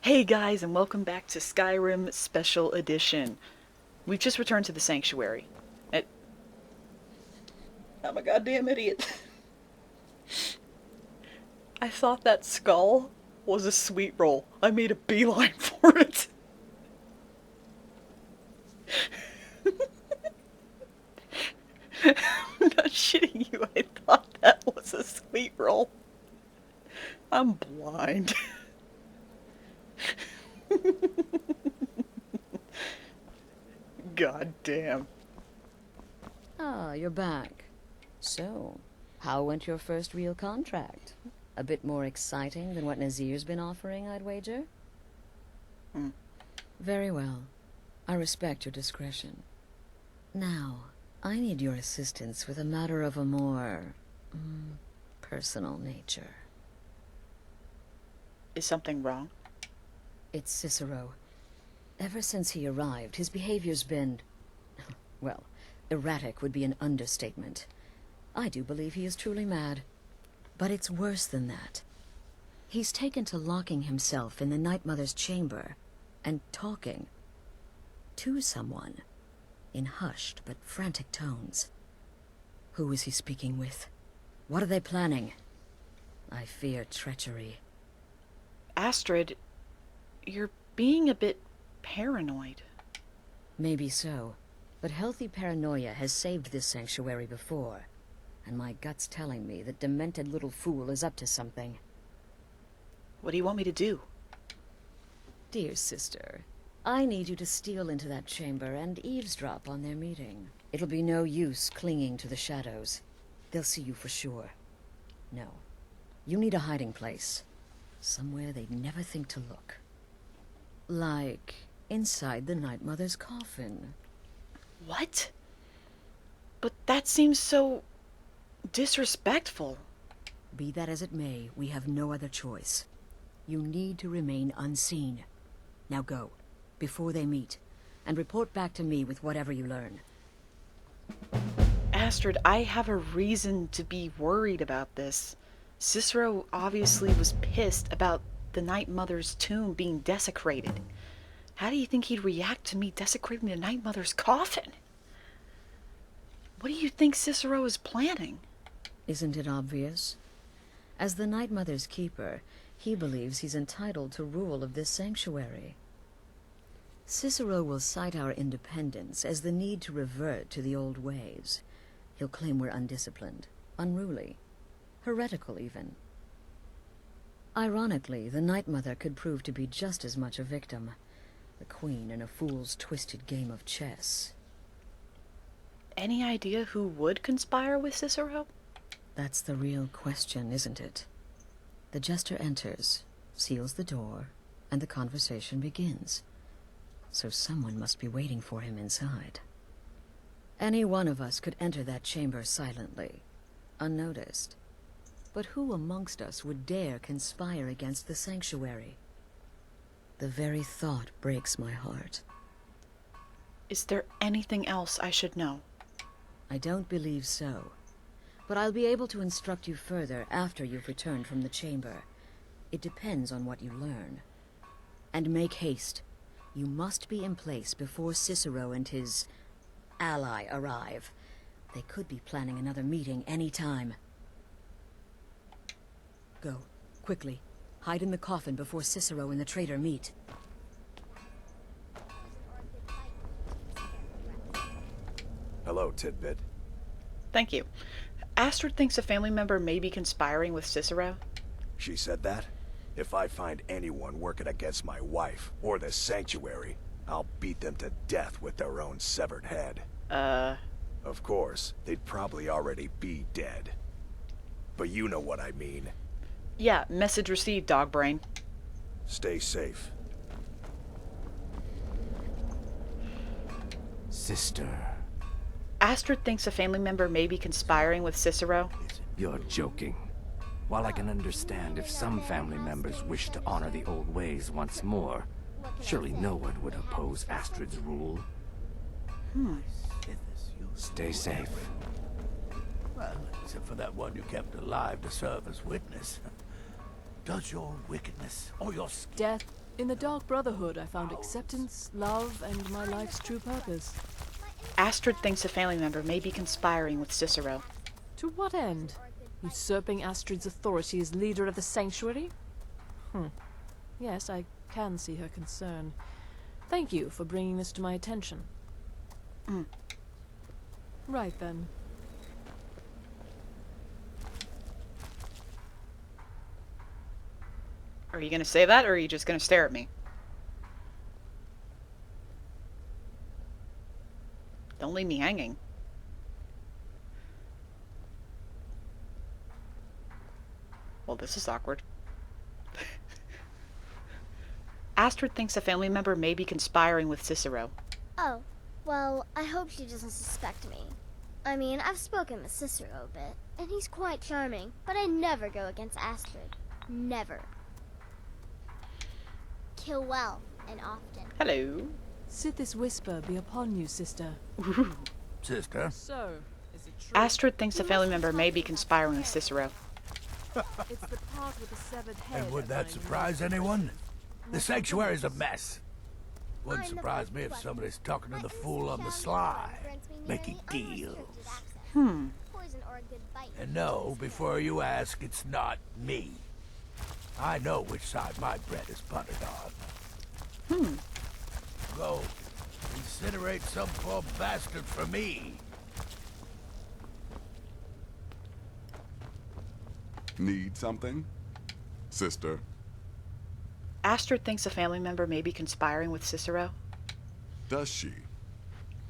Hey guys, and welcome back to Skyrim Special Edition. We've just returned to the Sanctuary. I'm a goddamn idiot. I thought that skull was a sweet roll. I made a beeline for it. I'm not shitting you, I thought that was a sweet roll. I'm blind. God damn. Ah, you're back. So, how went your first real contract? A bit more exciting than what Nazir's been offering, I'd wager? Very well. I respect your discretion. Now, I need your assistance with a matter of a more... personal nature. Is something wrong? It's Cicero. Ever since he arrived, his behavior's been... well, erratic would be an understatement. I do believe he is truly mad. But it's worse than that. He's taken to locking himself in the Night Mother's chamber and talking to someone in hushed but frantic tones. Who is he speaking with? What are they planning? I fear treachery. Astrid, you're being a bit paranoid. Maybe so, but healthy paranoia has saved this sanctuary before, and my gut's telling me that demented little fool is up to something. What do you want me to do? Dear sister, I need you to steal into that chamber and eavesdrop on their meeting. It'll be no use clinging to the shadows. They'll see you for sure. No, you need a hiding place. Somewhere they'd never think to look. Like inside the Night Mother's coffin. What? But that seems so... disrespectful. Be that as it may, we have no other choice. You need to remain unseen. Now go, before they meet, and report back to me with whatever you learn. Astrid, I have a reason to be worried about this. Cicero obviously was pissed about the Night Mother's tomb being desecrated. How do you think he'd react to me desecrating the Night Mother's coffin? What do you think Cicero is planning? Isn't it obvious? As the Night Mother's keeper, he believes he's entitled to rule of this sanctuary. Cicero will cite our independence as the need to revert to the old ways. He'll claim we're undisciplined, unruly, heretical even. Ironically, the Night Mother could prove to be just as much a victim, the queen in a fool's twisted game of chess. Any idea who would conspire with Cicero? That's the real question, isn't it? The jester enters, seals the door, and the conversation begins. So someone must be waiting for him inside. Any one of us could enter that chamber silently, unnoticed. But who amongst us would dare conspire against the sanctuary? The very thought breaks my heart. Is there anything else I should know? I don't believe so. But I'll be able to instruct you further after you've returned from the chamber. It depends on what you learn. And make haste. You must be in place before Cicero and his ally arrive. They could be planning another meeting any time. Go, quickly. Hide in the coffin before Cicero and the traitor meet. Hello, Tidbit. Thank you. Astrid thinks a family member may be conspiring with Cicero. She said that? If I find anyone working against my wife, or the sanctuary, I'll beat them to death with their own severed head. Of course, they'd probably already be dead. But you know what I mean. Yeah, message received, dog brain. Stay safe. Sister, Astrid thinks a family member may be conspiring with Cicero. you're joking. While I can understand if some family members wish to honor the old ways once more, surely no one would oppose Astrid's rule. Stay safe. Well, except for that one you kept alive to serve as witness. Does your wickedness or your Death In the Dark Brotherhood, I found acceptance, love, and my life's true purpose. Astrid thinks a family member may be conspiring with Cicero. To what end? Usurping Astrid's authority as leader of the Sanctuary? Yes, I can see her concern. Thank you for bringing this to my attention. Right then. Are you gonna say that, or are you just gonna stare at me? Don't leave me hanging. Well, this is awkward. Astrid thinks a family member may be conspiring with Cicero. Oh, well, I hope she doesn't suspect me. I mean, I've spoken with Cicero a bit, and he's quite charming, but I never go against Astrid. Never. Kill well and often. Hello. Sithis whisper be upon you, sister. Ooh. Sister? So, is it true? Astrid thinks a family member may be conspiring with Cicero. It's the part with the severed head. And would of that my surprise new anyone? friend. The sanctuary's a mess. Wouldn't surprise me if somebody's talking to the fool on the sly. Making deals. Poison or a good bite. And no, before you ask, it's not me. I know which side my bread is buttered on. Go. Incinerate some poor bastard for me. Need something? Sister? Astrid thinks a family member may be conspiring with Cicero. Does she?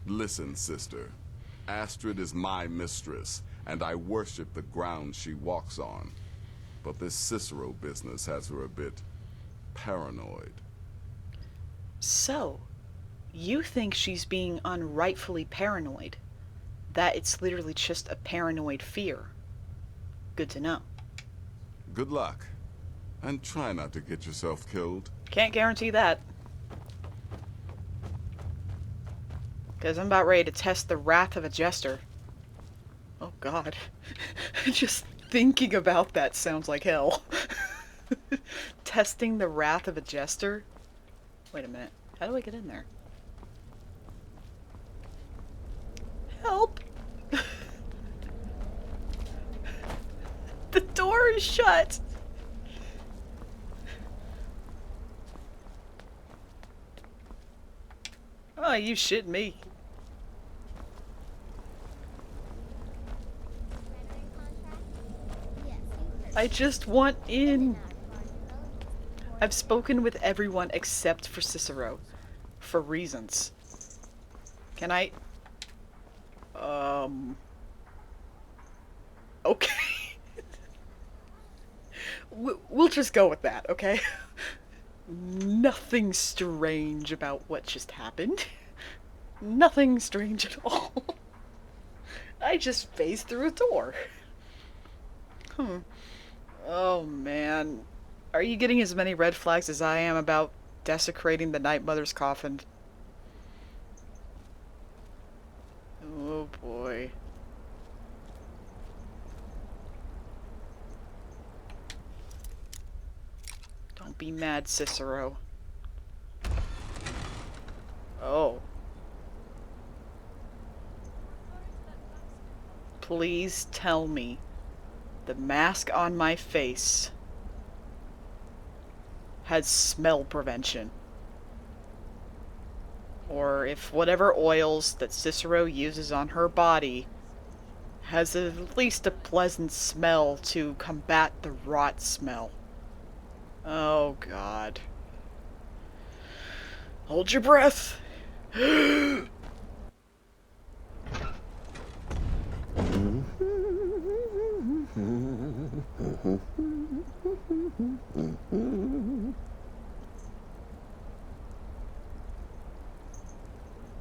Listen, sister. Astrid is my mistress, and I worship the ground she walks on. But this Cicero business has her a bit paranoid. So, you think she's being unrightfully paranoid? That it's literally just a paranoid fear. Good to know. Good luck. And try not to get yourself killed. Can't guarantee that. Because I'm about ready to test the wrath of a jester. Oh god. Just thinking about that sounds like hell. Testing the wrath of a jester? Wait a minute. How do I get in there? Help! The door is shut! Oh, you shit me. I just want in. I've spoken with everyone except for Cicero. For reasons. Can I... Okay. We'll just go with that, okay? Nothing strange about what just happened. Nothing strange at all. I just phased through a door. Oh man. Are you getting as many red flags as I am about desecrating the Night Mother's coffin? Oh boy. Don't be mad, Cicero. Oh. Please tell me the mask on my face has smell prevention. Or if whatever oils that Cicero uses on her body has at least a pleasant smell to combat the rot smell. Oh god. Hold your breath.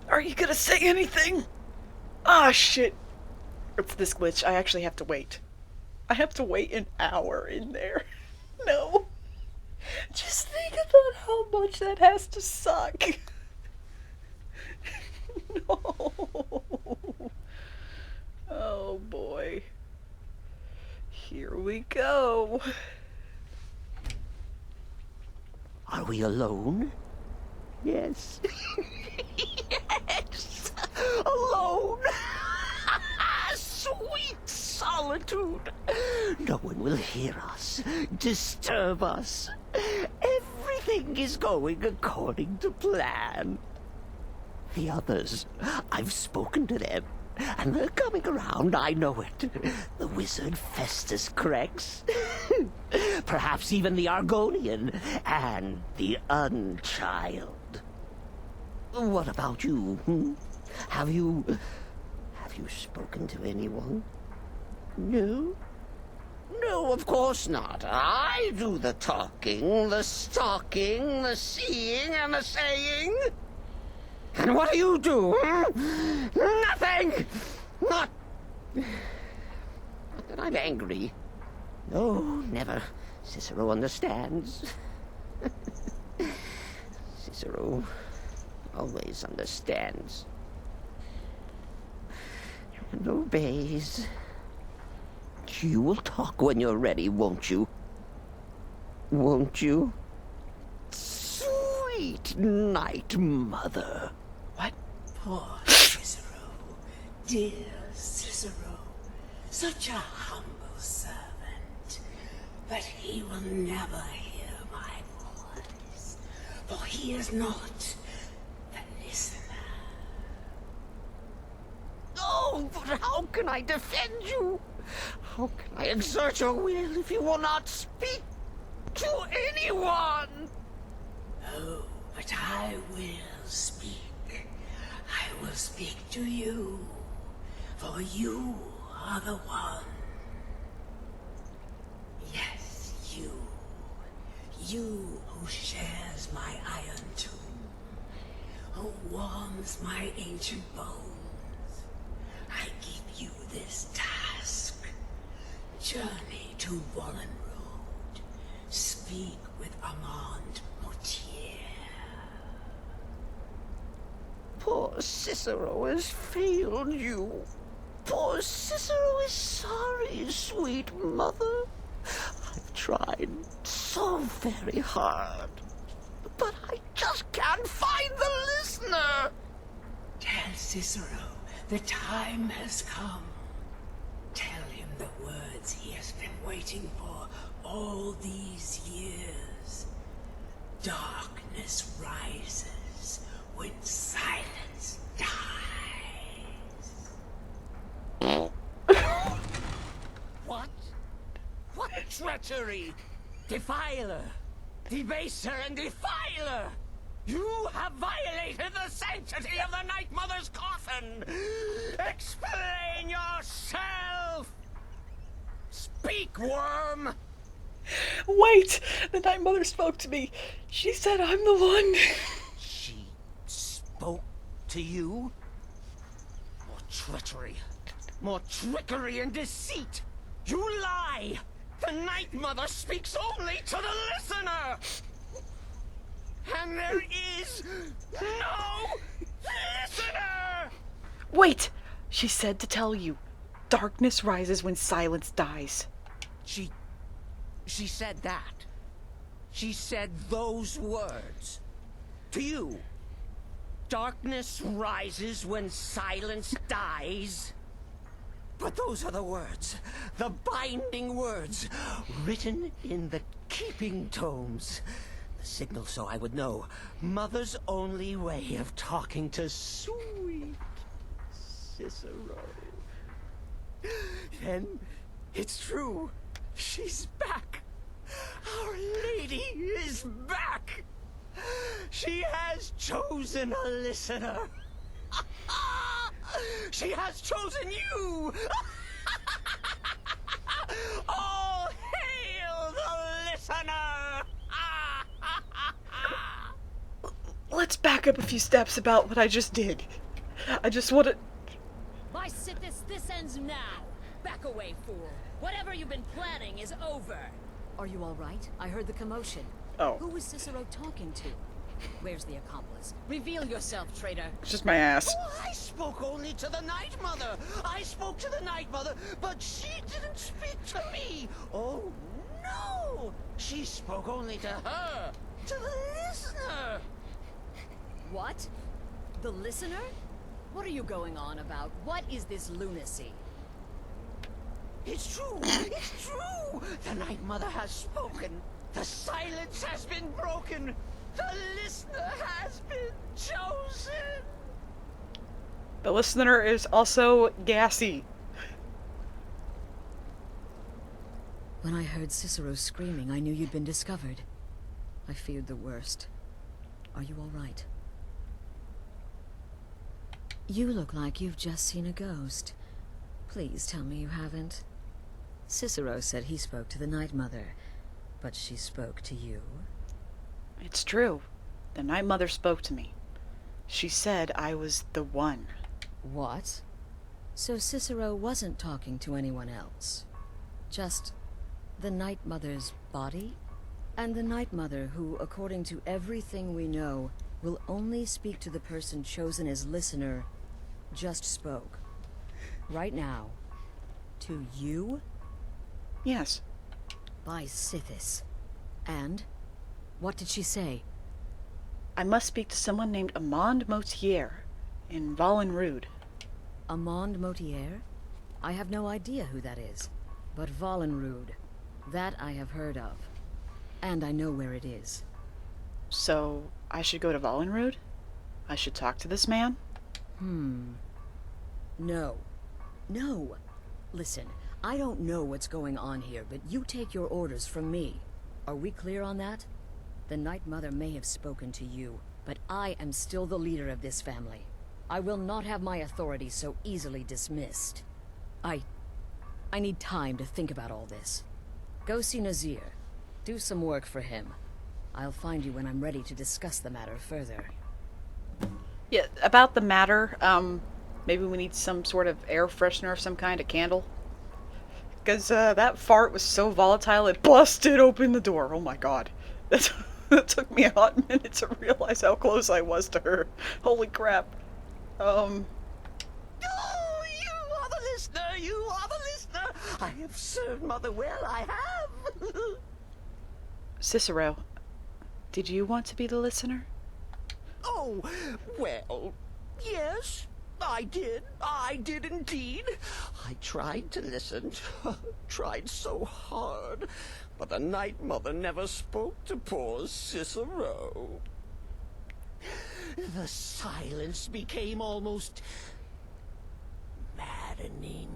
Are you gonna say anything? Ah, shit. It's this glitch. I actually have to wait. I have to wait an hour in there. No. Just think about how much that has to suck. No. Oh boy. Here we go. Are we we alone? Yes. Yes! Alone! Sweet solitude! No one will hear us, disturb us. Everything is going according to plan. The others, I've spoken to them, and they're coming around, I know it. The wizard Festus Crex. Perhaps even the Argonian, and the Unchild. What about you? Have you spoken to anyone? No? No, of course not. I do the talking, the stalking, the seeing, and the saying. And what do you do? Nothing! Not that I'm angry. No, never. Cicero understands. Cicero always understands. And obeys. You will talk when you're ready, won't you? Won't you? Sweet night, mother. What? Poor Cicero, dear Cicero, such a humble servant, but he will never hear my voice, for he is not the listener. Oh, but how can I defend you? How can I exert your will if you will not speak to anyone? Oh, but I will speak. I will speak to you, for you are the one. Yes, you. You who shares my iron tomb, who warms my ancient bones. I give you this task. Journey to Wallen Road. Speak with Armand Mortier. Poor Cicero has failed you. Poor Cicero is sorry, sweet mother. I've tried so very hard, but I just can't find the listener. Tell Cicero the time has come. Tell him the words he has been waiting for all these years. Darkness rises when silence dies. What? What treachery! Defiler! Debaser and defiler! You have violated the sanctity of the Night Mother's coffin! Explain yourself! Speak, worm! Wait! The Night Mother spoke to me. She said I'm the one. She spoke to you? More treachery. More trickery and deceit! You lie! The Night Mother speaks only to the listener! And there is no listener! Wait! She said to tell you. Darkness rises when silence dies. She said that. She said those words. To you. Darkness rises when silence dies. But those are the words, the binding words, written in the keeping tomes. The signal so I would know. Mother's only way of talking to sweet Cicero. Then it's true. She's back. Our Lady is back. She has chosen a listener. She has chosen you. All hail the listener. Let's back up a few steps about what I just did. I just want to... My Sithis, this ends now. Back away, fool. Whatever you've been planning is over. Are you all right? I heard the commotion. Oh. Who was Cicero talking to? Where's the accomplice? Reveal yourself, traitor. It's just my ass. Oh, I spoke only to the Night Mother. I spoke to the Night Mother, but she didn't speak to me. Oh, no. She spoke only to her, to the The listener? What are you going on about? What is this lunacy? It's true! It's true! The Night Mother has spoken! The silence has been broken! The listener has been chosen! The listener is also gassy. When I heard Cicero screaming, I knew you'd been discovered. I feared the worst. Are you all right? You look like you've just seen a ghost. Please tell me you haven't. Cicero said he spoke to the Night Mother, but she spoke to you. It's true. The Night Mother spoke to me. She said I was the one. What? So Cicero wasn't talking to anyone else? Just the Night Mother's body? And the Night Mother, who, according to everything we know, will only speak to the person chosen as listener, just spoke. Right now. To you? Yes. By Sithis. And? What did she say? I must speak to someone named Amand Motier in Valenrude. Amand Motier? I have no idea who that is. But Valenrude, that I have heard of. And I know where it is. So, I should go to Valenrude? I should talk to this man? No. No. Listen, I don't know what's going on here, but you take your orders from me. Are we clear on that? The Night Mother may have spoken to you, but I am still the leader of this family. I will not have my authority so easily dismissed. I need time to think about all this. Go see Nazir. Do some work for him. I'll find you when I'm ready to discuss the matter further. Yeah, about the matter, maybe we need some sort of air freshener of some kind, a candle. Because that fart was so volatile, it busted open the door. Oh my god. That took me a hot minute to realize how close I was to her. Holy crap. Oh, you are the listener! You are the listener! I have served Mother well, I have! Cicero, did you want to be the listener? Oh, well, yes, I did. I did indeed. I tried to listen, tried so hard, but the Night Mother never spoke to poor Cicero. The silence became almost maddening.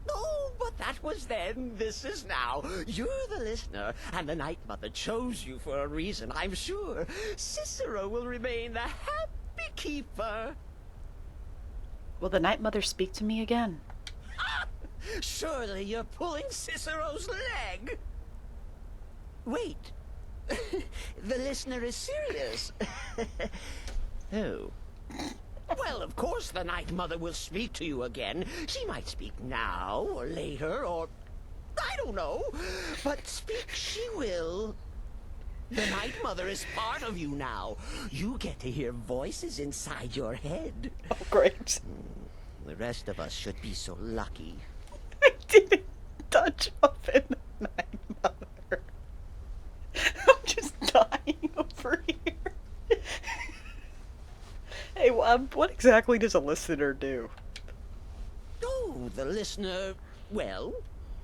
Oh, but that was then. This is now. You're the listener, and the Night Mother chose you for a reason, I'm sure. Cicero will remain the happy keeper. Will the Night Mother speak to me again? Surely you're pulling Cicero's leg. Wait. The listener is serious. Oh. Well, of course the Night Mother will speak to you again. She might speak now, or later, or... I don't know. But speak she will. The Night Mother is part of you now. You get to hear voices inside your head. Oh, great. The rest of us should be so lucky. I didn't touch up in the Night Mother. I'm just dying over here. Hey, what exactly does a listener do? Oh, the listener, well,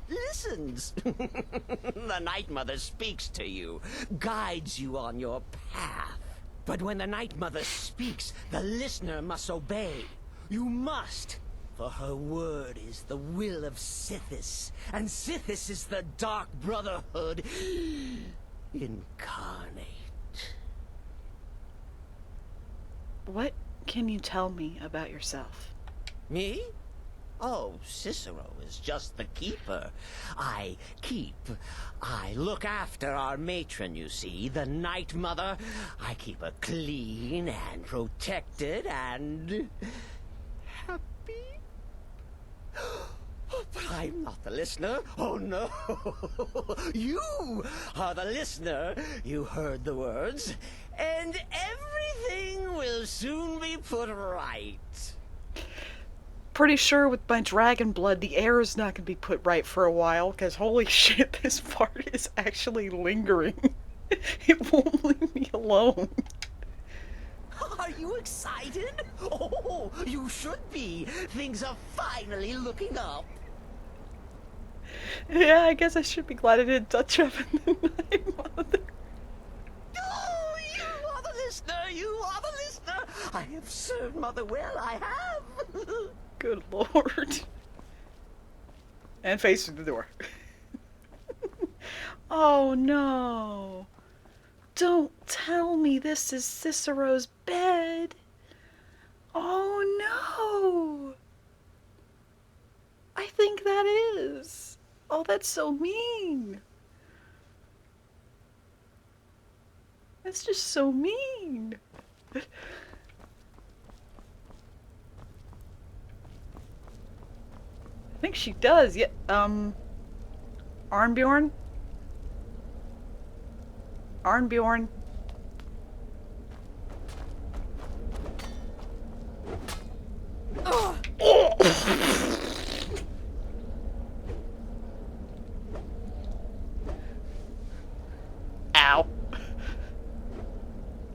listens. The Night Mother speaks to you, guides you on your path. But when the Night Mother speaks, the listener must obey. You must, for her word is the will of Sithis, and Sithis is the Dark Brotherhood incarnate. What can you tell me about yourself? Me? Oh, Cicero is just the keeper. I look after our matron, you see, the Night Mother. I keep her clean and protected and... happy? But I'm not the listener. Oh, no. You are the listener. You heard the words. And everything will soon be put right. Pretty sure with my dragon blood, the air is not going to be put right for a while, because holy shit, this fart is actually lingering. It won't leave me alone. Are you excited? Oh, you should be. Things are finally looking up. Yeah, I guess I should be glad I didn't touch up in the Night Mother. Oh, you are the listener! You are the listener! I have served Mother well, I have! Good lord. And facing the door. Oh no. Don't tell me this is Cicero's bed. Oh no. I think that is. Oh, that's so mean. That's just so mean. I think she does. Yeah, Arnbjorn? Arnbjorn? Oh. Ow.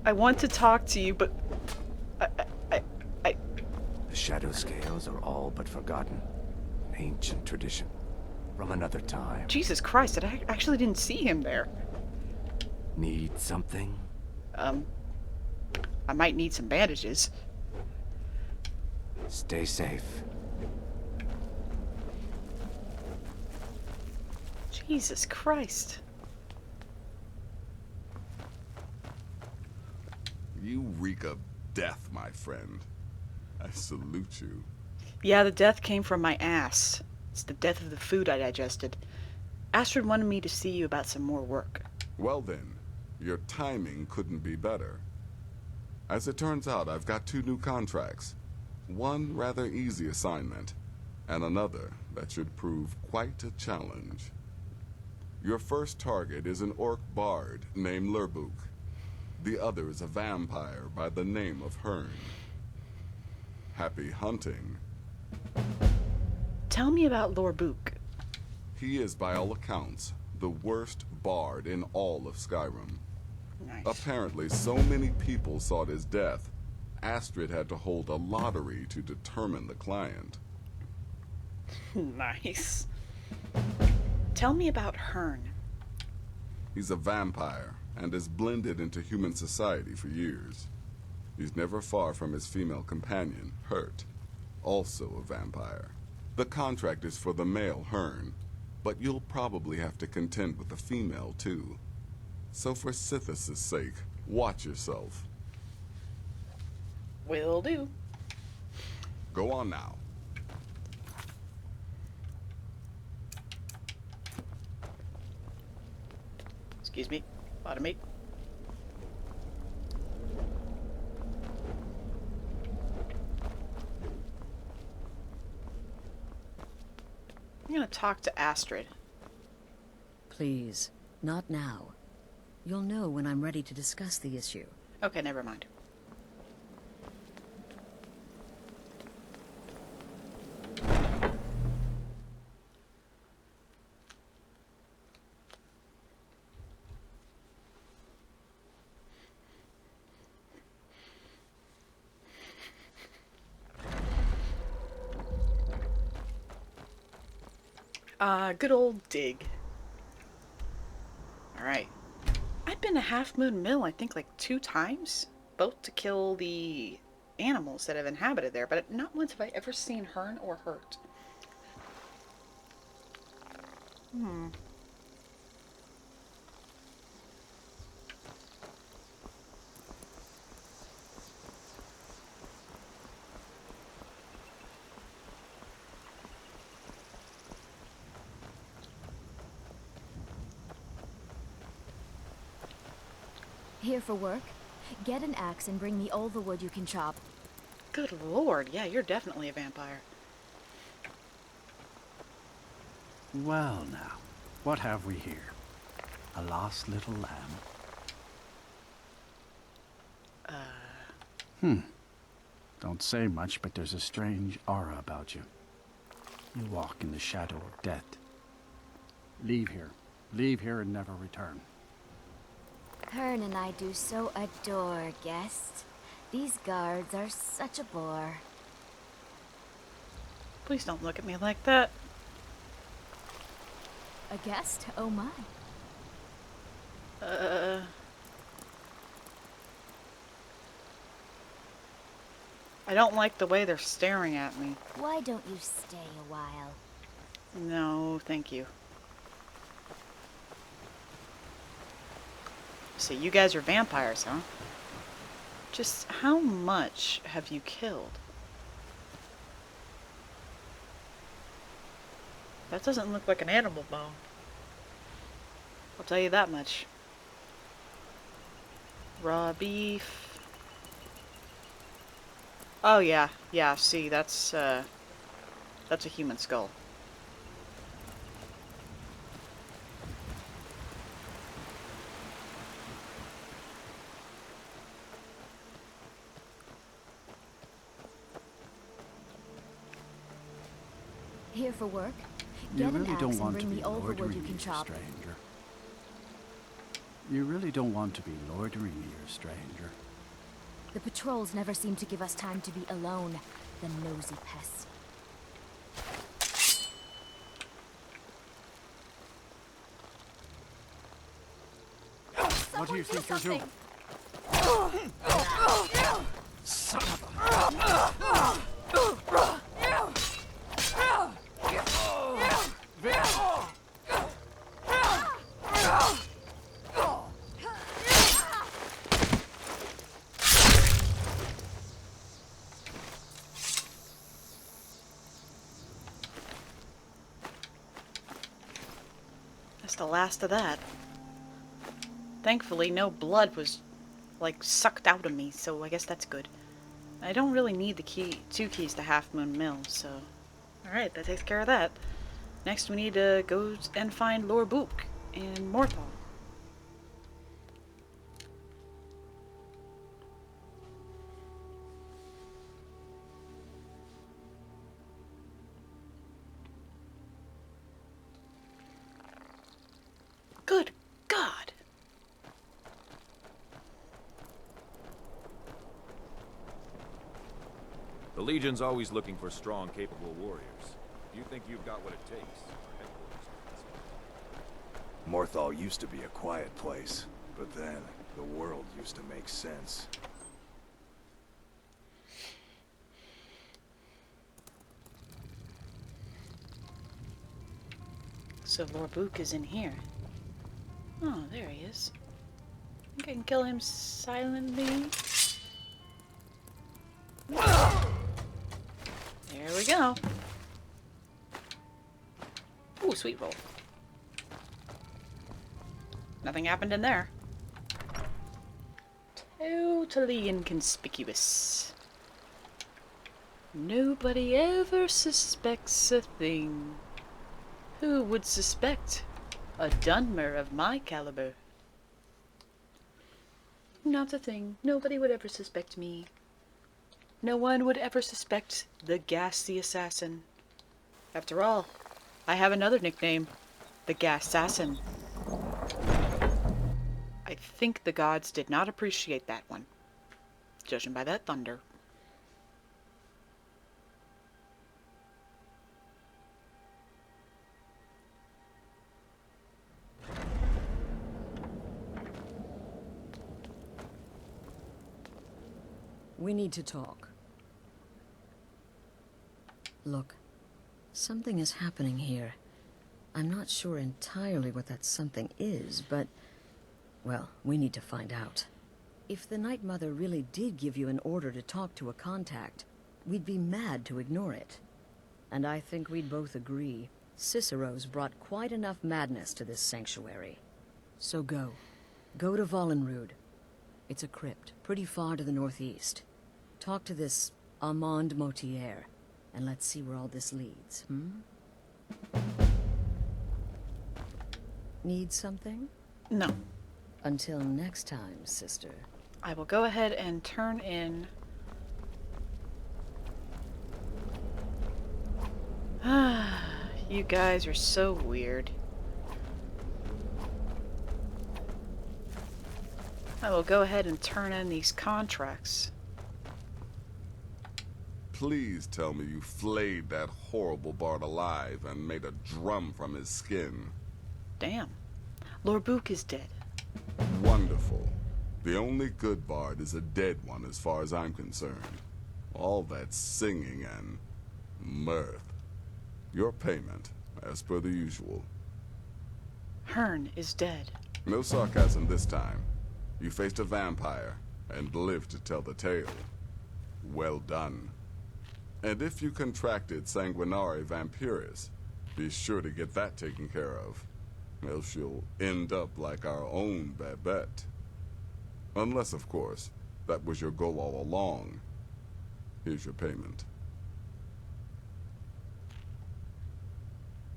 I want to talk to you, but I... The shadow scales are all but forgotten. An ancient tradition from another time. Jesus Christ, I actually didn't see him there. Need something? I might need some bandages. Stay safe. Jesus Christ. You reek of death, my friend. I salute you. Yeah, the death came from my ass. It's the death of the food I digested. Astrid wanted me to see you about some more work. Well then, your timing couldn't be better. As it turns out, I've got 2 new contracts. One rather easy assignment, and another that should prove quite a challenge. Your first target is an orc bard named Lerbuk. The other is a vampire by the name of Hearn. Happy hunting. Tell me about Lerbuk. He is, by all accounts, the worst bard in all of Skyrim. Nice. Apparently, so many people sought his death, Astrid had to hold a lottery to determine the client. Nice. Tell me about Hearn. He's a vampire, and has blended into human society for years. He's never far from his female companion, Hurt, also a vampire. The contract is for the male Hearn, but you'll probably have to contend with the female too. So for Sithis' sake, watch yourself. Will do. Go on now. Excuse me. Pardon me. I'm gonna talk to Astrid. Please, not now. You'll know when I'm ready to discuss the issue. Okay, never mind. Good old dig. Alright. I've been to Half Moon Mill, I think, like 2 times. Both to kill the animals that have inhabited there, but not once have I ever seen Hearn or Hurt. Here for work? Get an axe and bring me all the wood you can chop. Good lord, yeah, you're definitely a vampire. Well now, what have we here? A lost little lamb? Don't say much, but there's a strange aura about you. You walk in the shadow of death. Leave here. Leave here and never return. Hearn and I do so adore guests. These guards are such a bore. Please don't look at me like that. A guest? Oh my. I don't like the way they're staring at me. Why don't you stay a while? No, thank you. So you guys are vampires, huh? Just how much have you killed? That doesn't look like an animal bone. I'll tell you that much. Raw beef. Oh yeah, yeah, see, that's a human skull. Here for work? You Get an really axe don't and want to bring be me all the wood loitering you can here, chop. stranger. You really don't want to be loitering here, stranger. The patrols never seem to give us time to be alone. The nosy pests. What do you think you're doing? Son of a... That's the last of that. Thankfully, no blood was, like, sucked out of me, so I guess that's good. I don't really need the two keys to Half Moon Mill, so... Alright, that takes care of that. Next, we need to go and find Lord Book in Morthal. Good God! The Legion's always looking for strong, capable warriors. Do you think you've got what it takes? Morthal used to be a quiet place, but then the world used to make sense. So Lord Book is in here. Oh, there he is. I think I can kill him silently. There we go. Ooh, sweet roll. Nothing happened in there. Totally inconspicuous. Nobody ever suspects a thing. Who would suspect a Dunmer of my caliber? Not a thing. Nobody would ever suspect me. No one would ever suspect the Ghastly Assassin. After all, I have another nickname, the Gas-Assassin. I think the gods did not appreciate that one, judging by that thunder. We need to talk. Look, something is happening here. I'm not sure entirely what that something is, but... well, we need to find out. If the Night Mother really did give you an order to talk to a contact, we'd be mad to ignore it. And I think we'd both agree, Cicero's brought quite enough madness to this sanctuary. So go. Go to Vollenrude. It's a crypt, pretty far to the northeast. Talk to this Armand Motier, and let's see where all this leads, Need something? No. Until next time, sister. I will go ahead and turn in... You guys are so weird. I will go ahead and turn in these contracts please tell me you flayed that horrible bard alive and made a drum from his skin? Damn. Lord Book is dead. Wonderful. The only good bard is a dead one as far as I'm concerned. All that singing and mirth. Your payment, as per the usual. Hearn is dead. No sarcasm this time. You faced a vampire and lived to tell the tale. Well done. And if you contracted sanguinare vampiris, be sure to get that taken care of. Else you'll end up like our own Babette. Unless, of course, that was your goal all along. Here's your payment.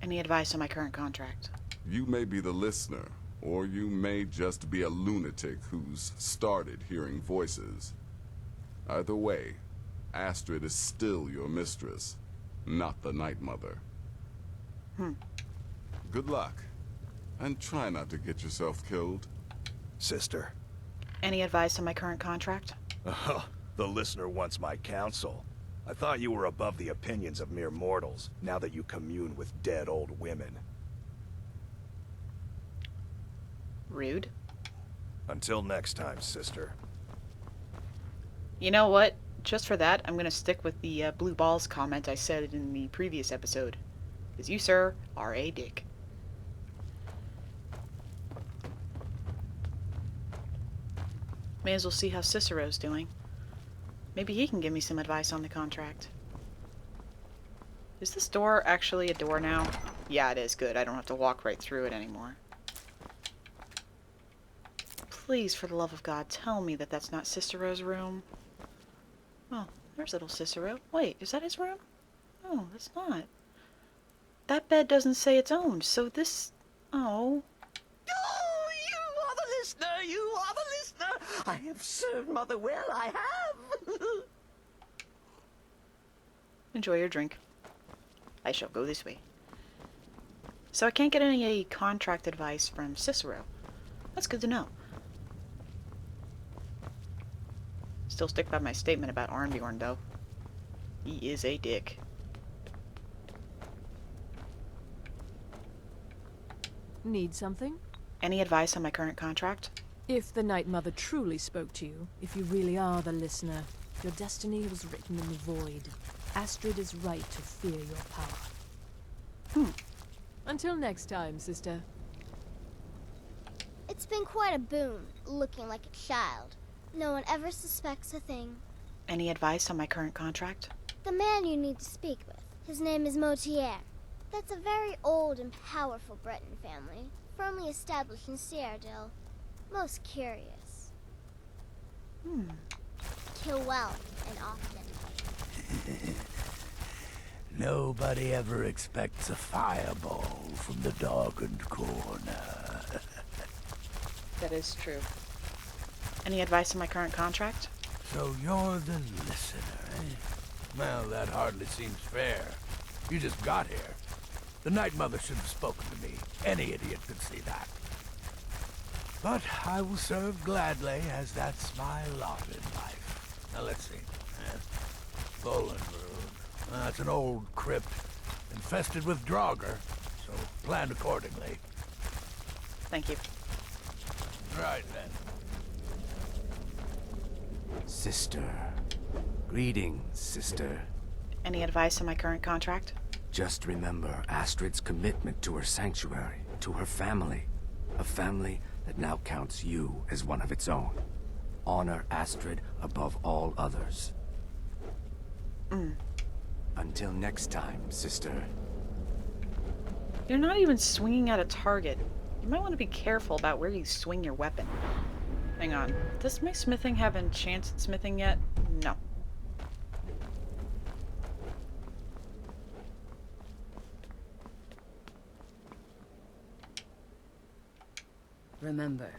Any advice on my current contract? You may be the listener, or you may just be a lunatic who's started hearing voices. Either way, Astrid is still your mistress, not the Night Mother. Good luck, and try not to get yourself killed. Sister. Any advice on my current contract? The listener wants my counsel. I thought you were above the opinions of mere mortals, now that you commune with dead old women. Rude. Until next time, sister. You know what? Just for that, I'm gonna stick with the blue balls comment I said in the previous episode. Because you, sir, are a dick. May as well see how Cicero's doing. Maybe he can give me some advice on the contract. Is this door actually a door now? Yeah, it is. Good. I don't have to walk right through it anymore. Please, for the love of God, tell me that that's not Cicero's room. Oh, there's little Cicero. Wait, is that his room? Oh, that's not. That bed doesn't say it's owned, so this... Oh. Oh, you are the listener! You are the listener! I have served Mother well, I have! Enjoy your drink. I shall go this way. So I can't get any contract advice from Cicero. That's good to know. Still stick by my statement about Arnbjorn, though. He is a dick. Need something? Any advice on my current contract? If the Night Mother truly spoke to you, if you really are the listener, your destiny was written in the void. Astrid is right to fear your power. Until next time, sister. It's been quite a boon, looking like a child. No one ever suspects a thing. Any advice on my current contract? The man you need to speak with, his name is Motier. That's a very old and powerful Breton family, firmly established in Cyrodiil. Most curious. Kill well and often. Nobody ever expects a fireball from the darkened corner. That is true. Any advice on my current contract? So you're the listener, eh? Well, that hardly seems fair. You just got here. The Night Mother should have spoken to me. Any idiot could see that. But I will serve gladly, as that's my lot in life. Now let's see. Bowling Road. That's an old crypt, infested with Draugr, so plan accordingly. Thank you. Right then. Sister. Greetings, sister. Any advice on my current contract? Just remember Astrid's commitment to her sanctuary, to her family. A family that now counts you as one of its own. Honor Astrid above all others. Until next time, sister. You're not even swinging at a target. You might want to be careful about where you swing your weapon. Hang on. Does my smithing have enchanted smithing yet? No. Remember,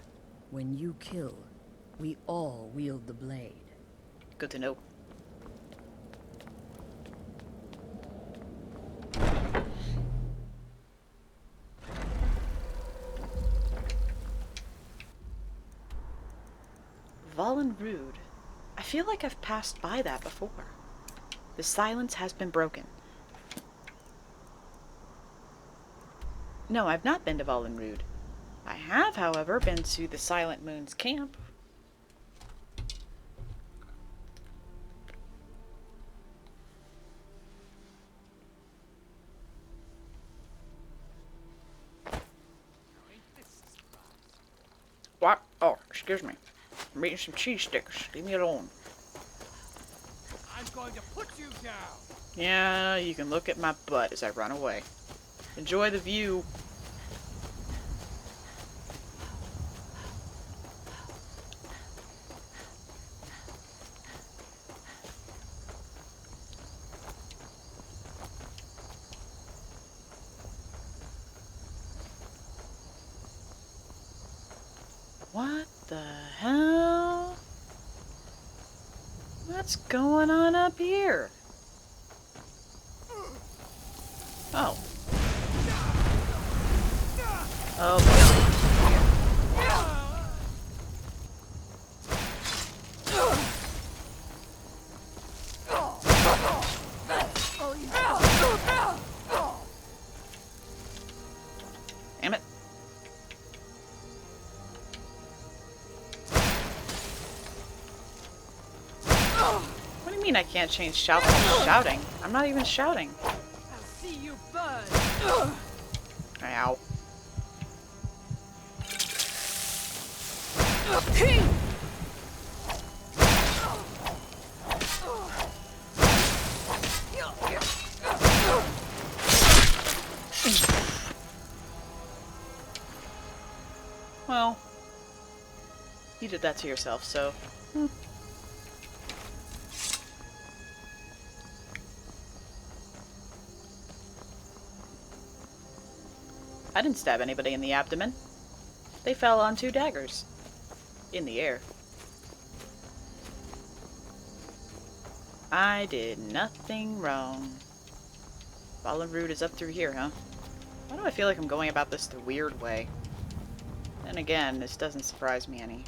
when you kill, we all wield the blade. Good to know. Vollen Rude. I feel like I've passed by that before. The silence has been broken. No, I've not been to Vollenrude. I have, however, been to the Silent Moon's camp. What? Oh, excuse me. I'm eating some cheese sticks. Leave me alone. I'm going to put you down. Yeah, you can look at my butt as I run away. Enjoy the view. What the hell? What's going on up here? Oh. Oh boy. Damn it. What do you mean I can't change shout to shouting? I'm not even shouting. I'll see you burn. Ow. Well, you did that to yourself, so... I didn't stab anybody in the abdomen. They fell on 2 daggers. In the air. I did nothing wrong. Vollenrude is up through here, huh? Why do I feel like I'm going about this the weird way? Then again, this doesn't surprise me any.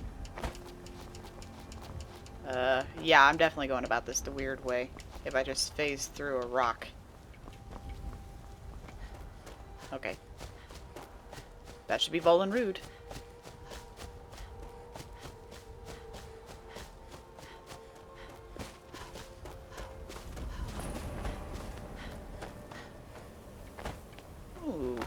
Yeah, I'm definitely going about this the weird way. If I just phase through a rock. Okay. That should be Vollenrude. Ooh.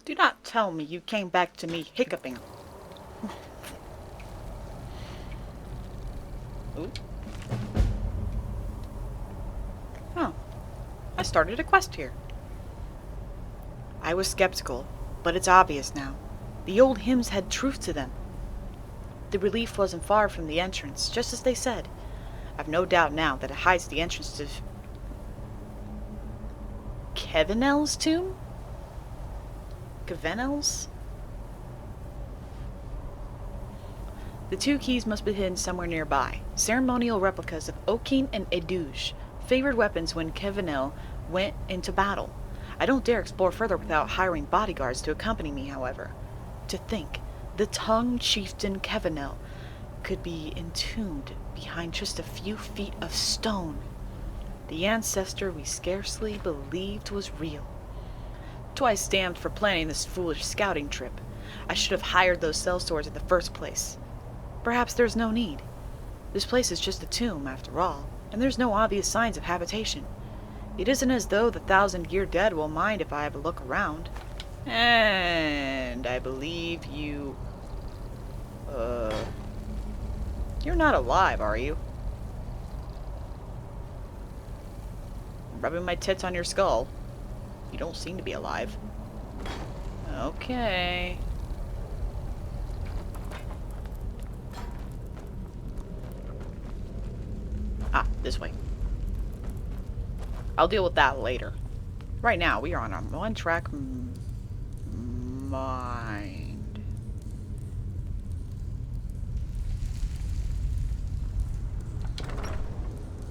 Do not tell me you came back to me hiccuping. Ooh. Oh. I started a quest here. I was skeptical, but it's obvious now. The old hymns had truth to them. The relief wasn't far from the entrance, just as they said. I've no doubt now that it hides the entrance to Kevinel's tomb? Kevinel's? The 2 keys must be hidden somewhere nearby. Ceremonial replicas of Okin and Eduge, favored weapons when Kevinel went into battle. I don't dare explore further without hiring bodyguards to accompany me, however. To think, the tongue chieftain Kevinel could be entombed behind just a few feet of stone. The ancestor we scarcely believed was real. Twice damned for planning this foolish scouting trip. I should have hired those sellswords in the first place. Perhaps there's no need. This place is just a tomb, after all, and there's no obvious signs of habitation. It isn't as though the 1,000-year dead will mind if I have a look around. And I believe you... You're not alive, are you? I'm rubbing my tits on your skull. You don't seem to be alive. Okay. Ah, this way. I'll deal with that later. Right now, we are on a one-track mind.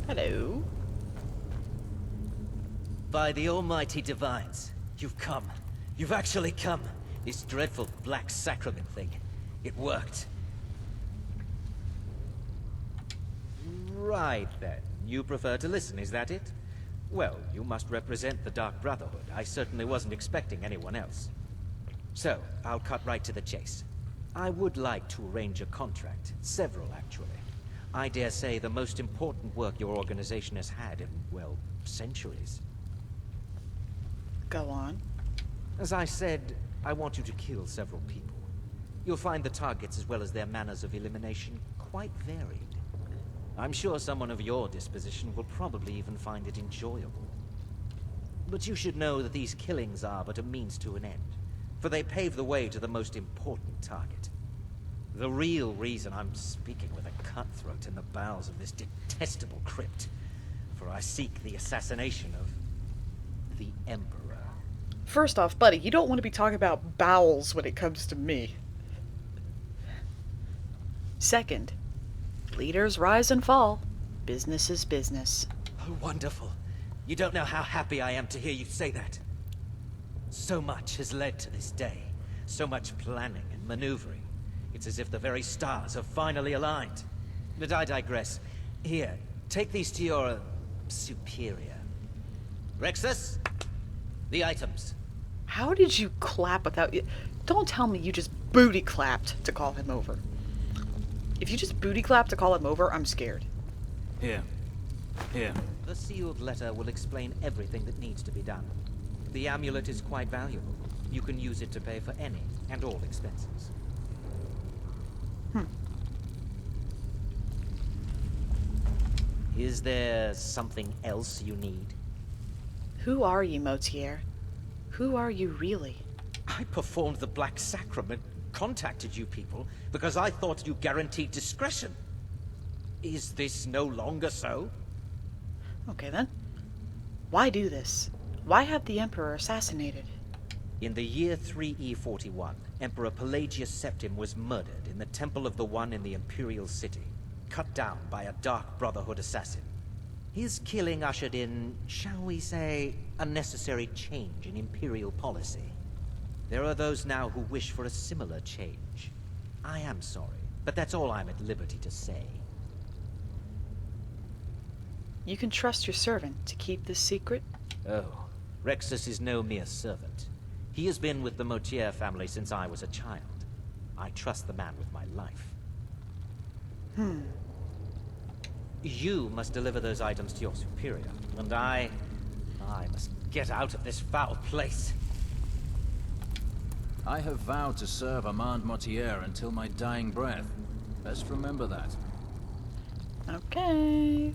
Hello. By the almighty divines, you've come. You've actually come. This dreadful black sacrament thing. It worked. Right then. You prefer to listen, is that it? Well, you must represent the Dark Brotherhood. I certainly wasn't expecting anyone else. So, I'll cut right to the chase. I would like to arrange a contract. Several, actually. I dare say the most important work your organization has had in, well, centuries. Go on. As I said, I want you to kill several people. You'll find the targets as well as their manners of elimination quite varied. I'm sure someone of your disposition will probably even find it enjoyable. But you should know that these killings are but a means to an end, for they pave the way to the most important target. The real reason I'm speaking with a cutthroat in the bowels of this detestable crypt, for I seek the assassination of the Emperor. First off, buddy, you don't want to be talking about bowels when it comes to me. Second, leaders rise and fall. Business is business. Oh, wonderful. You don't know how happy I am to hear you say that. So much has led to this day. So much planning and maneuvering. It's as if the very stars have finally aligned. But I digress. Here, take these to your superior. Rexus, the items. How did you clap without... Don't tell me you just booty clapped to call him over. If you just booty clapped to call him over, I'm scared. Here. Here. The sealed letter will explain everything that needs to be done. The amulet is quite valuable. You can use it to pay for any and all expenses. Is there something else you need? Who are you, Motier? Who are you really? I performed the Black Sacrament, contacted you people, because I thought you guaranteed discretion. Is this no longer so? Okay then. Why do this? Why have the Emperor assassinated? In the year 3E41, Emperor Pelagius Septim was murdered in the Temple of the One in the Imperial City, cut down by a Dark Brotherhood assassin. His killing ushered in, shall we say, a necessary change in Imperial policy. There are those now who wish for a similar change. I am sorry, but that's all I'm at liberty to say. You can trust your servant to keep this secret? Oh, Rexus is no mere servant. He has been with the Motier family since I was a child. I trust the man with my life. You must deliver those items to your superior, and I must get out of this foul place. I have vowed to serve Armand Motier until my dying breath. Best remember that. Okay.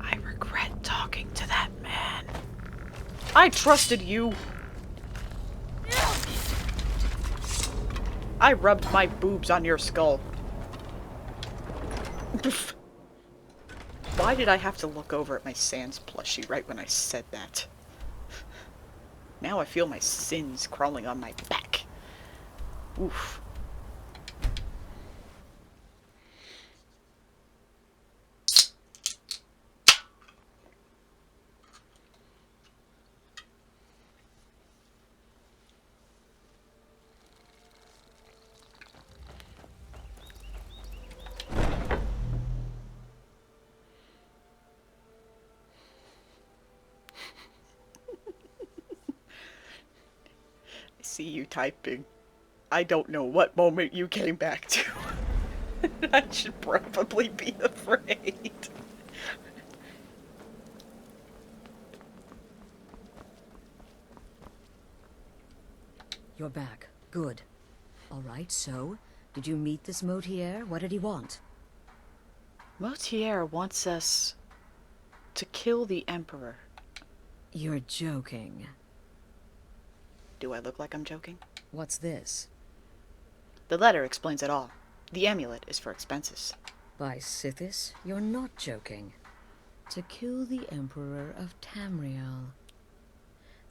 I regret talking to that man. I trusted you. I rubbed my boobs on your skull. Why did I have to look over at my Sans plushie right when I said that? Now I feel my sins crawling on my back. Oof. See you typing. I don't know what moment you came back to. I should probably be afraid. You're back. Good. All right, so, did you meet this Motier? What did he want? Motier wants us to kill the Emperor. You're joking. Do I look like I'm joking? What's this? The letter explains it all. The amulet is for expenses. By Sithis, you're not joking. To kill the Emperor of Tamriel.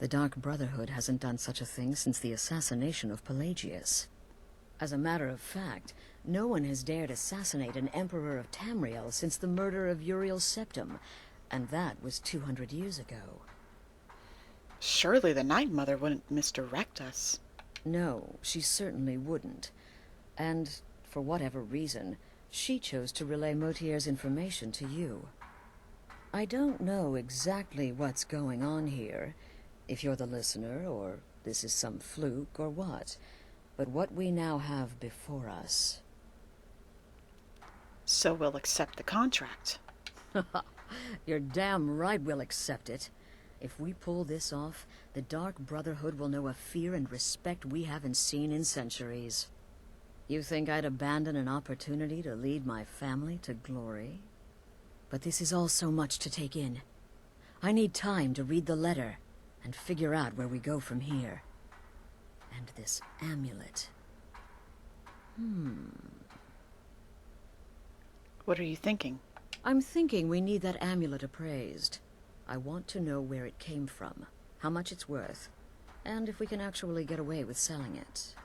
The Dark Brotherhood hasn't done such a thing since the assassination of Pelagius. As a matter of fact, no one has dared assassinate an emperor of Tamriel since the murder of Uriel's septum, and that was 200 years ago. Surely the Night Mother wouldn't misdirect us. No, she certainly wouldn't. And, for whatever reason, she chose to relay Motier's information to you. I don't know exactly what's going on here, if you're the listener, or this is some fluke, or what. But what we now have before us... So we'll accept the contract. You're damn right we'll accept it. If we pull this off, the Dark Brotherhood will know a fear and respect we haven't seen in centuries. You think I'd abandon an opportunity to lead my family to glory? But this is all so much to take in. I need time to read the letter and figure out where we go from here. And this amulet. What are you thinking? I'm thinking we need that amulet appraised. I want to know where it came from, how much it's worth, and if we can actually get away with selling it.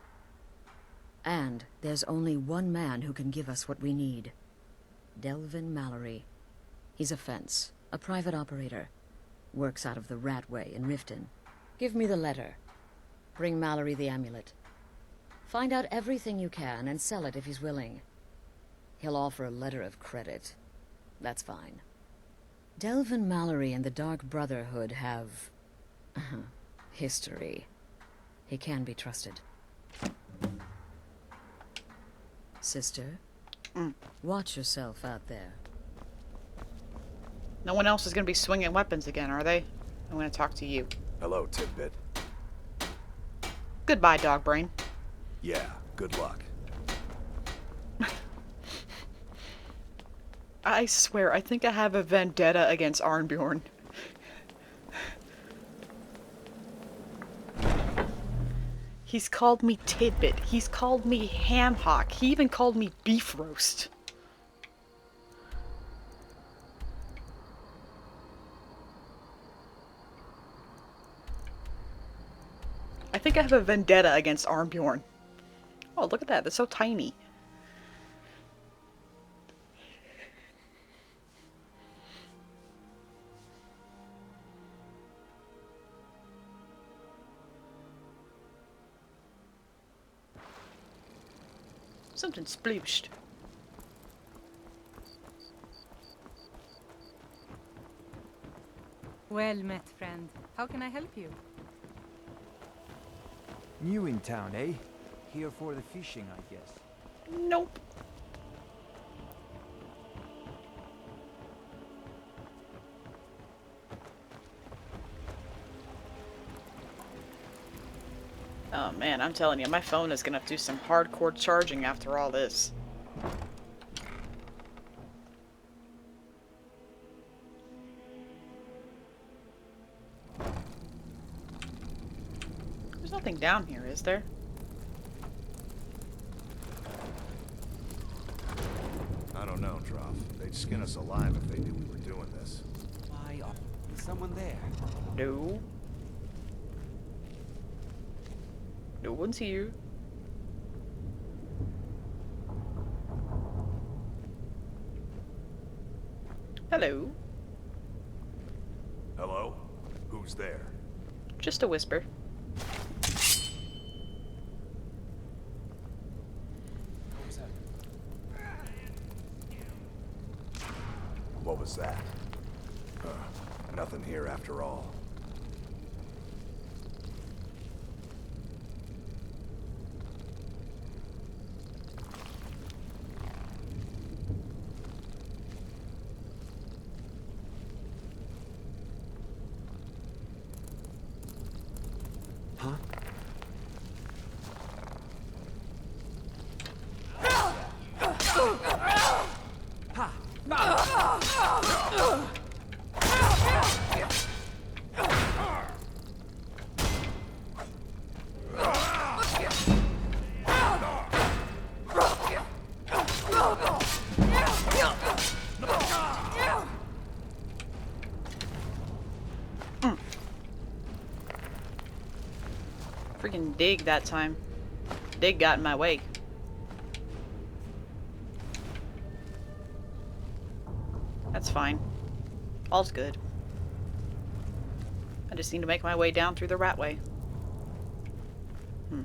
And there's only one man who can give us what we need. Delvin Mallory. He's a fence, a private operator. Works out of the Ratway in Riften. Give me the letter. Bring Mallory the amulet. Find out everything you can and sell it if he's willing. He'll offer a letter of credit. That's fine. Delvin Mallory and the Dark Brotherhood have... history. He can be trusted. Sister, watch yourself out there. No one else is going to be swinging weapons again, are they? I'm going to talk to you. Hello, Tidbit. Goodbye, dog brain. Yeah, good luck. I swear, I think I have a vendetta against Arnbjorn. He's called me Tidbit. He's called me Ham Hock. He even called me Beef Roast. I think I have a vendetta against Arnbjorn. Oh, look at that. That's so tiny. Something splooshed. Well met, friend. How can I help you? New in town, eh? Here for the fishing, I guess. Nope. Oh man, I'm telling you, my phone is gonna have to do some hardcore charging after all this. There's nothing down here, is there? I don't know, Droff. They'd skin us alive if they knew we were doing this. Why, is someone there? No. No one's here. Hello. Hello? Who's there? Just a whisper. What was that? Nothing here after all. Huh? Freaking dig that time. Dig got in my way. That's fine. All's good. I just need to make my way down through the ratway. Hmm.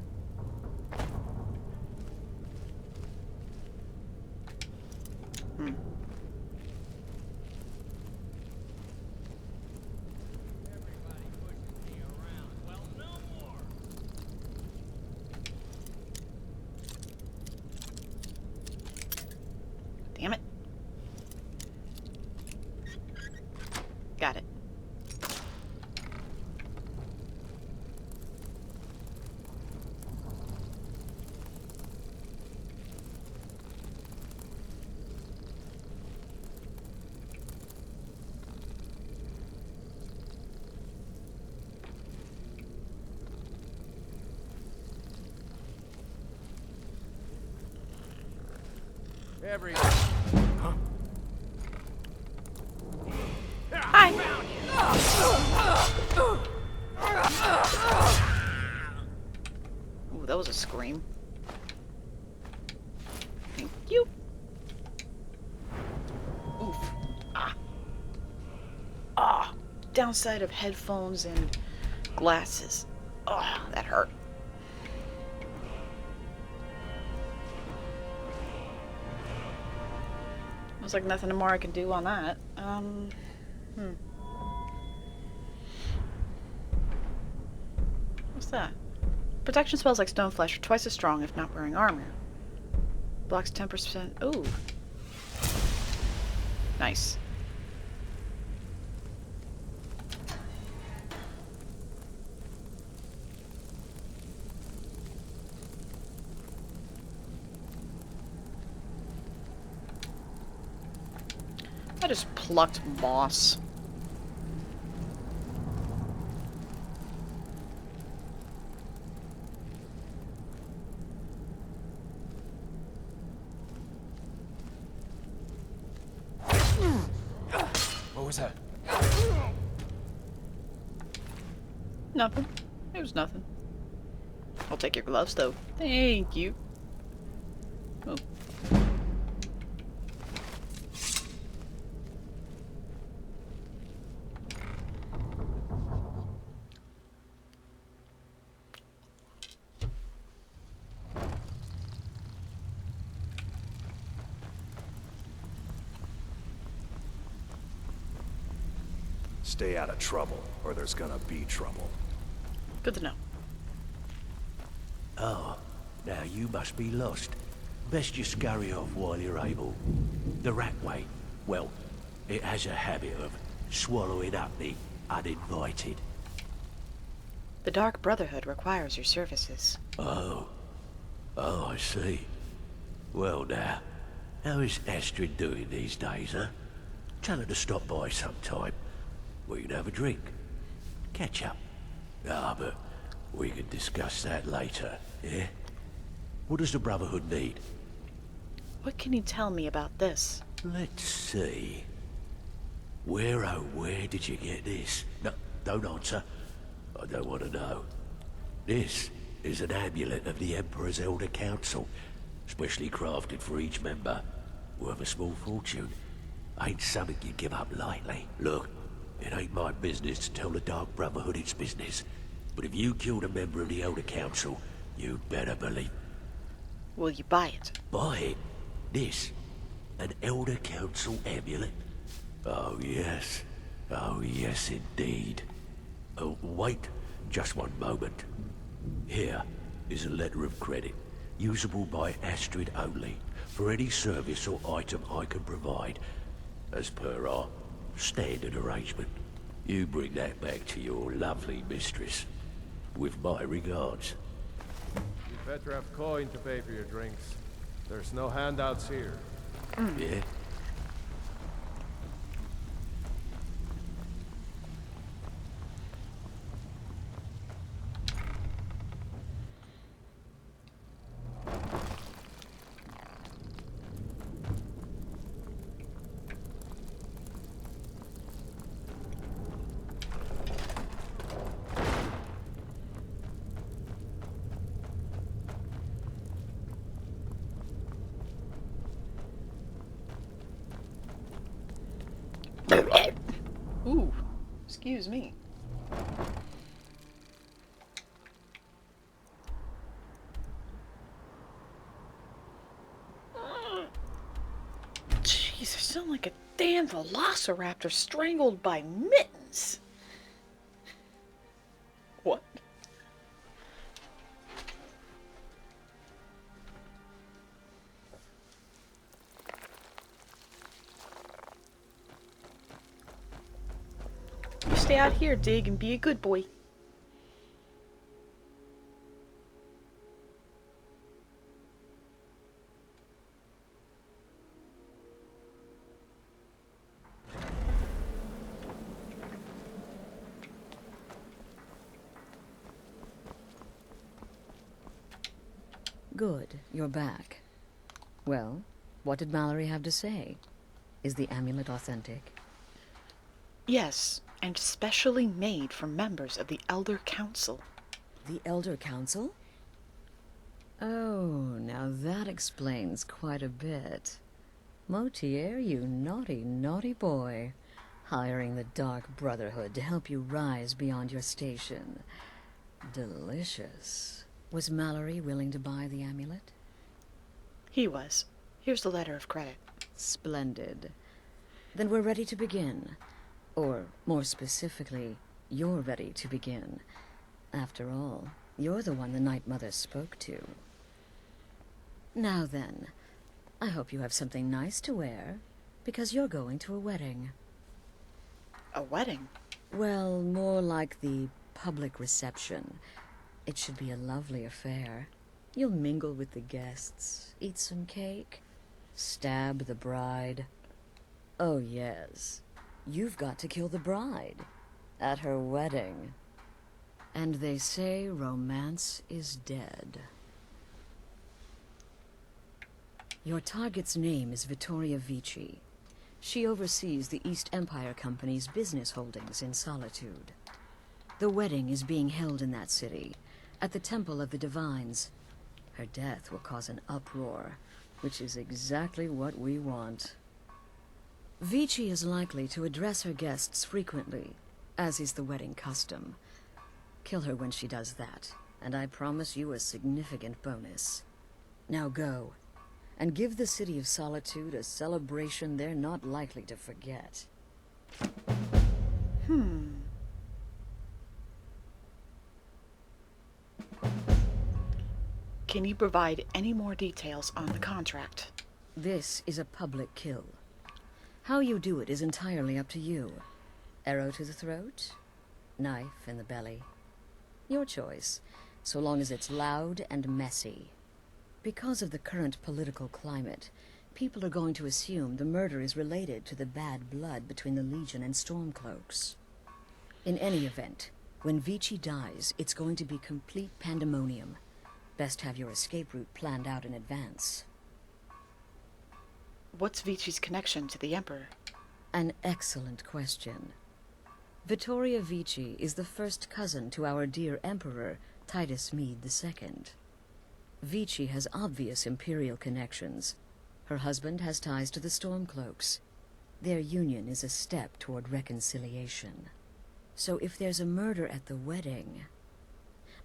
Hmm. Damn it. Got it. Huh? Hi. Ooh, that was a scream. Thank you. Oof. Ah. Ah. Downside of headphones and glasses. Oh, that hurt. Looks like nothing more I can do on that. What's that? Protection spells like Stone Flesh are twice as strong if not wearing armor. Blocks 10%. Ooh. Nice. I just plucked moss. What was that? Nothing. It was nothing. I'll take your gloves, though. Thank you. Oh. Stay out of trouble, or there's gonna be trouble. Good to know. Oh, now you must be lost. Best you scurry off while you're able. The ratway, well, it has a habit of swallowing up the uninvited. The Dark Brotherhood requires your services. Oh. Oh, I see. Well now, how is Astrid doing these days, huh? Tell her to stop by sometime. We can have a drink. Catch up. Ah, but we can discuss that later, yeah? What does the Brotherhood need? What can you tell me about this? Let's see. Where did you get this? No, don't answer. I don't want to know. This is an amulet of the Emperor's Elder Council, specially crafted for each member, worth a small fortune. Ain't something you give up lightly. Look, it ain't my business to tell the Dark Brotherhood its business, but if you killed a member of the Elder Council, you'd better believe. Will you buy it? Buy it? This? An Elder Council amulet? Oh yes. Oh yes indeed. Oh, wait just one moment. Here is a letter of credit, usable by Astrid only, for any service or item I can provide, as per our standard arrangement. You bring that back to your lovely mistress, with my regards. You better have coin to pay for your drinks. There's no handouts here. Yeah? Excuse me. Jeez, I sound like a damn velociraptor strangled by mittens. What? You stay out here, Dig, and be a good boy. Good, you're back. Well, what did Mallory have to say? Is the amulet authentic? Yes, and specially made for members of the Elder Council. The Elder Council? Oh, now that explains quite a bit. Motier, you naughty, naughty boy. Hiring the Dark Brotherhood to help you rise beyond your station. Delicious. Was Mallory willing to buy the amulet? He was. Here's the letter of credit. Splendid. Then we're ready to begin. Or, more specifically, you're ready to begin. After all, you're the one the Night Mother spoke to. Now then, I hope you have something nice to wear, because you're going to a wedding. A wedding? Well, more like the public reception. It should be a lovely affair. You'll mingle with the guests, eat some cake, stab the bride. Oh yes, you've got to kill the bride at her wedding. And they say romance is dead. Your target's name is Vittoria Vici. She oversees the East Empire Company's business holdings in Solitude. The wedding is being held in that city, at the Temple of the Divines. Her death will cause an uproar, which is exactly what we want. Vici is likely to address her guests frequently, as is the wedding custom. Kill her when she does that, and I promise you a significant bonus. Now go, and give the City of Solitude a celebration they're not likely to forget. Can you provide any more details on the contract? This is a public kill. How you do it is entirely up to you. Arrow to the throat? Knife in the belly? Your choice, so long as it's loud and messy. Because of the current political climate, people are going to assume the murder is related to the bad blood between the Legion and Stormcloaks. In any event, when Vici dies, it's going to be complete pandemonium. Best have your escape route planned out in advance. What's Vici's connection to the Emperor? An excellent question. Vittoria Vici is the first cousin to our dear Emperor, Titus Mede II. Vici has obvious imperial connections. Her husband has ties to the Stormcloaks. Their union is a step toward reconciliation. So if there's a murder at the wedding,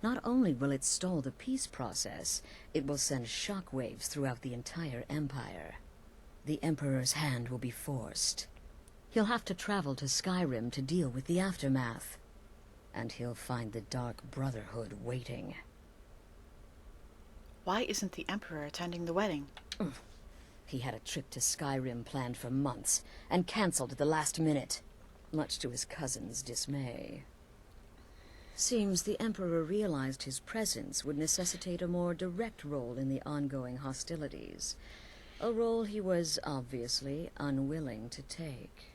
not only will it stall the peace process, it will send shockwaves throughout the entire empire. The Emperor's hand will be forced. He'll have to travel to Skyrim to deal with the aftermath. And he'll find the Dark Brotherhood waiting. Why isn't the Emperor attending the wedding? He had a trip to Skyrim planned for months, and cancelled at the last minute, much to his cousin's dismay. Seems the Emperor realized his presence would necessitate a more direct role in the ongoing hostilities. A role he was obviously unwilling to take.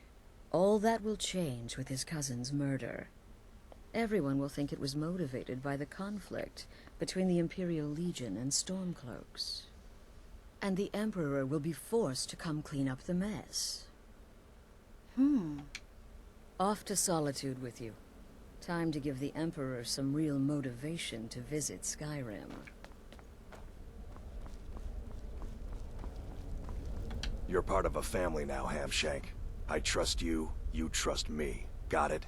All that will change with his cousin's murder. Everyone will think it was motivated by the conflict between the Imperial Legion and Stormcloaks. And the Emperor will be forced to come clean up the mess. Off to Solitude with you. Time to give the Emperor some real motivation to visit Skyrim. You're part of a family now, Hamshank. I trust you, you trust me. Got it?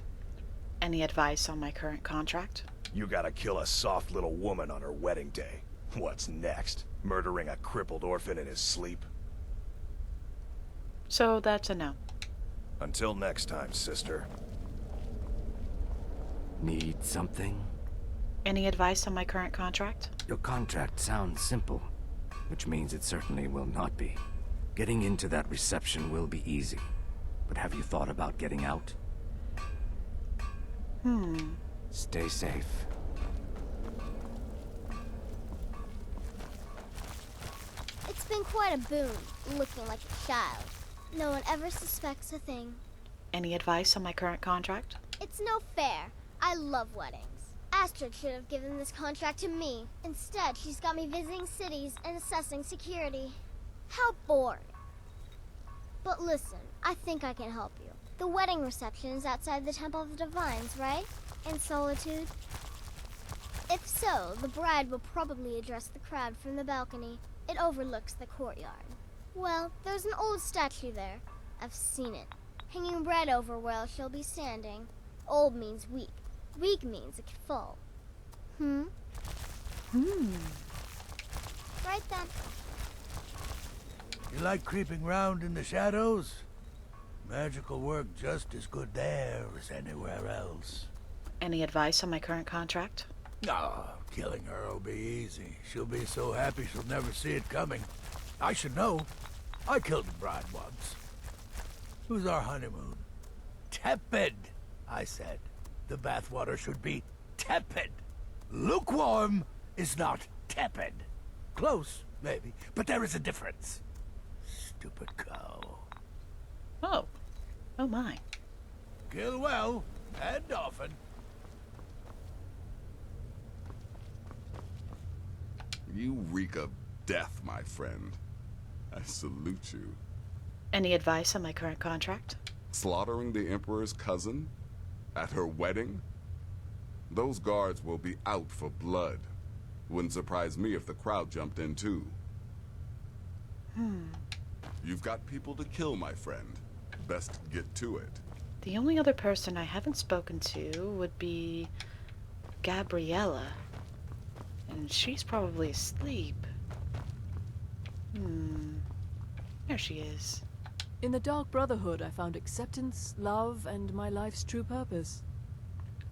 Any advice on my current contract? You gotta kill a soft little woman on her wedding day. What's next? Murdering a crippled orphan in his sleep? So that's a no. Until next time, sister. Need something? Any advice on my current contract? Your contract sounds simple, which means it certainly will not be. Getting into that reception will be easy, but have you thought about getting out? Stay safe. It's been quite a boon, looking like a child. No one ever suspects a thing. Any advice on my current contract? It's no fair. I love weddings. Astrid should have given this contract to me. Instead, she's got me visiting cities and assessing security. How boring. But listen, I think I can help you. The wedding reception is outside the Temple of the Divines, right? In Solitude? If so, the bride will probably address the crowd from the balcony. It overlooks the courtyard. Well, there's an old statue there. I've seen it. Hanging bread over where she'll be standing. Old means weak. Weak means it could fall. Right then. You like creeping round in the shadows? Magical work just as good there as anywhere else. Any advice on my current contract? Ah, killing her will be easy. She'll be so happy she'll never see it coming. I should know. I killed a bride once. It was our honeymoon. Tepid, I said. The bathwater should be tepid. Lukewarm is not tepid. Close, maybe, but there is a difference. Stupid cow. Oh. Oh my. Kill well, and often. You reek of death, my friend. I salute you. Any advice on my current contract? Slaughtering the Emperor's cousin? At her wedding? Those guards will be out for blood. Wouldn't surprise me if the crowd jumped in too. You've got people to kill, my friend. Best get to it. The only other person I haven't spoken to would be Gabriella. And she's probably asleep. There she is. In the Dark Brotherhood, I found acceptance, love, and my life's true purpose.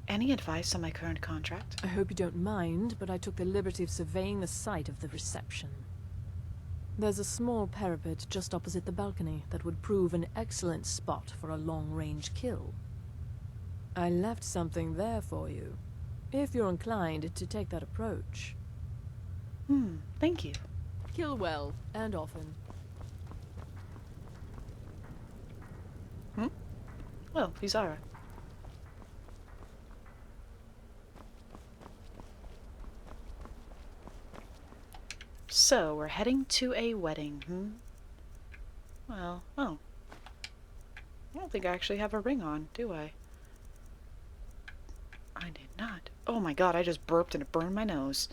Any advice on my current contract? I hope you don't mind, but I took the liberty of surveying the site of the reception. There's a small parapet just opposite the balcony that would prove an excellent spot for a long-range kill. I left something there for you, if you're inclined to take that approach. Thank you. Kill well, and often. Well, Lizara. So, we're heading to a wedding, Well, oh. I don't think I actually have a ring on, do I? I did not. Oh my god, I just burped and it burned my nose.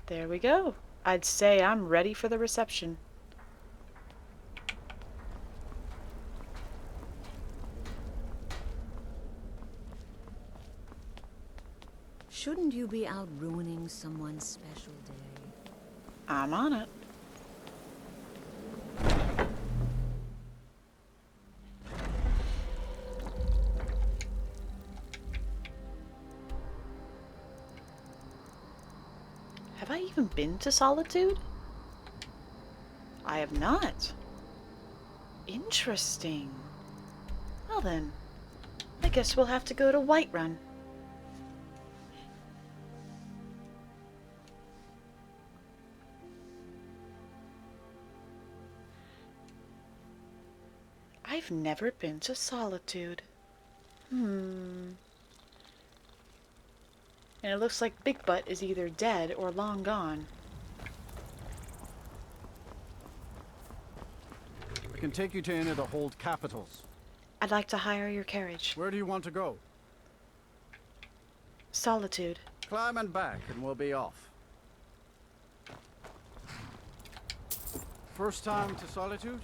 There we go. I'd say I'm ready for the reception. Shouldn't you be out ruining someone's special day? I'm on it. Have I even been to Solitude? I have not. Interesting. Well then, I guess we'll have to go to Whiterun. I've never been to Solitude. And it looks like Big Butt is either dead or long gone. can take you to any of the hold capitals. I'd like to hire your carriage. Where do you want to go? Solitude. Climb and back, and we'll be off. First time to Solitude?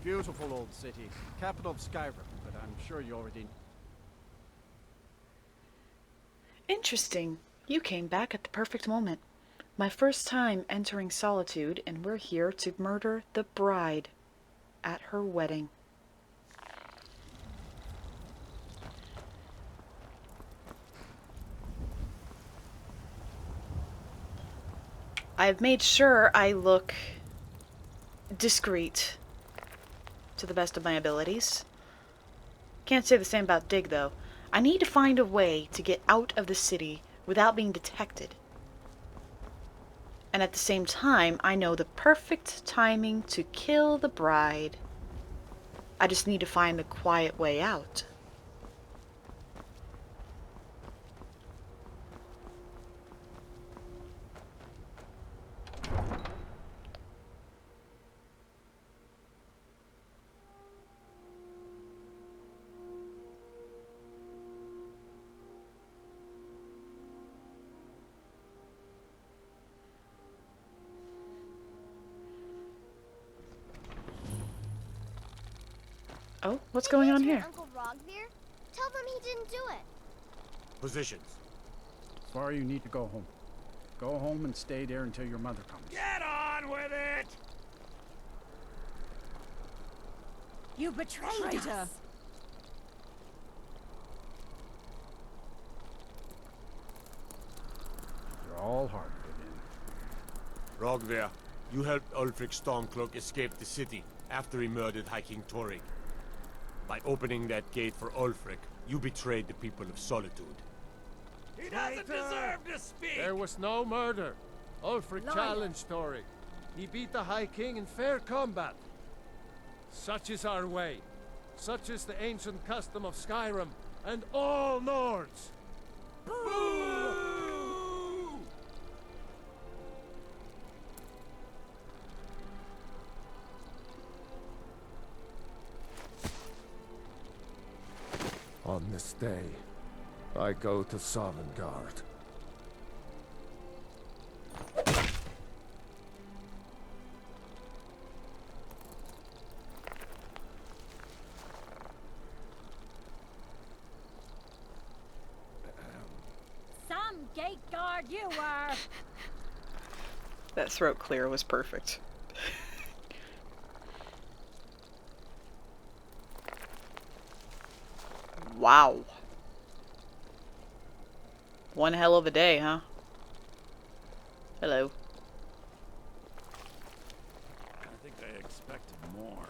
Beautiful old city, capital of Skyrim, but I'm sure you already... Interesting. You came back at the perfect moment. My first time entering Solitude, and we're here to murder the bride at her wedding. I've made sure I look discreet to the best of my abilities. Can't say the same about Dig, though. I need to find a way to get out of the city without being detected. And at the same time, I know the perfect timing to kill the bride. I just need to find the quiet way out. Oh, what's going on here? Uncle Rogvir? Tell them he didn't do it. Positions. Sorry, you need to go home. Go home and stay there until your mother comes. Get on with it! You betrayed Traitor! us! You're all hard-headed. Rogvir, you helped Ulfric Stormcloak escape the city after he murdered High King Torrig. By opening that gate for Ulfric, you betrayed the people of Solitude. He doesn't deserve to speak! There was no murder. Ulfric challenged Torrig. He beat the High King in fair combat. Such is our way. Such is the ancient custom of Skyrim and all Nords. Boo! On this day, I go to Sovngarde. Some gate guard you were! That throat clear was perfect. Wow. One hell of a day, huh? Hello. I think I expected more.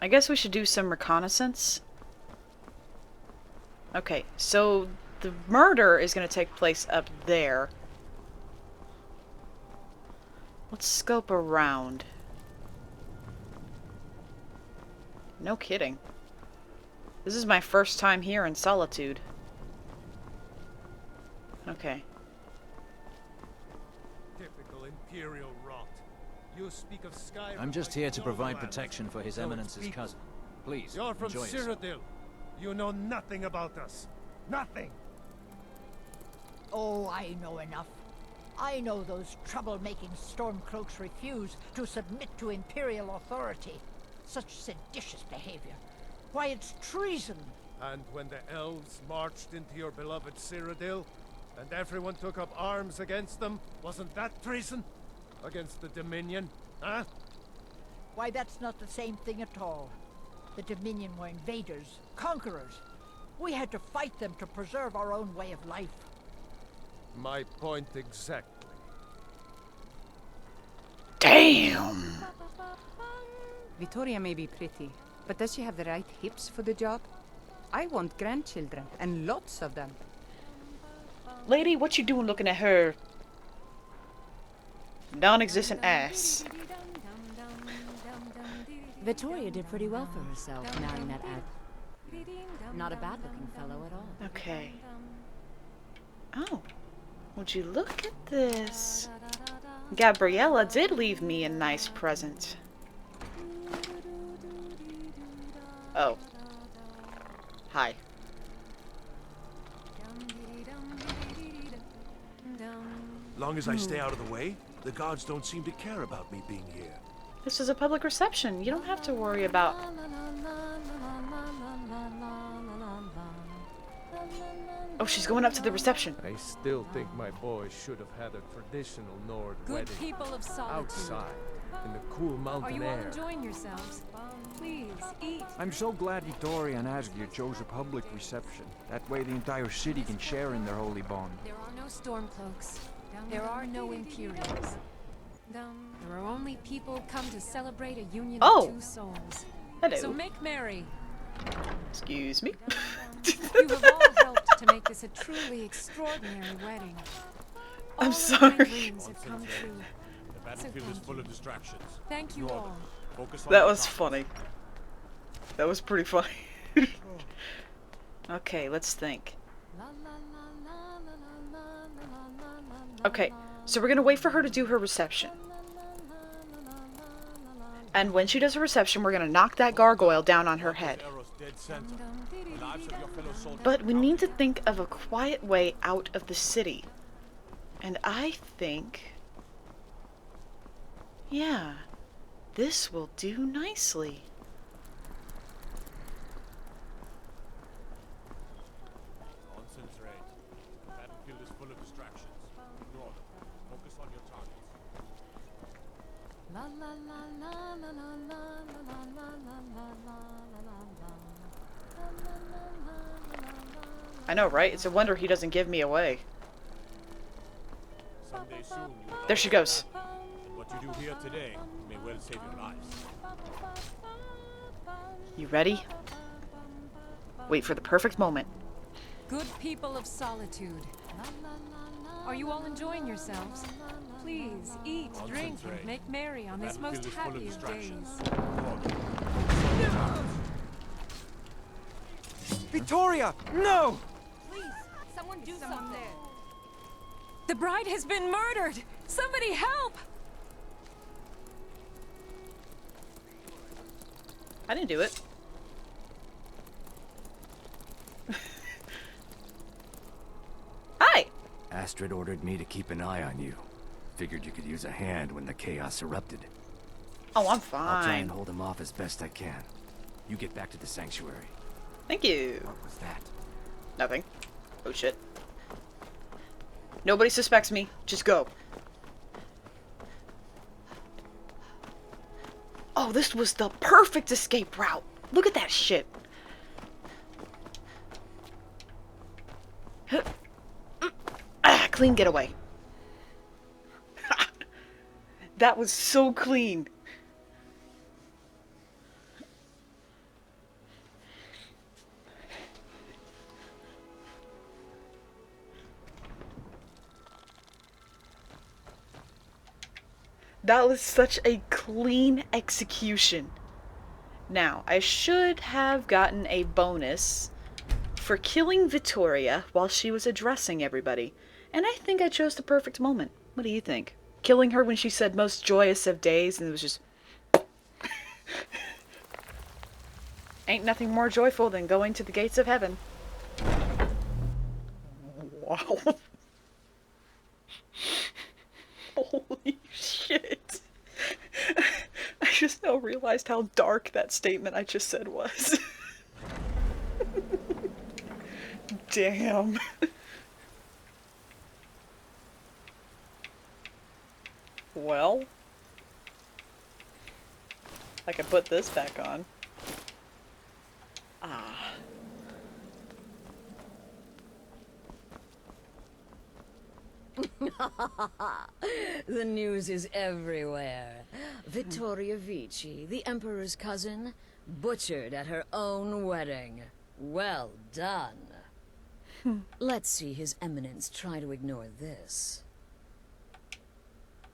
I guess we should do some reconnaissance. Okay, so the murder is going to take place up there. Let's scope around. No kidding. This is my first time here in Solitude. Okay. Typical Imperial rot. You speak of Skyrim. I'm just like here to no provide man. protection for His So it's Eminence's people. cousin. Please, You're from enjoy yourself. Cyrodiil. You know nothing about us. Nothing. Oh, I know enough. I know those troublemaking Stormcloaks refuse to submit to Imperial authority. Such seditious behavior. Why, it's treason. And when the elves marched into your beloved Cyrodiil, and everyone took up arms against them, wasn't that treason? Against the Dominion, huh? Why, that's not the same thing at all. The Dominion were invaders, conquerors. We had to fight them to preserve our own way of life. My point exactly. Damn! Vittoria may be pretty, but does she have the right hips for the job? I want grandchildren, and lots of them. Lady, what you doing looking at her non-existent ass? Vittoria did pretty well for herself, marrying that not a bad-looking fellow at all. Okay. Oh. Would you look at this? Gabriella did leave me a nice present. Oh. Hi. Long as I stay out of the way, the gods don't seem to care about me being here. This is a public reception. You don't have to worry about... Oh, she's going up to the reception. I still think my boy should have had a traditional Nord Good wedding. people of Solitude. Outside, in the cool mountain Are you all air. enjoying yourselves? Please, eat. I'm so glad Vittoria and Asgir chose a public reception. That way the entire city can share in their holy bond. There are no Stormcloaks. There are no Imperials. There are only people come to celebrate a union of two souls. Hello. So make merry. Excuse me. You have all helped to make this a truly extraordinary wedding. I'm All sorry. of my dreams have come true. The battlefield is full of distractions. Thank you all. Focus on That your was target. funny. That was pretty funny. Okay, let's think. Okay, so we're gonna wait for her to do her reception. And when she does her reception, we're gonna knock that gargoyle down on her head. But we need to think of a quiet way out of the city. And I think... yeah, this will do nicely. Concentrate. The battlefield is full of distractions. Ignore them. Focus on your targets. I know, right? It's a wonder he doesn't give me away. Someday soon you will There she goes. and what you do here today may well save your lives. You ready? Wait for the perfect moment. Good people of Solitude. Are you all enjoying yourselves? Please eat, drink, and make merry on this most happy of days. Vittoria! No! Please, someone do something. The bride has been murdered! Somebody help! I didn't do it. Hi! Astrid ordered me to keep an eye on you. Figured you could use a hand when the chaos erupted. Oh, I'm I'll try fine. and hold him off as best I can. You get back to the sanctuary. Thank you. What was that? Nothing. Oh shit. Nobody suspects me. Just go. Oh, this was the perfect escape route. Look at that shit. Ah, clean getaway. That was so clean. That was such a clean execution. Now, I should have gotten a bonus for killing Vittoria while she was addressing everybody. And I think I chose the perfect moment. What do you think? Killing her when she said most joyous of days and it was just... Ain't nothing more joyful than going to the gates of heaven. Wow. Holy shit. I just now realized how dark that statement I just said was. Damn. Well, I can put this back on. Ah. The news is everywhere. Vittoria Vici, the Emperor's cousin, butchered at her own wedding. Well done. Let's see His Eminence try to ignore this.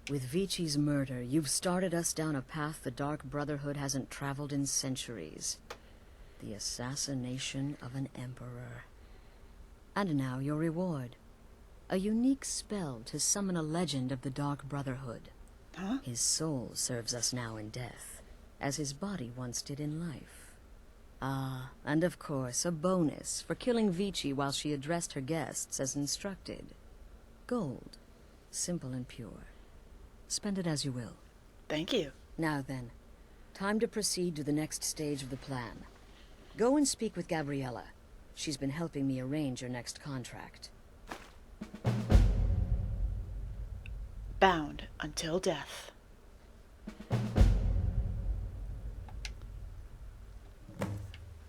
With Vici's murder, you've started us down a path the Dark Brotherhood hasn't traveled in centuries. The assassination of an emperor. And now your reward. A unique spell to summon a legend of the Dark Brotherhood. Huh? His soul serves us now in death, as his body once did in life. Ah, and of course, a bonus for killing Vici while she addressed her guests as instructed. Gold. Simple and pure. Spend it as you will. Thank you. Now then, time to proceed to the next stage of the plan. Go and speak with Gabriella. She's been helping me arrange your next contract. Bound until death.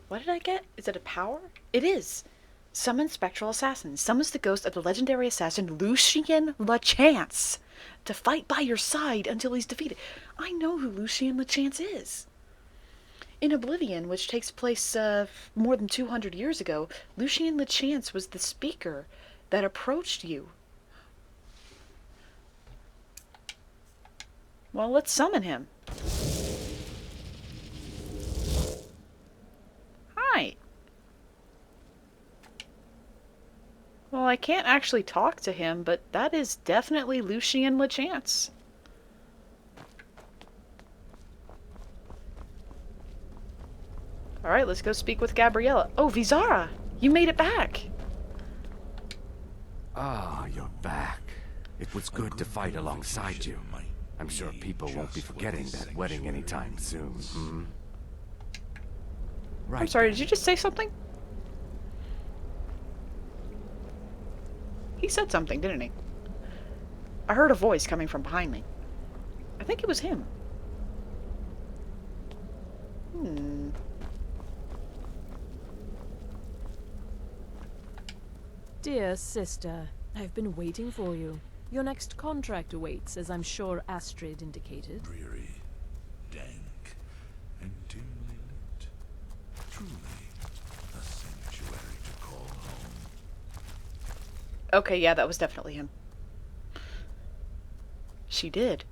What did I get? Is it a power? It is. Summon spectral assassin. Summons the ghost of the legendary assassin Lucien LeChance to fight by your side until he's defeated. I know who Lucien LeChance is. In Oblivion, which takes place more than 200 years ago, Lucien LeChance was the speaker that approached you. Well, let's summon him. Hi. Well, I can't actually talk to him, but that is definitely Lucien LeChance. Alright, let's go speak with Gabriella. Oh, Vizara! You made it back! Ah, you're back. It was good to fight alongside you. I'm sure people won't be forgetting that wedding anytime soon, hmm? Right. I'm sorry, did you just say something? He said something, didn't he? I heard a voice coming from behind me. I think it was him. Dear sister, I've been waiting for you. Your next contract awaits, as I'm sure Astrid indicated. Dreary, dank, and dimly lit. Truly, a sanctuary to call home. Okay, yeah, that was definitely him. She did.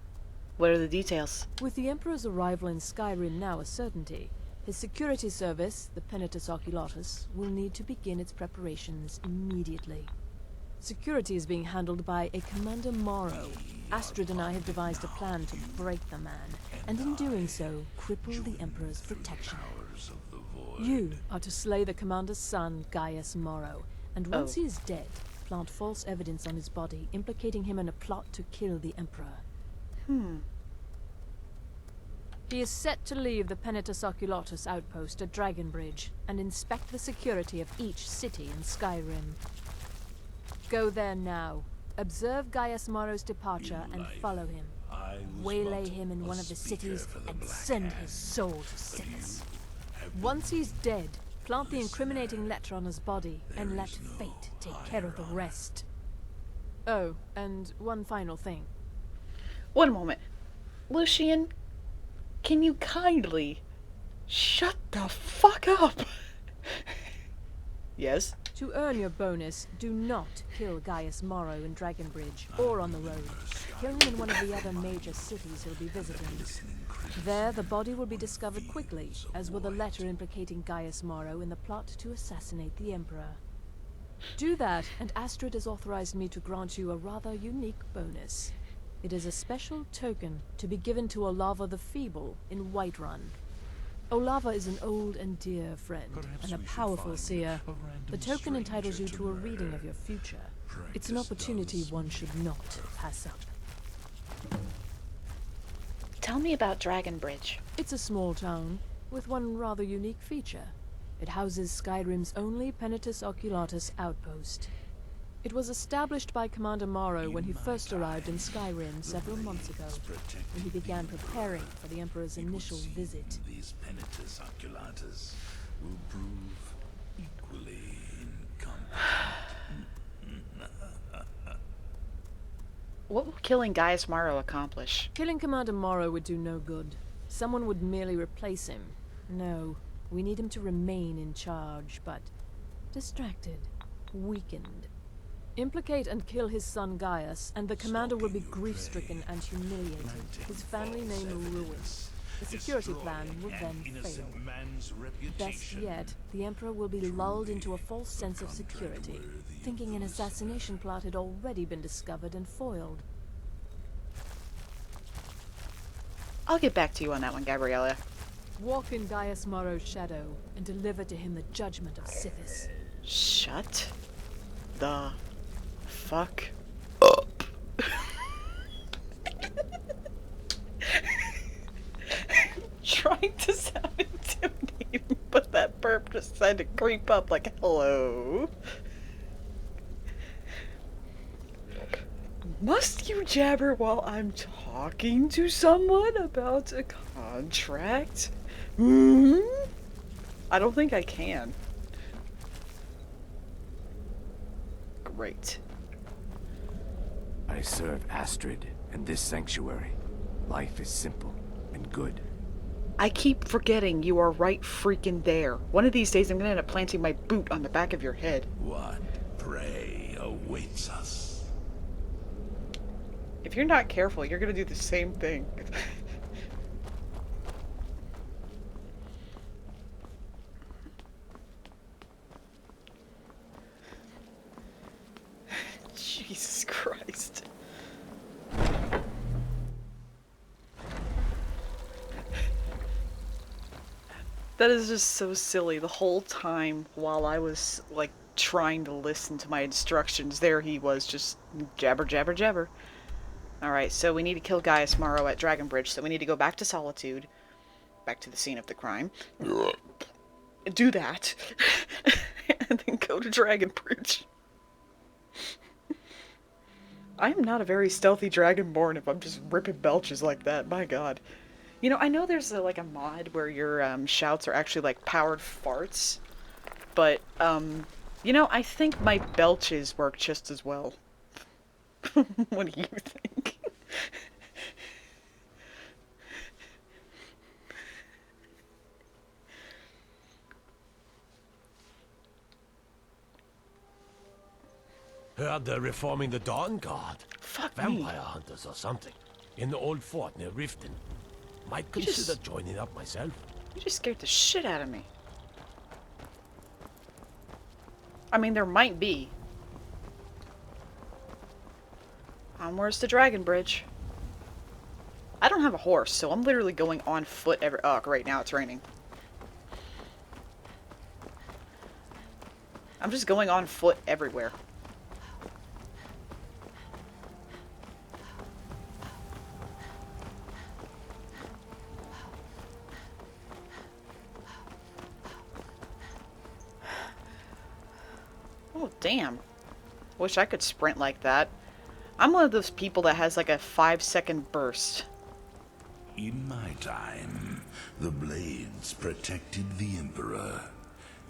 What are the details? With the Emperor's arrival in Skyrim now a certainty, his security service, the Penitus Oculatus, will need to begin its preparations immediately. Security is being handled by a Commander Morrow. Astrid and I have devised a plan to break the man, and in doing so, cripple the Emperor's protection. You are to slay the Commander's son, Gaius Morrow, and once he is dead, plant false evidence on his body, implicating him in a plot to kill the Emperor. He is set to leave the Penitus Oculatus outpost at Dragonbridge and inspect the security of each city in Skyrim. Go there now. Observe Gaius Morrow's departure and follow him. Waylay him in one of the cities and send his soul to Sithis. Once he's dead, plant the incriminating letter on his body and let fate take care of the rest. Oh, and one final thing. One moment. Lucien, can you kindly shut the fuck up? Yes? To earn your bonus, do not kill Gaius Morrow in Dragonbridge or on the road. Kill him in one of the other major cities he'll be visiting. There, the body will be discovered quickly, as will the letter implicating Gaius Morrow in the plot to assassinate the Emperor. Do that, and Astrid has authorized me to grant you a rather unique bonus. It is a special token to be given to Olava the Feeble in Whiterun. Olava is an old and dear friend, and a powerful seer. The token entitles you to a reading of your future. It's an opportunity one should not pass up. Tell me about Dragonbridge. It's a small town, with one rather unique feature. It houses Skyrim's only Penitus Oculatus outpost. It was established by Commander Morrow when he first arrived in Skyrim several months ago, when he began preparing for the Emperor's initial visit. These Penitus Oculatus will prove equally incompetent. What will killing Gaius Morrow accomplish? Killing Commander Morrow would do no good. Someone would merely replace him. No, we need him to remain in charge, but distracted, weakened. Implicate and kill his son Gaius, and the commander will be grief-stricken and humiliated, his family name ruined. The security plan will Destroying then an fail. innocent man's Best reputation. yet, the Emperor will be lulled into a false sense of security, thinking an assassination plot had already been discovered and foiled. I'll get back to you on that one, Gabriella. Walk in Gaius Morrow's shadow and deliver to him the judgment of Sithis. Shut the fuck up. Trying to sound intimidating, but that burp just decided to creep up like, hello. Must you jabber while I'm talking to someone about a contract? Hmm? I don't think I can. Great. I serve Astrid and this sanctuary. Life is simple and good. I keep forgetting you are right freaking there. One of these days I'm gonna end up planting my boot on the back of your head. What prey awaits us? If you're not careful, you're gonna do the same thing. Jesus Christ. That is just so silly. The whole time while I was, like, trying to listen to my instructions, there he was, just jabber, jabber, jabber. Alright, so we need to kill Gaius Morrow at Dragonbridge, so we need to go back to Solitude. Back to the scene of the crime. Do that. And then go to Dragonbridge. I am not a very stealthy Dragonborn if I'm just ripping belches like that, my god. You know, I know there's like a mod where your shouts are actually like powered farts, but you know, I think my belches work just as well. What do you think? Heard they're reforming the Dawn Guard. Fuck Vampire me. hunters or something. In the old fort near Riften. Might consider joining up myself. You just scared the shit out of me. I mean, there might be. Where's the Dragon Bridge? I don't have a horse, so I'm literally going on foot every— oh, great, now it's raining. I'm just going on foot everywhere. Oh, damn. Wish I could sprint like that. I'm one of those people that has like a 5-second burst. In my time, the blades protected the Emperor.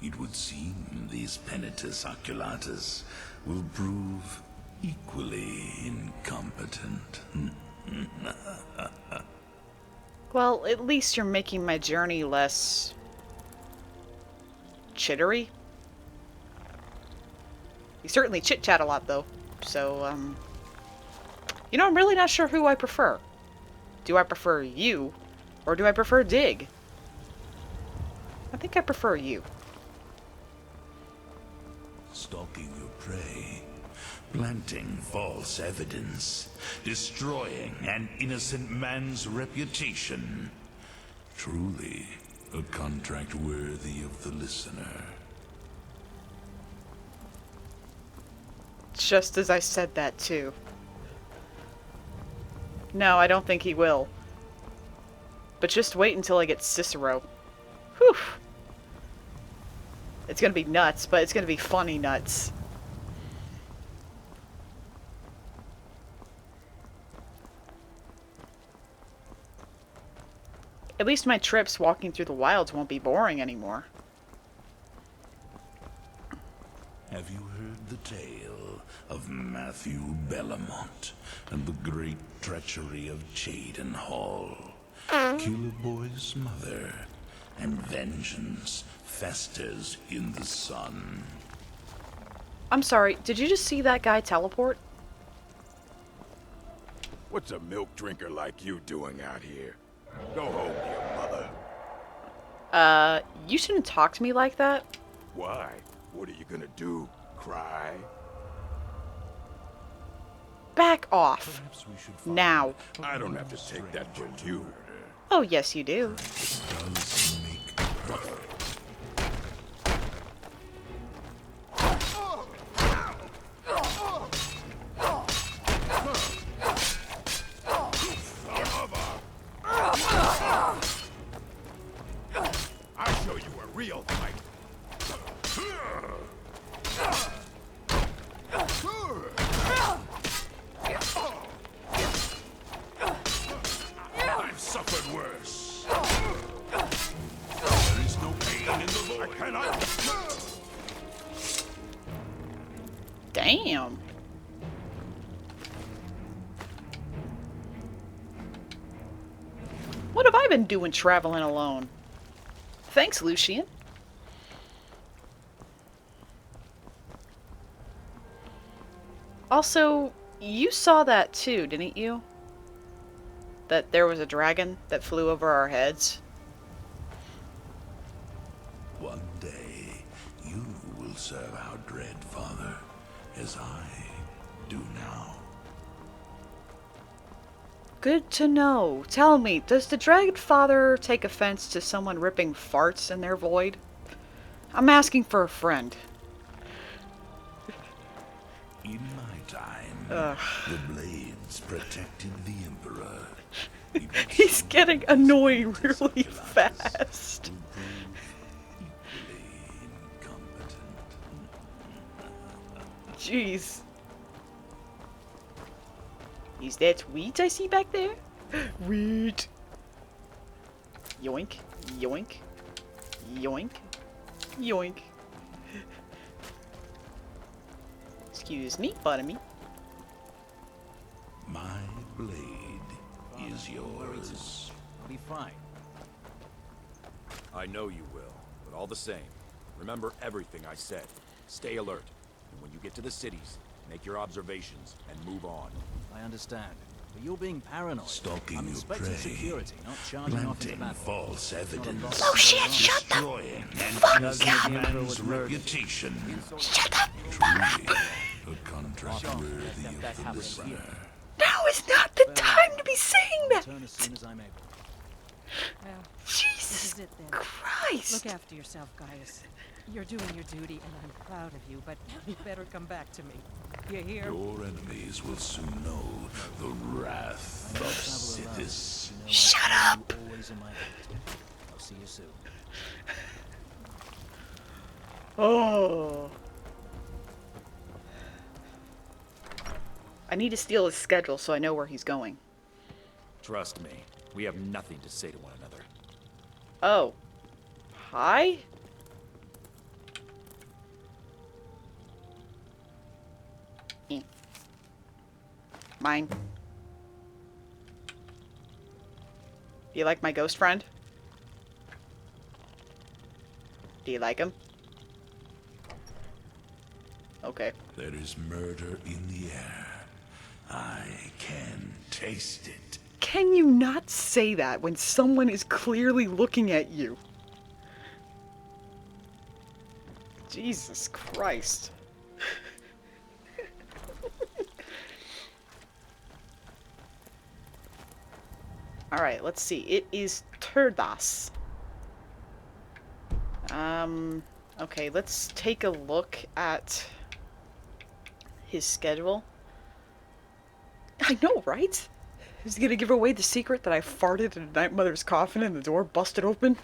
It would seem these Penitus Oculatus will prove equally incompetent. Well, at least you're making my journey less chittery. You certainly chit-chat a lot, though. So, you know, I'm really not sure who I prefer. Do I prefer you, or do I prefer Dig? I think I prefer you. Stalking your prey, planting false evidence, destroying an innocent man's reputation. Truly, a contract worthy of the listener. Just as I said that, too. No, I don't think he will. But just wait until I get Cicero. Whew. It's gonna be nuts, but it's gonna be funny nuts. At least my trips walking through the wilds won't be boring anymore. Have you heard the tale of Matthew Bellamont and the great treachery of Jaden Hall? Killer Boy's mother, and vengeance festers in the sun. I'm sorry, did you just see that guy teleport? What's a milk drinker like you doing out here? Go home, you You shouldn't talk to me like that. Why? What are you gonna do? Cry? Back off. Now. I don't have to take that from you. Oh, yes, you do. I'll show you a real fight. I've suffered worse. There is no pain in the void. I cannot. Damn. What have I been doing traveling alone? Thanks, Lucian. Also, you saw that too, didn't you? That there was a dragon that flew over our heads. One day, you will serve our dread father, as I do now. Good to know. Tell me, does the Dragon Father take offense to someone ripping farts in their void? I'm asking for a friend. In my time, the blades protected the Emperor. He's getting annoying really fast. Jeez. Is that wheat I see back there? Wheat. Yoink, yoink, yoink, yoink. Excuse me, pardon me. My blade is yours. I'll be fine. I know you will, but all the same, remember everything I said. Stay alert, and when you get to the cities, make your observations and move on. I understand. But you're being paranoid. Stalking I'm your inspecting prey, security, not charging off into planting battle. false evidence, Oh shit, shut the destroying fuck and up. man's reputation. Shut up. Truly, a contract worthy of the listener. Now is not the time to be saying that. Return as soon as I'm able. Well, Jesus this is it then. Christ. Look after yourself, Gaius. You're doing your duty, and I'm proud of you, but you better come back to me. You hear? Your enemies will soon know the wrath of Sithis. Shut up! Always in my head. I'll see you soon. Oh. I need to steal his schedule so I know where he's going. Trust me, we have nothing to say to one another. Oh. Hi? Mine. Do you like my ghost friend? Do you like him? Okay. There is murder in the air. I can taste it. Can you not say that when someone is clearly looking at you? Jesus Christ. Alright, let's see. It is Turdas. Okay, let's take a look at his schedule. I know, right? Is he gonna give away the secret that I farted in a Night Mother's coffin and the door busted open?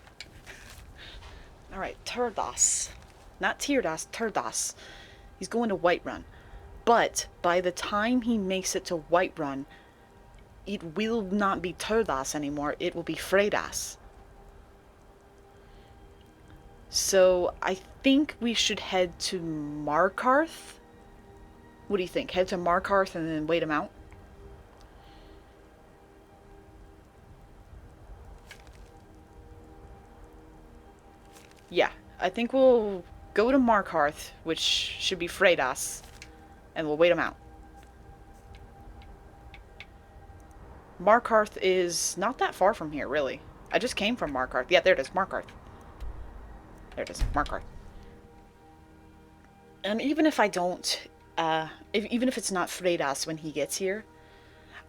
Alright, Turdas. Not Tirdas, Turdas. He's going to Whiterun. But by the time he makes it to Whiterun, it will not be Turdas anymore, it will be Fredas. So I think we should head to Markarth. What do you think? Head to Markarth and then wait him out? Yeah, I think we'll go to Markarth, which should be Fredas, and we'll wait him out. Markarth is not that far from here, really. I just came from Markarth. Yeah, there it is, Markarth. There it is. Marker. And even if I don't, even if it's not Fredas when he gets here,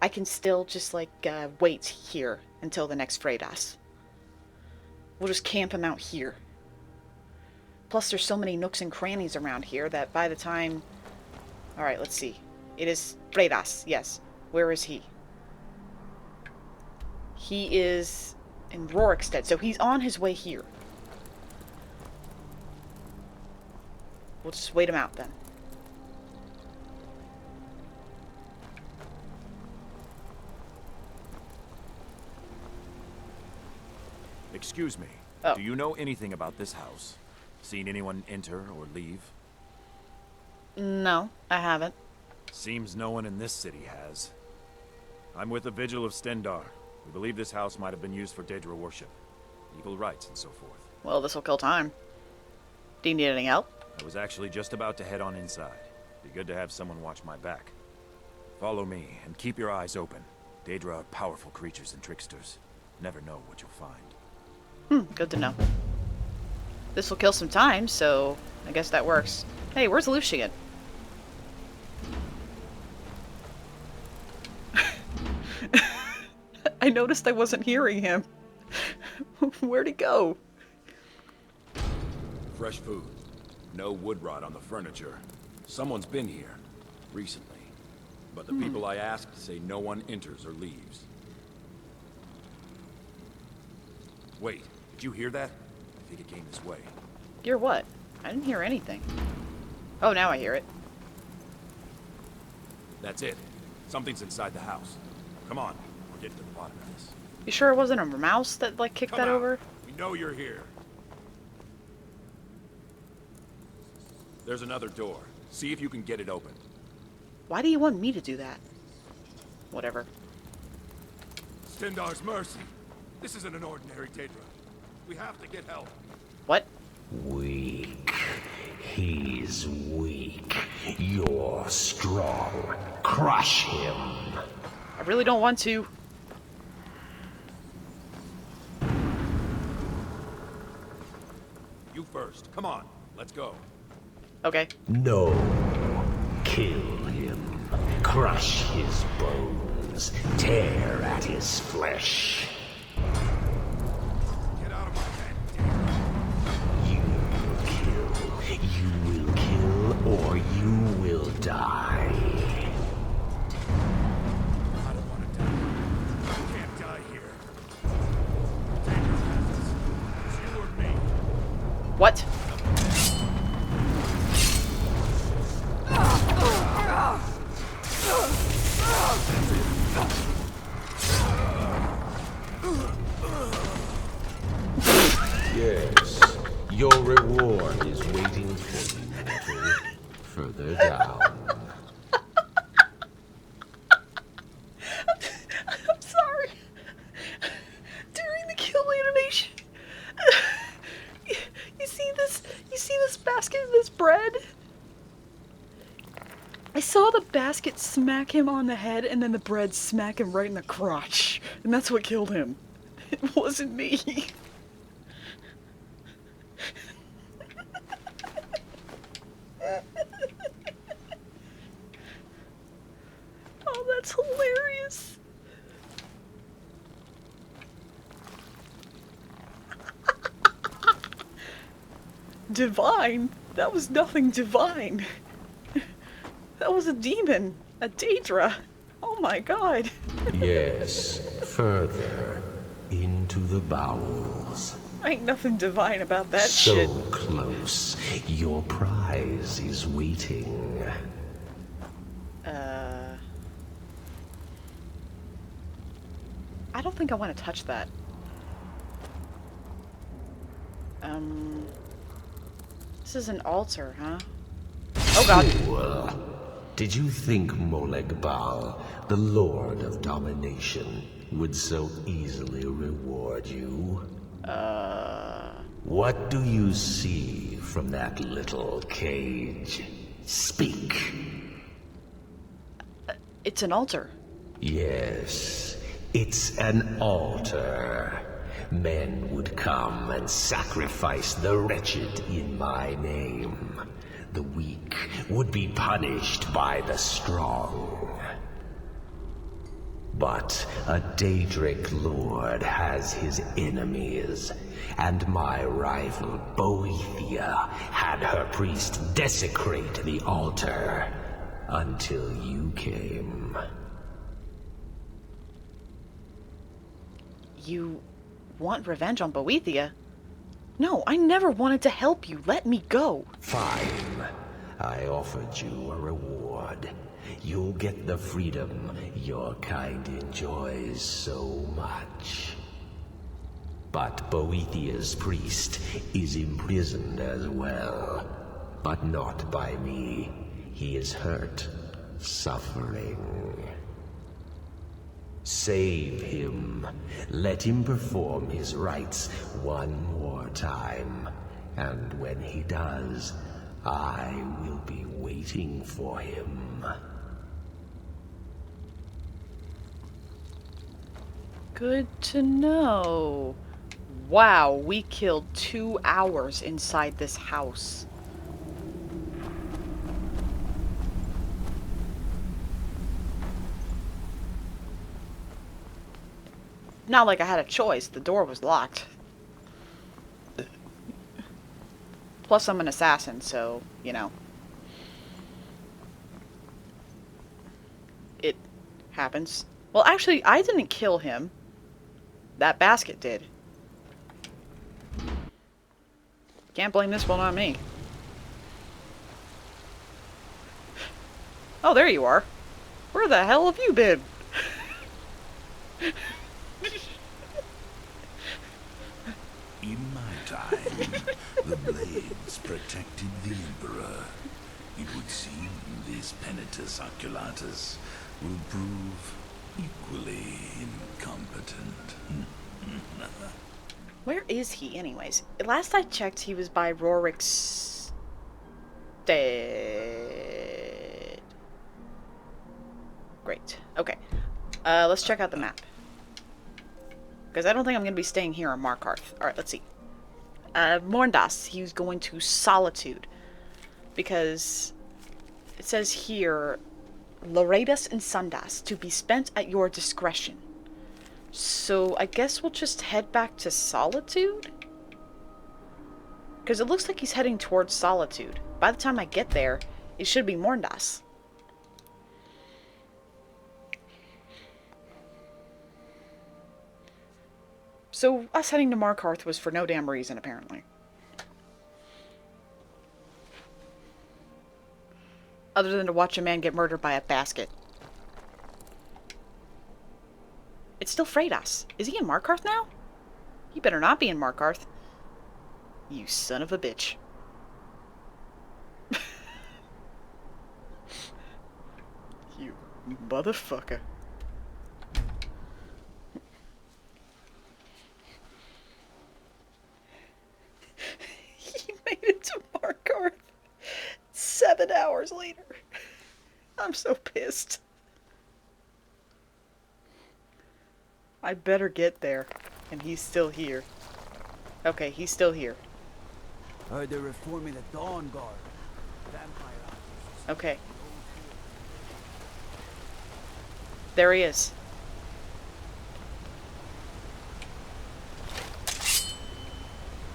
I can still just, like, wait here until the next Fredas. We'll just camp him out here. Plus, there's so many nooks and crannies around here that by the time... Alright, let's see. It is Fredas, yes. Where is he? He is in Rorikstead, so he's on his way here. We'll just wait him out then. Excuse me. Oh. Do you know anything about this house? Seen anyone enter or leave? No, I haven't. Seems no one in this city has. I'm with the Vigil of Stendar. We believe this house might have been used for Daedra worship, evil rites, and so forth. Well, this will kill time. Do you need any help? I was actually just about to head on inside. Be good to have someone watch my back. Follow me, and keep your eyes open. Daedra are powerful creatures and tricksters. Never know what you'll find. Good to know. This will kill some time, so I guess that works. Hey, where's Lucian? I noticed I wasn't hearing him. Where'd he go? Fresh food. No wood rot on the furniture. Someone's been here. Recently. But the people I asked say no one enters or leaves. Wait, did you hear that? I think it came this way. Hear what? I didn't hear anything. Oh, now I hear it. That's it. Something's inside the house. Come on, we're getting to the bottom of this. You sure it wasn't a mouse that, like, kicked that over? We know you're here. There's another door. See if you can get it open. Why do you want me to do that? Whatever. Stendar's mercy. This isn't an ordinary Daedra. We have to get help. What? Weak. He's weak. You're strong. Crush him. I really don't want to. You first. Come on. Let's go. Okay. No. Kill him. Crush his bones. Tear at his flesh. Get out of my head. You will kill, or you will die. I don't want to die. You can't die here. Daedra has us. It's you or me. What? Yes, your reward is waiting for you little further down. I'm sorry. During the kill animation, you see this basket and this bread? I saw the basket smack him on the head and then the bread smack him right in the crotch. And that's what killed him. It wasn't me. Oh, that's hilarious. Divine? That was nothing divine. That was a demon. A Daedra. Oh my god. Yes, further into the bowels. Ain't nothing divine about that So shit. close. Your prize is waiting. I don't think I want to touch that. This is an altar, huh? Oh god. Fool. Did you think Moleg Bal, the Lord of Domination, would so easily reward you? What do you see from that little cage? Speak. It's an altar. Yes, it's an altar. men would come and sacrifice the wretched in my name. The weak would be punished by the strong. But a Daedric lord has his enemies, and my rival Boethia had her priest desecrate the altar until you came. You want revenge on Boethia? No, I never wanted to help you. Let me go. Fine. I offered you a reward. You'll get the freedom your kind enjoys so much. But Boethia's priest is imprisoned as well. But not by me. He is hurt, suffering. Save him. Let him perform his rites one more time. And when he does, I will be waiting for him. Good to know. Wow, we killed 2 hours inside this house. Not like I had a choice. The door was locked. Plus, I'm an assassin, so, you know. It happens. Well, actually, I didn't kill him. That basket did. Can't blame this one on me. Oh, there you are. Where the hell have you been? In my time, the blades protected the Emperor. It would seem this Penitus Oculatus will prove equally incompetent. Where is he, anyways? Last I checked, he was by Rorik's dead. Great. Okay. Let's check out the map. Because I don't think I'm going to be staying here on Markarth. Alright, let's see. Morndas, he's going to Solitude. Because it says here, Loredas and Sundas, to be spent at your discretion. So I guess we'll just head back to Solitude? Because it looks like he's heading towards Solitude. By the time I get there, it should be Morndas. So us heading to Markarth was for no damn reason, apparently. Other than to watch a man get murdered by a basket. It's still Fredas. Is he in Markarth now? He better not be in Markarth. You son of a bitch. You motherfucker. He made it to Markarth 7 hours later. I'm so pissed. I better get there. And he's still here. Okay, he's still here. Heard they're reforming the Dawn Guard. Vampire. Okay. There he is.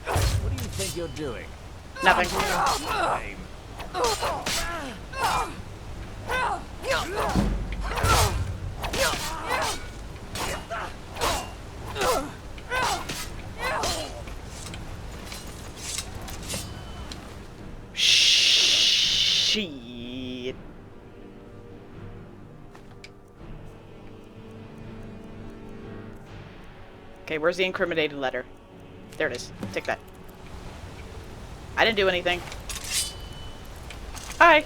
What do you think you're doing? Nothing. Shit. Okay, where's the incriminated letter? There it is. Take that. I didn't do anything. Hi.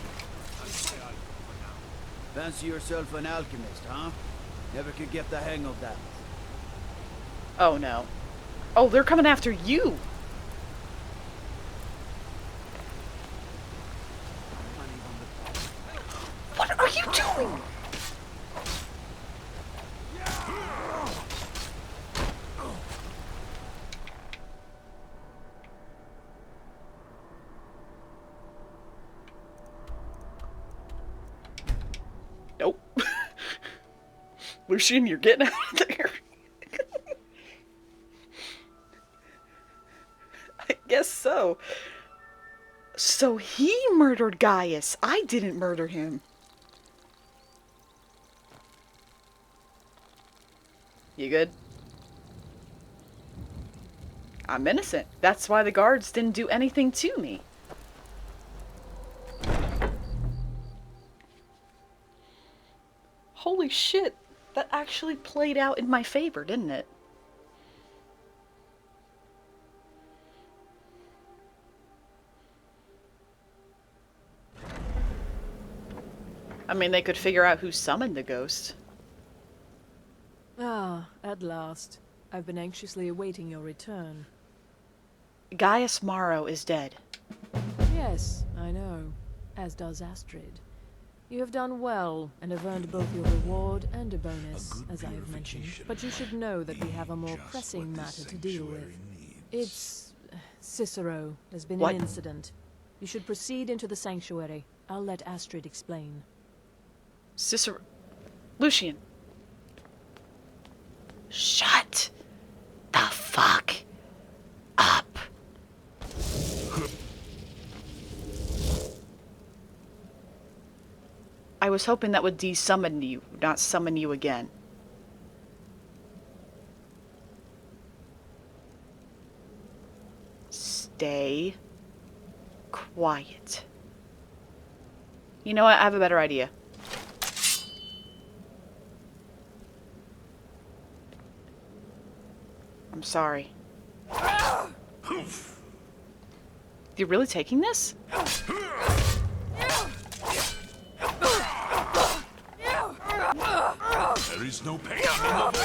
Fancy yourself an alchemist, huh? Never could get the hang of that. Oh no. Oh, they're coming after you. What are you doing? Nope. Lucian, you're getting out of there. I guess so. So he murdered Gaius. I didn't murder him. You good? I'm innocent. That's why the guards didn't do anything to me. Holy shit. That actually played out in my favor, didn't it? I mean, they could figure out who summoned the ghost. Ah, at last. I've been anxiously awaiting your return. Gaius Morrow is dead. Yes, I know. As does Astrid. You have done well, and have earned both your reward and a bonus, as I have mentioned. But you should know that we have a more pressing matter to deal with. It's... Cicero. There's been an incident. You should proceed into the sanctuary. I'll let Astrid explain. Cicero... Lucian. Shut the fuck up. I was hoping that would de-summon you, not summon you again. Stay quiet. You know what? I have a better idea. I'm sorry. You're really taking this? There is no pain in the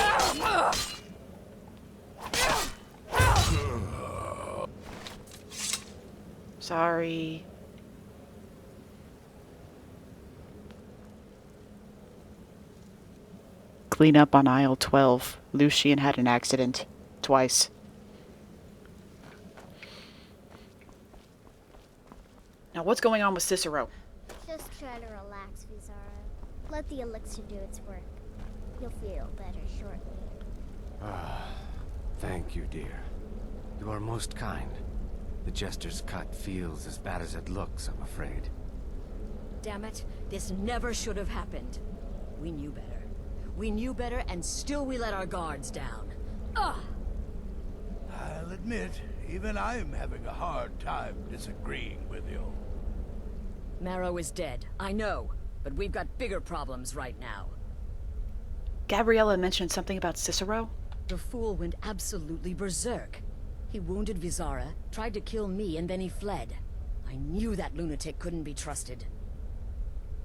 Sorry. Clean up on aisle 12. Lucian had an accident. Twice. Now what's going on with Cicero? Just try to relax, Vizara. Let the elixir do its work. You'll feel better shortly. Ah, thank you, dear. You are most kind. The jester's cut feels as bad as it looks, I'm afraid. Damn it, this never should have happened. We knew better. We knew better, and still we let our guards down. Ugh! I'll admit, even I'm having a hard time disagreeing with you. Marrow is dead, I know, but we've got bigger problems right now. Gabriella mentioned something about Cicero? The fool went absolutely berserk. He wounded Vizara, tried to kill me, and then he fled. I knew that lunatic couldn't be trusted.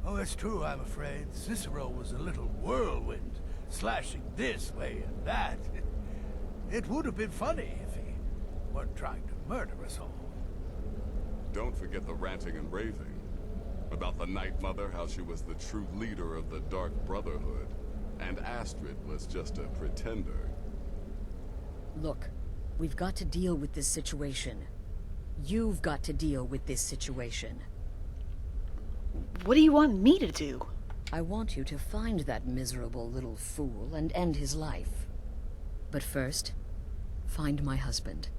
Oh, it's true, I'm afraid. Cicero was a little whirlwind, slashing this way and that. It would have been funny if he weren't trying to murder us all. Don't forget the ranting and raving. About the Night Mother, how she was the true leader of the Dark Brotherhood. And Astrid was just a pretender. Look, we've got to deal with this situation. You've got to deal with this situation. What do you want me to do? I want you to find that miserable little fool and end his life. But first, find my husband.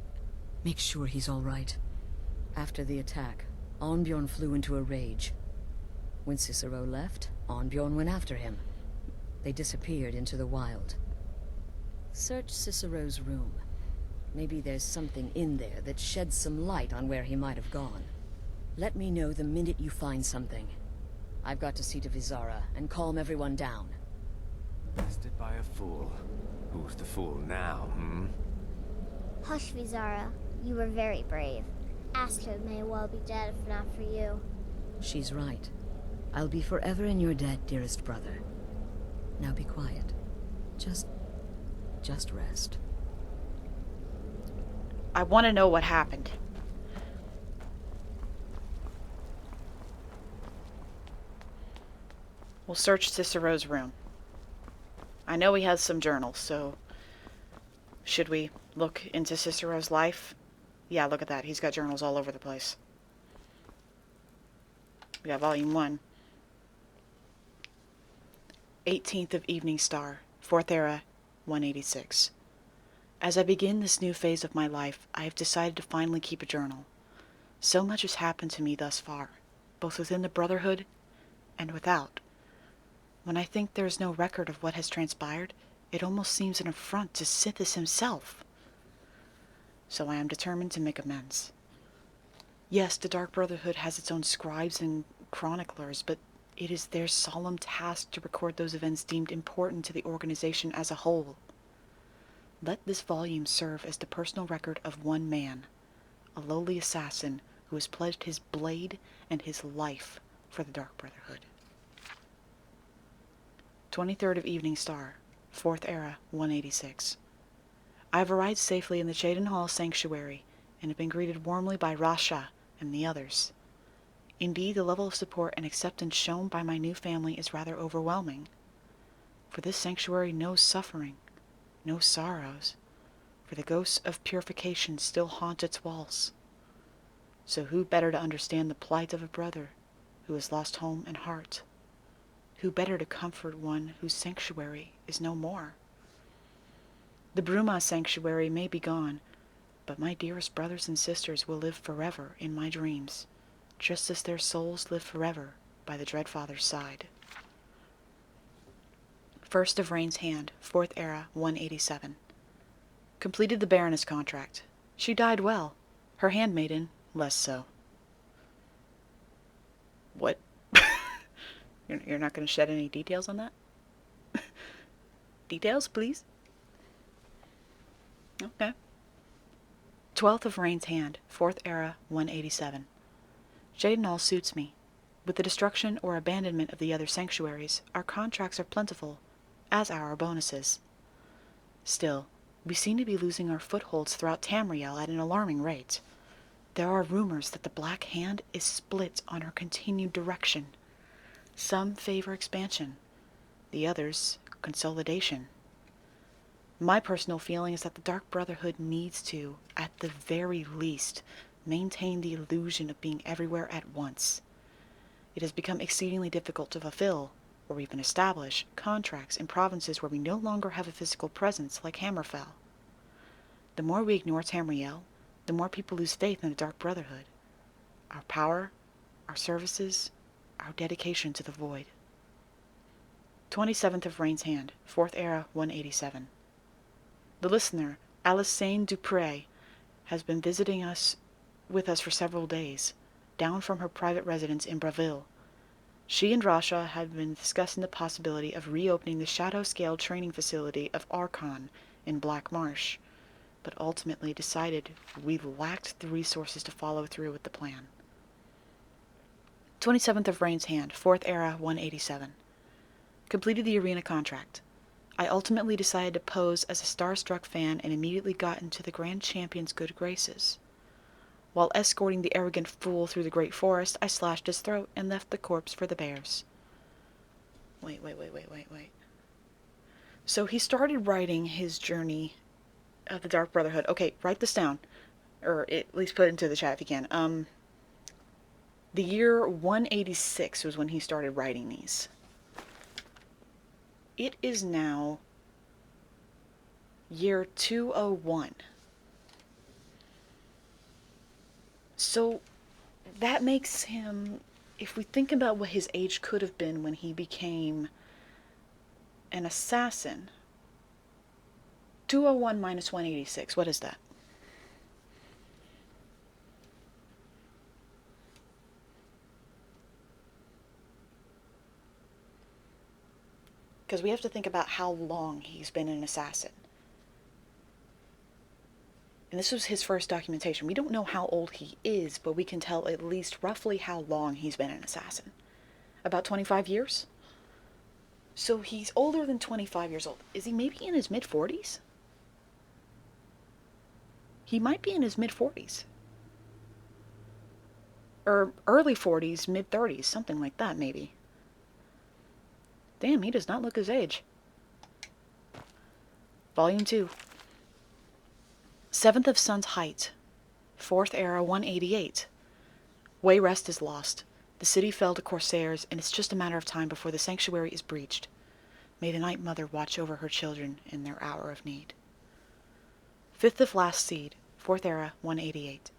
Make sure he's all right. After the attack, Arnbjorn flew into a rage. When Cicero left, Arnbjorn went after him. They disappeared into the wild. Search Cicero's room. Maybe there's something in there that sheds some light on where he might have gone. Let me know the minute you find something. I've got to see to Vizara and calm everyone down. Bested by a fool. Who's the fool now, hmm? Hush, Vizara. You were very brave. Astrid may well be dead if not for you. She's right. I'll be forever in your debt, dearest brother. Now be quiet. Just rest. I want to know what happened. We'll search Cicero's room. I know he has some journals, so... Should we look into Cicero's life? Yeah, look at that. He's got journals all over the place. We got volume 1. 18th of Evening Star, 4th Era, 186. As I begin this new phase of my life, I have decided to finally keep a journal. So much has happened to me thus far, both within the Brotherhood and without. When I think there is no record of what has transpired, it almost seems an affront to Sithis himself. So I am determined to make amends. Yes, the Dark Brotherhood has its own scribes and chroniclers, but it is their solemn task to record those events deemed important to the organization as a whole. Let this volume serve as the personal record of one man, a lowly assassin who has pledged his blade and his life for the Dark Brotherhood. 23rd of Evening Star, 4th Era, 186. I have arrived safely in the Cheydinhal Sanctuary and have been greeted warmly by Rasha and the others. Indeed, the level of support and acceptance shown by my new family is rather overwhelming. For this sanctuary knows suffering, no sorrows, for the ghosts of purification still haunt its walls. So who better to understand the plight of a brother who has lost home and heart? Who better to comfort one whose sanctuary is no more? The Bruma sanctuary may be gone, but my dearest brothers and sisters will live forever in my dreams, just as their souls live forever by the Dreadfather's side. First of Rain's Hand, 4th Era, 187. Completed the Baroness contract. She died well. Her handmaiden, less so. What? You're not going to shed any details on that? Details, please? Okay. 12th of Rain's Hand, 4th Era, 187. Cheydinhal suits me. With the destruction or abandonment of the other sanctuaries, our contracts are plentiful, as are our bonuses. Still, we seem to be losing our footholds throughout Tamriel at an alarming rate. There are rumors that the Black Hand is split on her continued direction. Some favor expansion, the others consolidation. My personal feeling is that the Dark Brotherhood needs to, at the very least, maintain the illusion of being everywhere at once. It has become exceedingly difficult to fulfill, or even establish, contracts in provinces where we no longer have a physical presence like Hammerfell. The more we ignore Tamriel, the more people lose faith in the Dark Brotherhood. Our power, our services, our dedication to the Void. 27th of Rain's Hand, 4th Era, 187. The listener, Alicene Dupré, has been visiting with us for several days, down from her private residence in Braville. She and Rasha had been discussing the possibility of reopening the shadow-scale training facility of Archon in Black Marsh, but ultimately decided we lacked the resources to follow through with the plan. 27th of Rain's Hand, 4th Era, 187. Completed the arena contract. I ultimately decided to pose as a starstruck fan and immediately got into the Grand Champion's good graces. While escorting the arrogant fool through the great forest, I slashed his throat and left the corpse for the bears. Wait. So he started writing his journey of the Dark Brotherhood. Okay, write this down. Or at least put it into the chat if you can. The year 186 was when he started writing these. It is now year 201. So that makes him, if we think about what his age could have been when he became an assassin, 201 minus 186, what is that? Because we have to think about how long he's been an assassin. And this was his first documentation. We don't know how old he is, but we can tell at least roughly how long he's been an assassin. About 25 years? So he's older than 25 years old. Is he maybe in his mid-40s? He might be in his mid-40s. Or early 40s, mid-30s, something like that, maybe. Damn, he does not look his age. Volume 2. 7th of Sun's Height, 4th Era, 188. Wayrest is lost. The city fell to Corsairs, and it's just a matter of time before the sanctuary is breached. May the Night Mother watch over her children in their hour of need. Fifth of Last Seed, 4th Era, 188.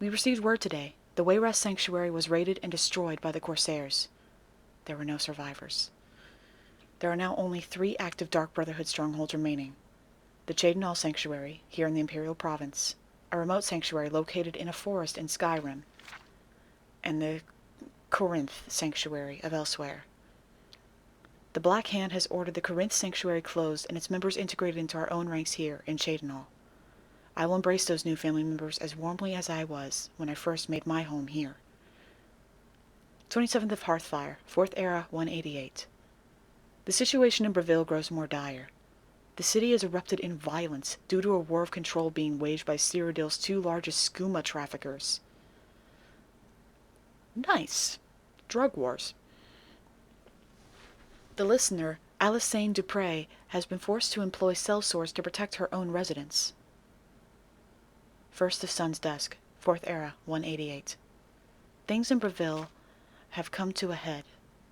We received word today. The Wayrest Sanctuary was raided and destroyed by the Corsairs. There were no survivors. There are now only 3 active Dark Brotherhood strongholds remaining. The Cheydinhal Sanctuary, here in the Imperial Province, a remote sanctuary located in a forest in Skyrim, and the Corinth Sanctuary of Elsewhere. The Black Hand has ordered the Corinth Sanctuary closed and its members integrated into our own ranks here in Cheydinhal. I will embrace those new family members as warmly as I was when I first made my home here. 27th of Hearthfire, 4th Era, 188. The situation in Breville grows more dire. The city has erupted in violence due to a war of control being waged by Cyrodiil's 2 largest skooma traffickers. Nice. Drug wars. The listener, Alyssane Dupre, has been forced to employ sellswords to protect her own residence. First of Sun's Dusk, 4th Era, 188. Things in Breville have come to a head.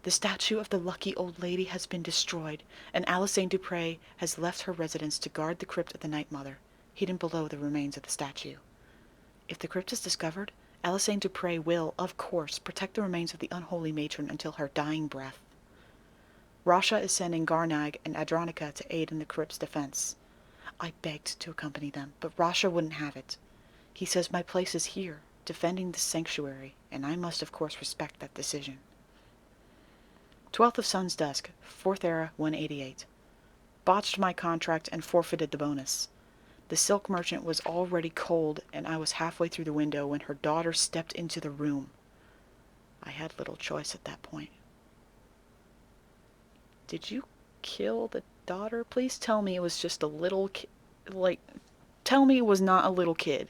The statue of the lucky old lady has been destroyed, and Alyssane Dupre has left her residence to guard the crypt of the Night Mother, hidden below the remains of the statue. If the crypt is discovered, Alyssane Dupre will, of course, protect the remains of the unholy matron until her dying breath. Rasha is sending Garnag and Adronica to aid in the crypt's defense. I begged to accompany them, but Rasha wouldn't have it. He says my place is here, defending the sanctuary, and I must of course respect that decision. 12th of Sun's Dusk, 4th Era, 188. Botched my contract and forfeited the bonus. The silk merchant was already cold, and I was halfway through the window when her daughter stepped into the room. I had little choice at that point. Did you kill the daughter? Please tell me it was just a little kid. Tell me it was not a little kid.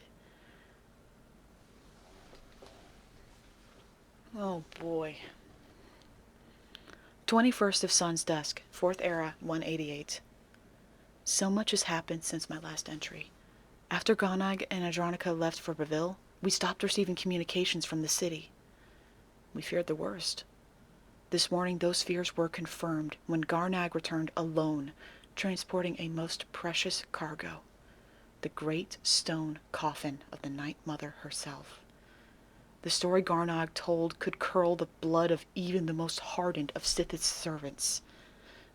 Oh boy. 21st of Sun's Dusk, 4th Era, 188. So much has happened since my last entry. After Garnag and Adronica left for Breville, we stopped receiving communications from the city. We feared the worst. This morning those fears were confirmed when Garnag returned alone, transporting a most precious cargo, the great stone coffin of the Night Mother herself. The story Garnag told could curl the blood of even the most hardened of Sith's servants.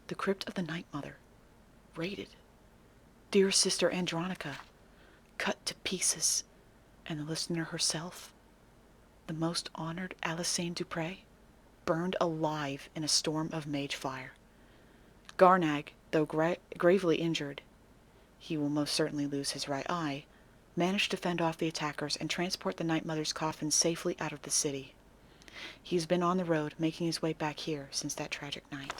The crypt of the Night Mother, raided. Dear Sister Andronica, cut to pieces. And the listener herself, the most honored Alyssane Dupre, burned alive in a storm of mage fire. Garnag, though gravely injured, he will most certainly lose his right eye, managed to fend off the attackers and transport the Night Mother's coffin safely out of the city. He's been on the road, making his way back here since that tragic night.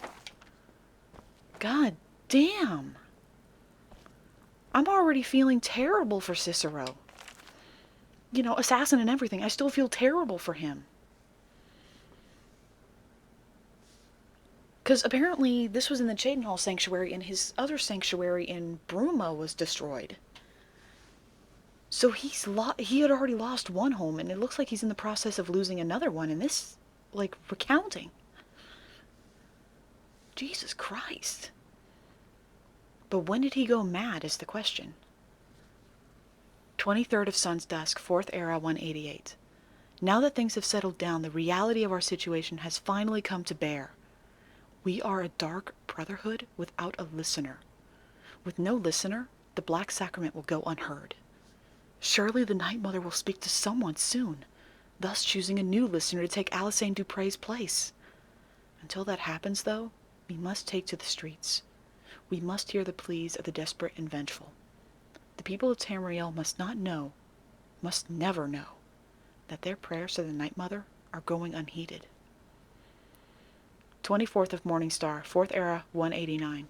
God damn! I'm already feeling terrible for Cicero. You know, assassin and everything, I still feel terrible for him. Because apparently this was in the Cheydinhal Sanctuary, and his other sanctuary in Bruma was destroyed. So he had already lost one home, and it looks like he's in the process of losing another one in this, recounting. Jesus Christ. But when did he go mad is the question. 23rd of Sun's Dusk, 4th Era, 188. Now that things have settled down, the reality of our situation has finally come to bear. We are a dark brotherhood without a listener. With no listener, the Black Sacrament will go unheard. Surely the Night Mother will speak to someone soon, thus choosing a new listener to take Alyssane Dupre's place. Until that happens, though, we must take to the streets. We must hear the pleas of the desperate and vengeful. The people of Tamriel must never know, that their prayers to the Night Mother are going unheeded. 24th of Morningstar, 4th Era, 189.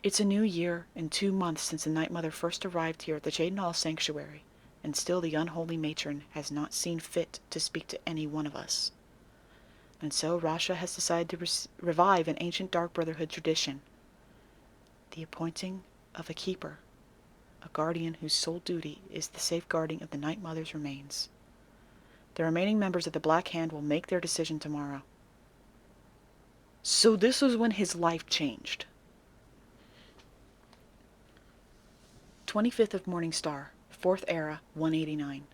It's a new year and 2 months since the Night Mother first arrived here at the Cheydinhal Sanctuary, and still the unholy matron has not seen fit to speak to any one of us. And so Rasha has decided to revive an ancient Dark Brotherhood tradition. The appointing of a keeper, a guardian whose sole duty is the safeguarding of the Night Mother's remains. The remaining members of the Black Hand will make their decision tomorrow. So this was when his life changed. 25th of Morning Star, 4th Era, 189.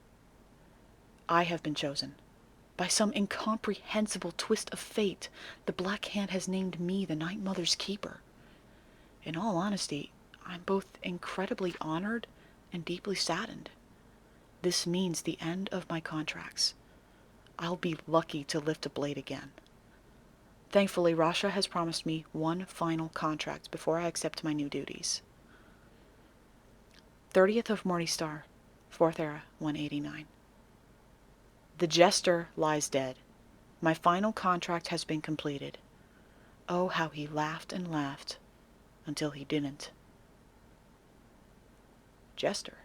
I have been chosen. By some incomprehensible twist of fate, the Black Hand has named me the Night Mother's keeper. In all honesty, I'm both incredibly honored and deeply saddened. This means the end of my contracts. I'll be lucky to lift a blade again. Thankfully, Rasha has promised me one final contract before I accept my new duties. 30th of Morning Star, 4th Era, 189. The Jester lies dead. My final contract has been completed. Oh, how he laughed and laughed until he didn't. Jester.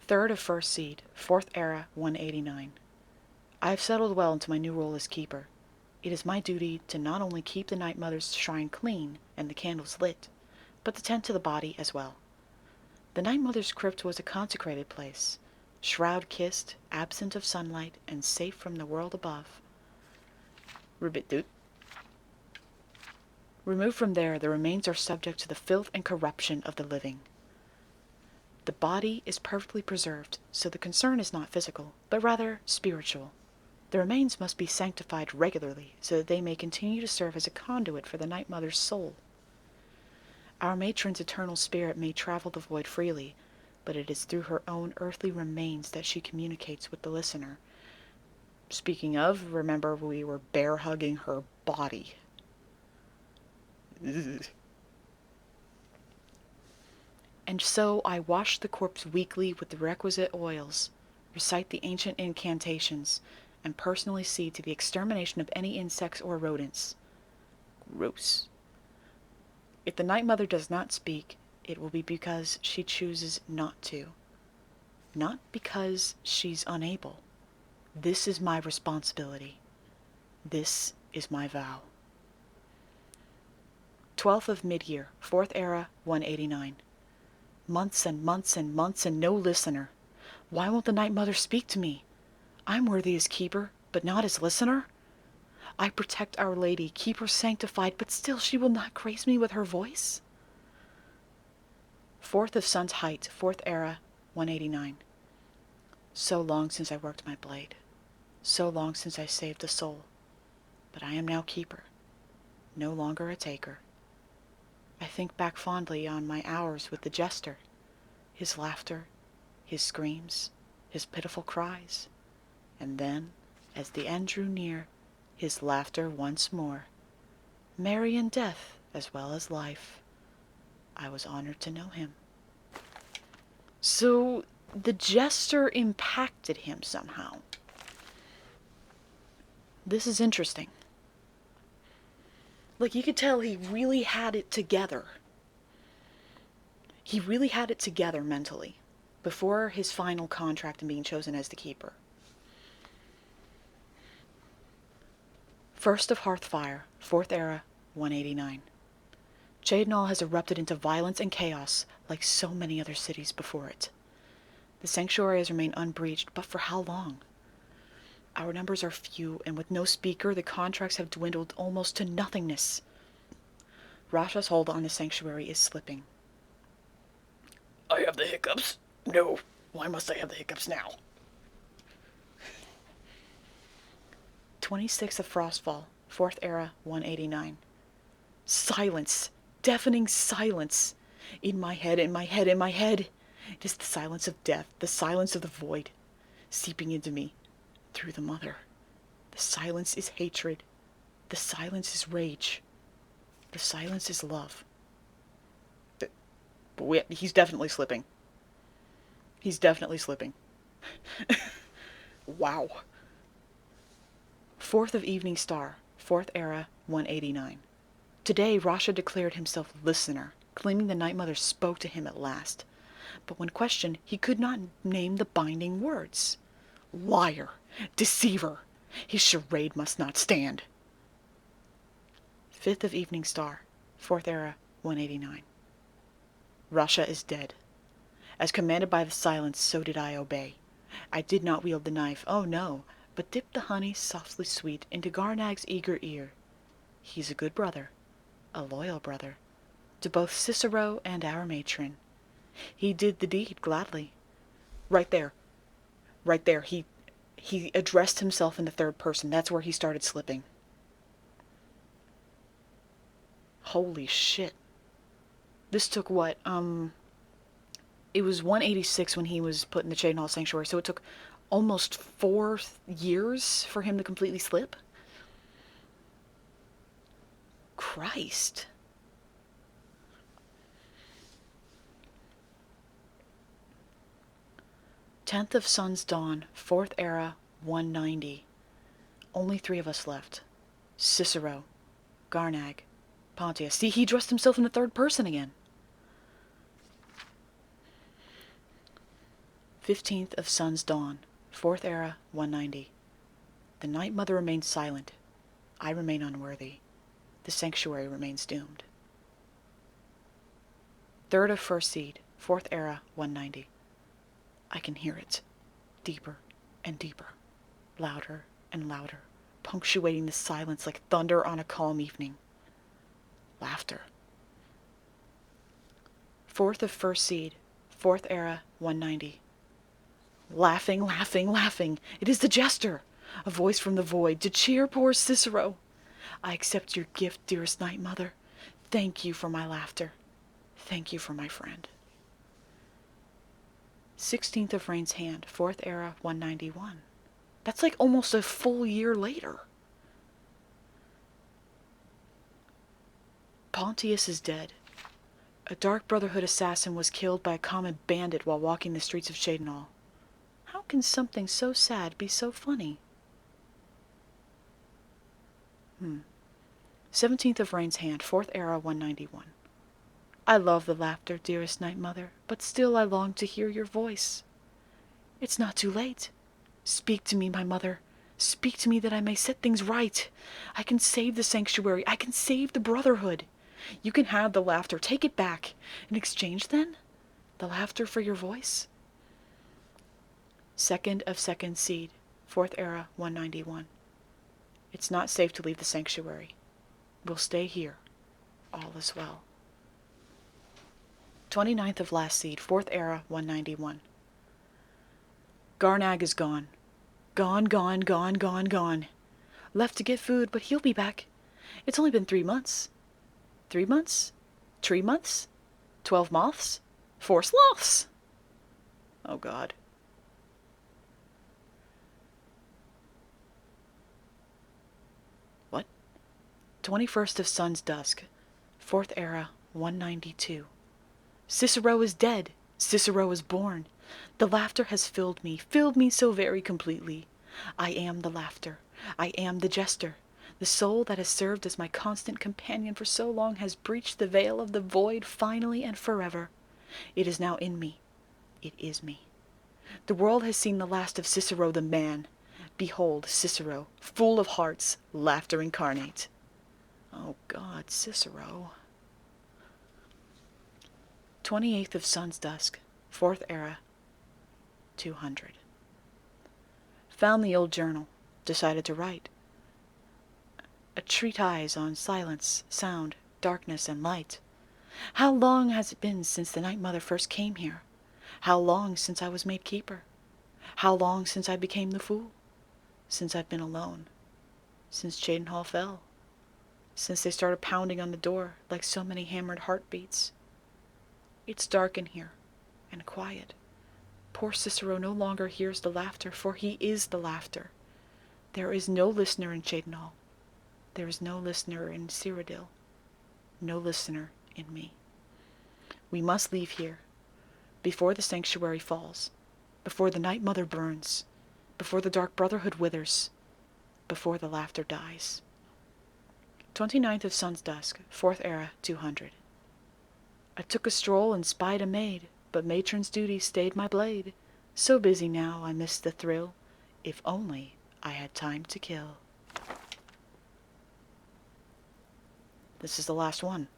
Third of First Seed, 4th Era, 189. I have settled well into my new role as keeper. It is my duty to not only keep the Night Mother's shrine clean and the candles lit, but to tend to the body as well. The Night Mother's crypt was a consecrated place, shroud-kissed, absent of sunlight, and safe from the world above. Removed from there, the remains are subject to the filth and corruption of the living. The body is perfectly preserved, so the concern is not physical, but rather spiritual. The remains must be sanctified regularly, so that they may continue to serve as a conduit for the Night Mother's soul. Our matron's eternal spirit may travel the void freely, but it is through her own earthly remains that she communicates with the listener. Speaking of, remember we were bear-hugging her body. Ugh. And so I wash the corpse weekly with the requisite oils, recite the ancient incantations, and personally see to the extermination of any insects or rodents. Gross. If the Night Mother does not speak, it will be because she chooses not to. Not because she's unable. This is my responsibility. This is my vow. 12th of Mid-Year, 4th Era, 189. Months and months and months and no listener. Why won't the Night Mother speak to me? I'm worthy as keeper, but not as listener. I protect Our Lady, keep her sanctified, but still she will not grace me with her voice. 4th of Sun's Height, 4th Era, 189. So long since I worked my blade. So long since I saved a soul. But I am now keeper, no longer a taker. I think back fondly on my hours with the Jester, his laughter, his screams, his pitiful cries, and then, as the end drew near, his laughter once more. Merry in death as well as life. I was honored to know him. So, the Jester impacted him somehow. This is interesting. Like, you could tell he really had it together. He really had it together mentally before his final contract and being chosen as the keeper. 1st of Hearthfire, 4th Era, 189. Cheydinal has erupted into violence and chaos like so many other cities before it. The sanctuary has remained unbreached, but for how long? Our numbers are few, and with no speaker, the contracts have dwindled almost to nothingness. Rasha's hold on the sanctuary is slipping. I have the hiccups. No, why must I have the hiccups now? 26th of Frostfall, 4th Era, 189. Silence. Deafening silence. In my head, in my head, in my head. It is the silence of death, the silence of the void, seeping into me through the mother. The silence is hatred. The silence is rage. The silence is love. He's definitely slipping. He's definitely slipping. Wow. 4th of Evening Star, 4th Era, 189. Today, Rasha declared himself listener, claiming the Night Mother spoke to him at last. But when questioned, he could not name the binding words. Liar! Deceiver! His charade must not stand. 5th of Evening Star, 4th Era, 189. Rasha is dead. As commanded by the silence, so did I obey. I did not wield the knife, oh no, but dipped the honey softly sweet into Garnag's eager ear. He's a good brother, a loyal brother, to both Cicero and our matron. He did the deed gladly. Right there. Right there. He addressed himself in the third person. That's where he started slipping. Holy shit. This took what? It was 186 when he was put in the Cheydinhal Sanctuary, so it took almost 4 years for him to completely slip? Christ. Tenth of Sun's Dawn, 4th Era, 190. Only 3 of us left. Cicero, Garnag, Pontius. See, he dressed himself in the third person again. 15th of Sun's Dawn, 4th Era, 190. The Night Mother remains silent. I remain unworthy. The sanctuary remains doomed. 3rd of First Seed, 4th Era, 190. I can hear it, deeper and deeper, louder and louder, punctuating the silence like thunder on a calm evening. Laughter. 4th of First Seed, 4th Era, 190. Laughing, laughing, laughing. It is the jester, a voice from the void, to cheer poor Cicero. I accept your gift, dearest Night Mother. Thank you for my laughter. Thank you for my friend. 16th of Rain's Hand, 4th Era, 191. That's like almost a full year later. Pontius is dead. A Dark Brotherhood assassin was killed by a common bandit while walking the streets of Cheydinhal. How can something so sad be so funny? 17th of Rain's Hand, 4th Era, 191. I love the laughter, dearest Night Mother, but still I long to hear your voice. It's not too late. Speak to me, my mother. Speak to me that I may set things right. I can save the sanctuary. I can save the Brotherhood. You can have the laughter. Take it back. In exchange, then, the laughter for your voice? 2nd of Second Seed, 4th Era, 191. It's not safe to leave the sanctuary. We'll stay here. All is well. 29th of Last Seed, 4th Era, 191. Garnag is gone. Gone, gone, gone, gone, gone. Left to get food, but he'll be back. It's only been 3 months. 3 months? 3 months? 12 moths? 4 sloths? Oh, God. What? 21st of Sun's Dusk, 4th Era, 192. Cicero is dead. Cicero is born. The laughter has filled me so very completely. I am the laughter. I am the jester. The soul that has served as my constant companion for so long has breached the veil of the void finally and forever. It is now in me. It is me. The world has seen the last of Cicero the man. Behold Cicero, full of hearts, laughter incarnate. Oh God, Cicero. 28th of Sun's Dusk, 4th Era, 200. Found the old journal. Decided to write. A treatise on silence, sound, darkness, and light. How long has it been since the Night Mother first came here? How long since I was made keeper? How long since I became the fool? Since I've been alone? Since Cheydinhal fell? Since they started pounding on the door like so many hammered heartbeats? It's dark in here, and quiet. Poor Cicero no longer hears the laughter, for he is the laughter. There is no listener in Cheydinhal. There is no listener in Cyrodiil. No listener in me. We must leave here, before the sanctuary falls, before the Night Mother burns, before the Dark Brotherhood withers, before the laughter dies. 29th of Sun's Dusk, 4th Era, 200. I took a stroll and spied a maid, but matron's duty stayed my blade. So busy now I missed the thrill. If only I had time to kill. This is the last one.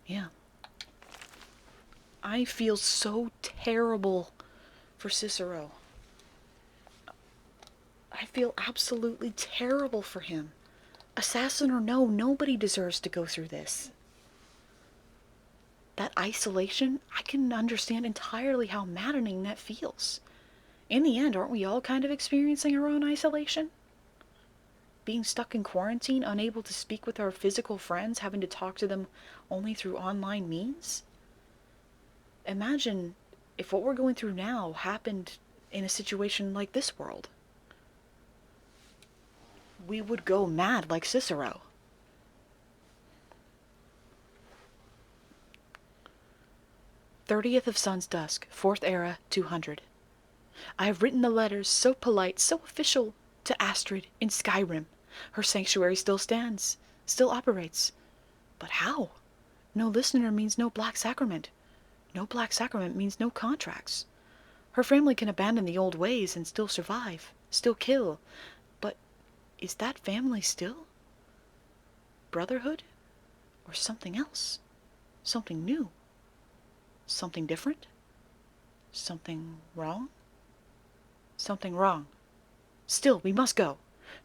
Yeah. I feel so terrible for Cicero. I feel absolutely terrible for him. Assassin or no, nobody deserves to go through this. That isolation, I can understand entirely how maddening that feels. In the end, aren't we all kind of experiencing our own isolation? Being stuck in quarantine, unable to speak with our physical friends, having to talk to them only through online means? Imagine if what we're going through now happened in a situation like this world. We would go mad like Cicero. "30th of Sun's Dusk, 4th Era, 200. I have written the letters so polite, so official, to Astrid in Skyrim. Her sanctuary still stands, still operates. But how? No listener means no Black Sacrament. No Black Sacrament means no contracts. Her family can abandon the old ways and still survive, still kill. But is that family still? Brotherhood? Or something else? Something new? Something different? Something wrong? Something wrong. Still, we must go.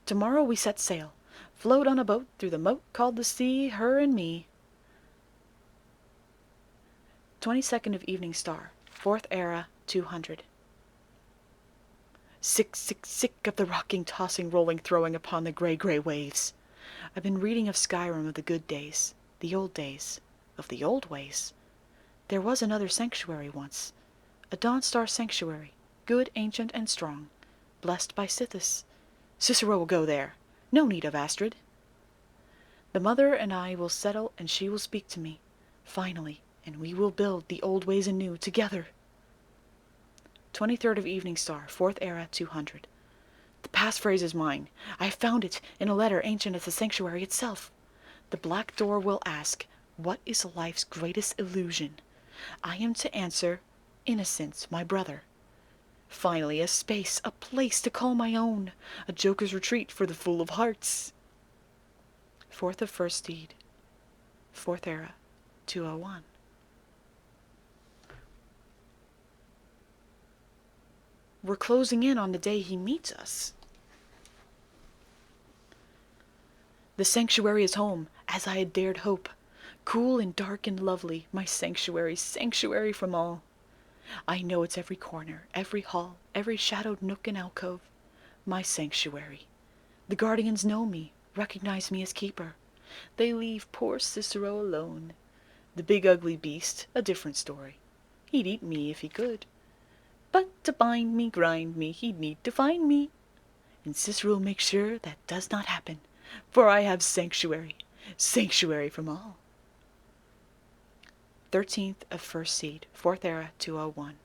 Tomorrow we set sail. Float on a boat through the moat called the sea, her and me. 22nd of Evening Star, 4th Era, 200. Sick, sick, sick of the rocking, tossing, rolling, throwing upon the grey, grey waves. I've been reading of Skyrim, of the good days, of the old ways. There was another sanctuary once, a Dawnstar sanctuary, good, ancient, and strong, blessed by Sithis. Cicero will go there. No need of Astrid. The mother and I will settle, and she will speak to me, finally, and we will build the old ways anew together. 23rd of Evening Star, 4th Era, 200. The passphrase is mine. I found it in a letter ancient as the sanctuary itself. The black door will ask, what is life's greatest illusion? I am to answer, innocence, my brother. Finally, a space, a place to call my own, a joker's retreat for the fool of hearts. 4th of First Deed, 4th Era, 201. We're closing in on the day he meets us. The sanctuary is home, as I had dared hope. Cool and dark and lovely, my sanctuary, sanctuary from all. I know its every corner, every hall, every shadowed nook and alcove. My sanctuary. The guardians know me, recognize me as keeper. They leave poor Cicero alone. The big ugly beast, a different story. He'd eat me if he could. But to bind me, grind me, he'd need to find me. And Cicero makes sure that does not happen, for I have sanctuary, sanctuary from all. 13th of First Seed, 4th Era, 201.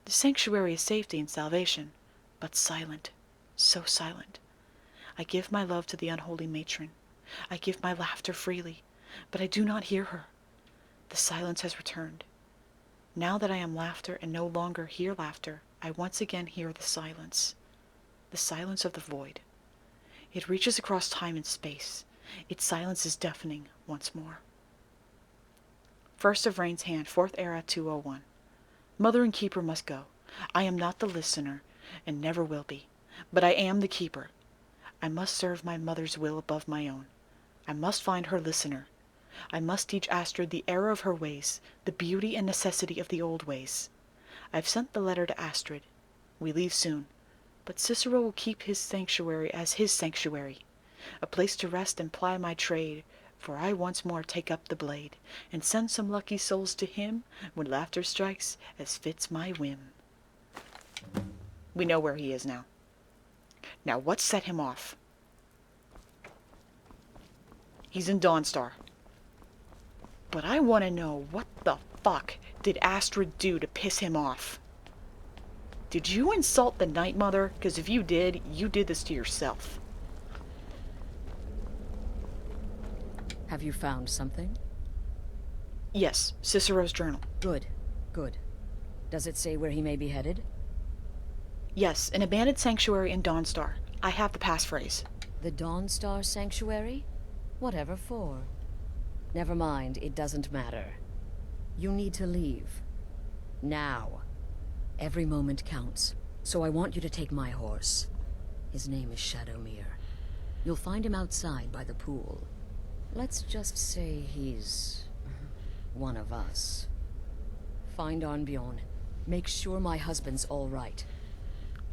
The sanctuary is safety and salvation, but silent, so silent. I give my love to the unholy matron. I give my laughter freely, but I do not hear her. The silence has returned. Now that I am laughter and no longer hear laughter, I once again hear the silence of the void. It reaches across time and space. Its silence is deafening once more. 1st of Rain's Hand, 4th Era, 201. Mother and keeper must go. I am not the listener, and never will be, but I am the keeper. I must serve my mother's will above my own. I must find her listener. I must teach Astrid the error of her ways, the beauty and necessity of the old ways. I've sent the letter to Astrid. We leave soon, but Cicero will keep his sanctuary as his sanctuary, a place to rest and ply my trade, for I once more take up the blade, and send some lucky souls to him when laughter strikes as fits my whim. We know where he is now. Now what set him off? He's in Dawnstar. But I want to know, what the fuck did Astrid do to piss him off? Did you insult the Night Mother? Because if you did this to yourself. Have you found something? Yes, Cicero's journal. Good, good. Does it say where he may be headed? Yes, an abandoned sanctuary in Dawnstar. I have the passphrase. The Dawnstar Sanctuary? Whatever for? Never mind, it doesn't matter. You need to leave. Now. Every moment counts, so I want you to take my horse. His name is Shadowmere. You'll find him outside by the pool. Let's just say he's one of us. Find Arnbjorn. Make sure my husband's all right.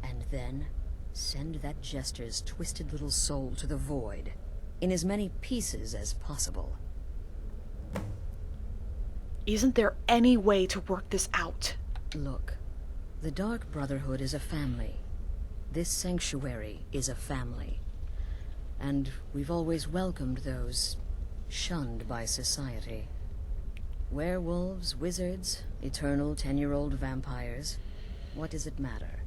And then send that jester's twisted little soul to the void, in as many pieces as possible. Isn't there any way to work this out? Look, the Dark Brotherhood is a family. This sanctuary is a family. And we've always welcomed those shunned by society. Werewolves, wizards, eternal 10-year-old vampires. What does it matter?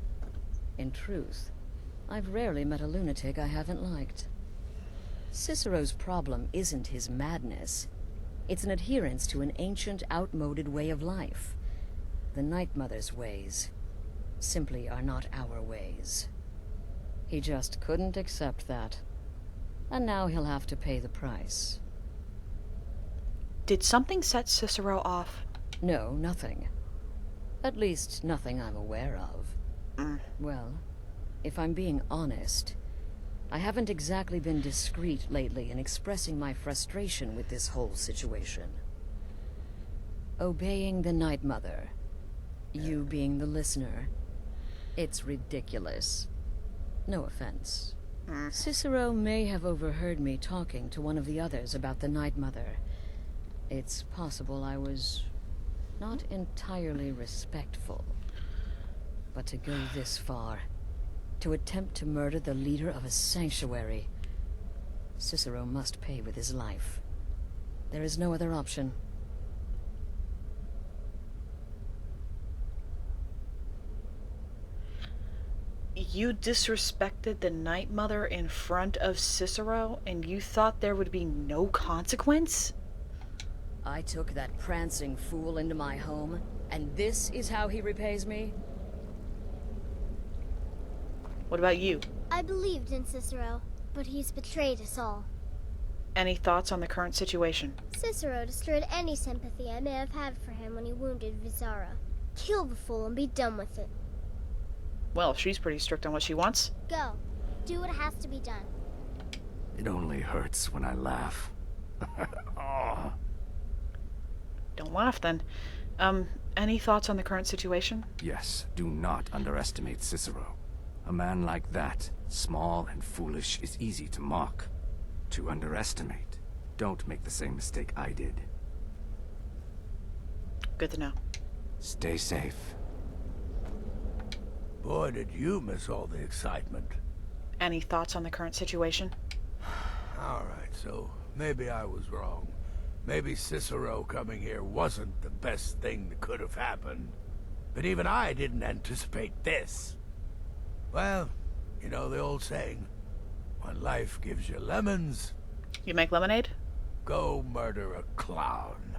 In truth, I've rarely met a lunatic I haven't liked. Cicero's problem isn't his madness. It's an adherence to an ancient, outmoded way of life. The Night Mother's ways simply are not our ways. He just couldn't accept that. And now he'll have to pay the price. Did something set Cicero off? No, nothing. At least, nothing I'm aware of. Well, if I'm being honest, I haven't exactly been discreet lately in expressing my frustration with this whole situation. Obeying the Night Mother, you being the listener, it's ridiculous. No offense. Cicero may have overheard me talking to one of the others about the Night Mother. It's possible I was not entirely respectful. But to go this far, to attempt to murder the leader of a sanctuary, Cicero must pay with his life. There is no other option. You disrespected the Night Mother in front of Cicero, and you thought there would be no consequence? I took that prancing fool into my home, and this is how he repays me? What about you? I believed in Cicero, but he's betrayed us all. Any thoughts on the current situation? Cicero destroyed any sympathy I may have had for him when he wounded Vizara. Kill the fool and be done with it. Well, she's pretty strict on what she wants. Go. Do what has to be done. It only hurts when I laugh. Oh. Don't laugh, then. Any thoughts on the current situation? Yes, do not underestimate Cicero. A man like that, small and foolish, is easy to mock. To underestimate. Don't make the same mistake I did. Good to know. Stay safe. Boy, did you miss all the excitement. Any thoughts on the current situation? All right, so maybe I was wrong. Maybe Cicero coming here wasn't the best thing that could have happened. But even I didn't anticipate this. Well, you know the old saying, when life gives you lemons... You make lemonade? Go murder a clown.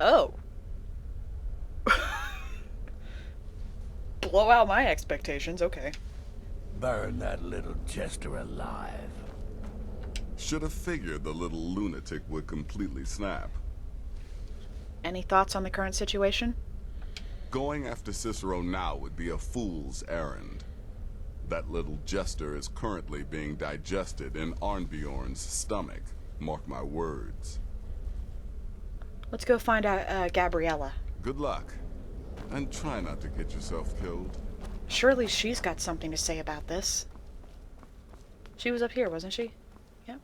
Oh. Blow out my expectations, okay. Burn that little jester alive. Should have figured the little lunatic would completely snap. Any thoughts on the current situation? Going after Cicero now would be a fool's errand. That little jester is currently being digested in Arnbjorn's stomach. Mark my words. Let's go find out Gabriella. Good luck. And try not to get yourself killed. Surely she's got something to say about this. She was up here, wasn't she? Yep.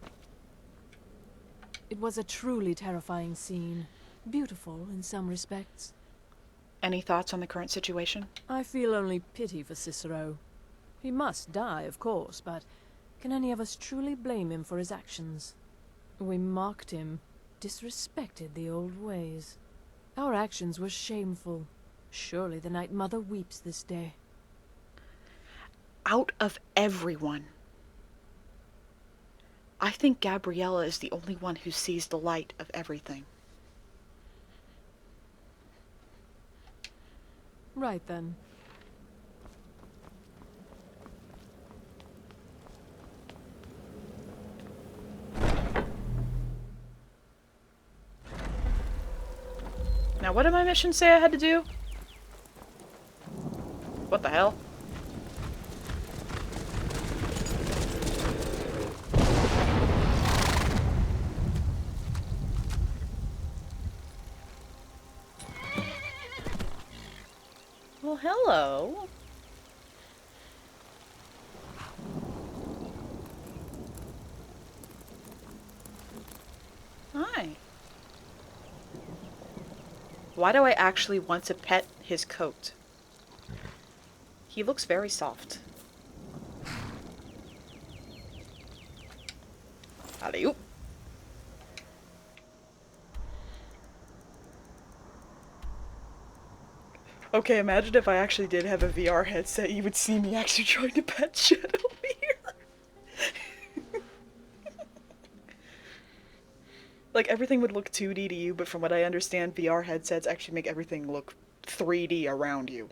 It was a truly terrifying scene. Beautiful in some respects. Any thoughts on the current situation? I feel only pity for Cicero. He must die, of course, but can any of us truly blame him for his actions? We mocked him, disrespected the old ways. Our actions were shameful. Surely the Night Mother weeps this day. Out of everyone, I think Gabriella is the only one who sees the light of everything. Right then. What did my mission say I had to do? What the hell? Well, hello. Hi. Why do I actually want to pet his coat? He looks very soft. Alley-oop. Okay, imagine if I actually did have a VR headset, you would see me actually trying to pet Shadow here. Like, everything would look 2D to you, but from what I understand, VR headsets actually make everything look 3D around you.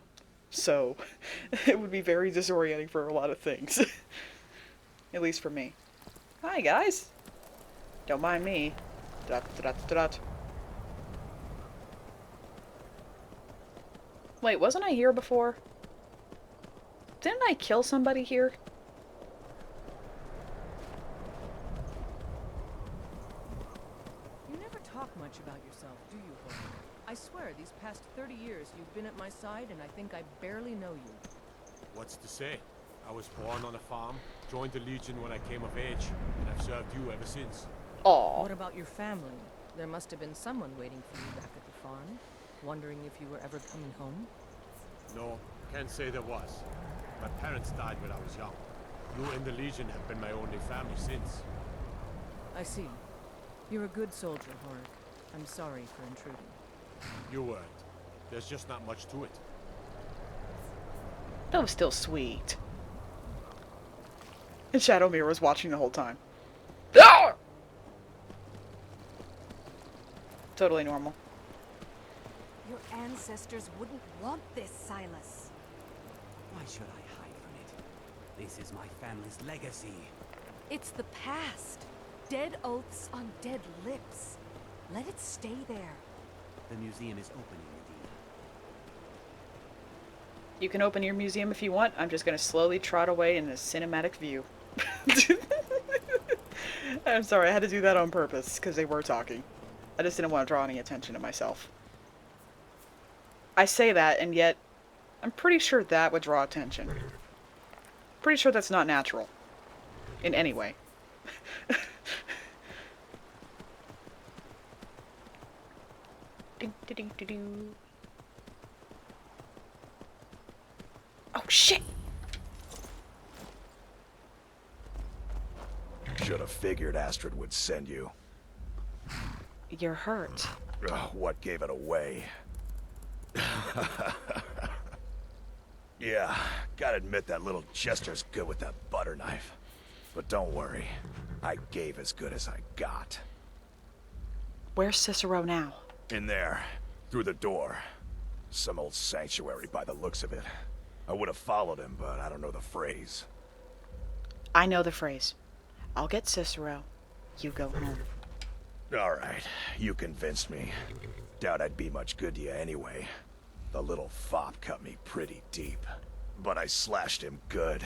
So, it would be very disorienting for a lot of things. At least for me. Hi, guys. Don't mind me. Drat. Wait, wasn't I here before? Didn't I kill somebody here? You never talk much about yourself, do you, Horak? I swear, these past 30 years you've been at my side and I think I barely know you. What's to say? I was born on a farm, joined the Legion when I came of age, and I've served you ever since. Aww. What about your family? There must have been someone waiting for you back at the farm, wondering if you were ever coming home. No, can't say there was. My parents died when I was young. You and the Legion have been my only family since. I see. You're a good soldier, Horak. I'm sorry for intruding. You weren't. There's just not much to it. That was still sweet. And Shadowmere was watching the whole time. Ah! Totally normal. Your ancestors wouldn't want this, Silas. Why should I hide from it? This is my family's legacy. It's the past. Dead oaths on dead lips. Let it stay there. The museum is opening, Medina. You can open your museum if you want. I'm just gonna slowly trot away in a cinematic view. I'm sorry, I had to do that on purpose, because they were talking. I just didn't want to draw any attention to myself. I say that, and yet, I'm pretty sure that would draw attention. Pretty sure that's not natural. In any way. Oh, shit! Should have figured Astrid would send you. You're hurt. What gave it away? Yeah, gotta admit that little Chester's good with that butter knife. But don't worry, I gave as good as I got. Where's Cicero now? In there, through the door. Some old sanctuary by the looks of it. I would have followed him, but I don't know the phrase. I know the phrase. I'll get Cicero. You go home. Alright, you convinced me. Doubt I'd be much good to you anyway. The little fop cut me pretty deep. But I slashed him good.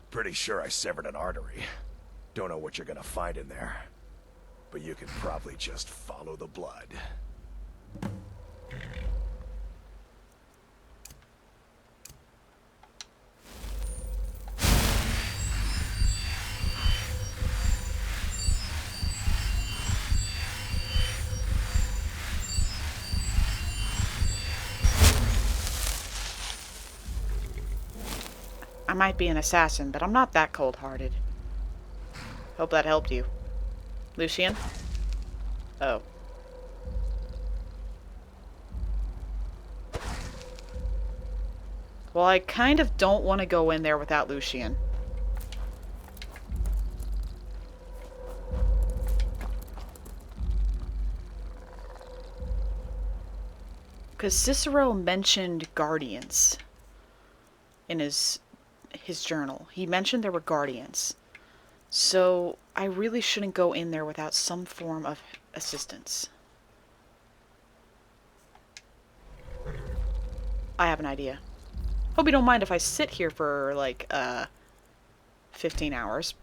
Pretty sure I severed an artery. Don't know what you're gonna find in there. But you can probably just follow the blood. I might be an assassin, but I'm not that cold-hearted. Hope that helped you. Lucian? Oh. Well, I kind of don't want to go in there without Lucian. Because Cicero mentioned guardians in his journal. He mentioned there were guardians. So I really shouldn't go in there without some form of assistance. I have an idea. Hope you don't mind if I sit here for, like, 15 hours.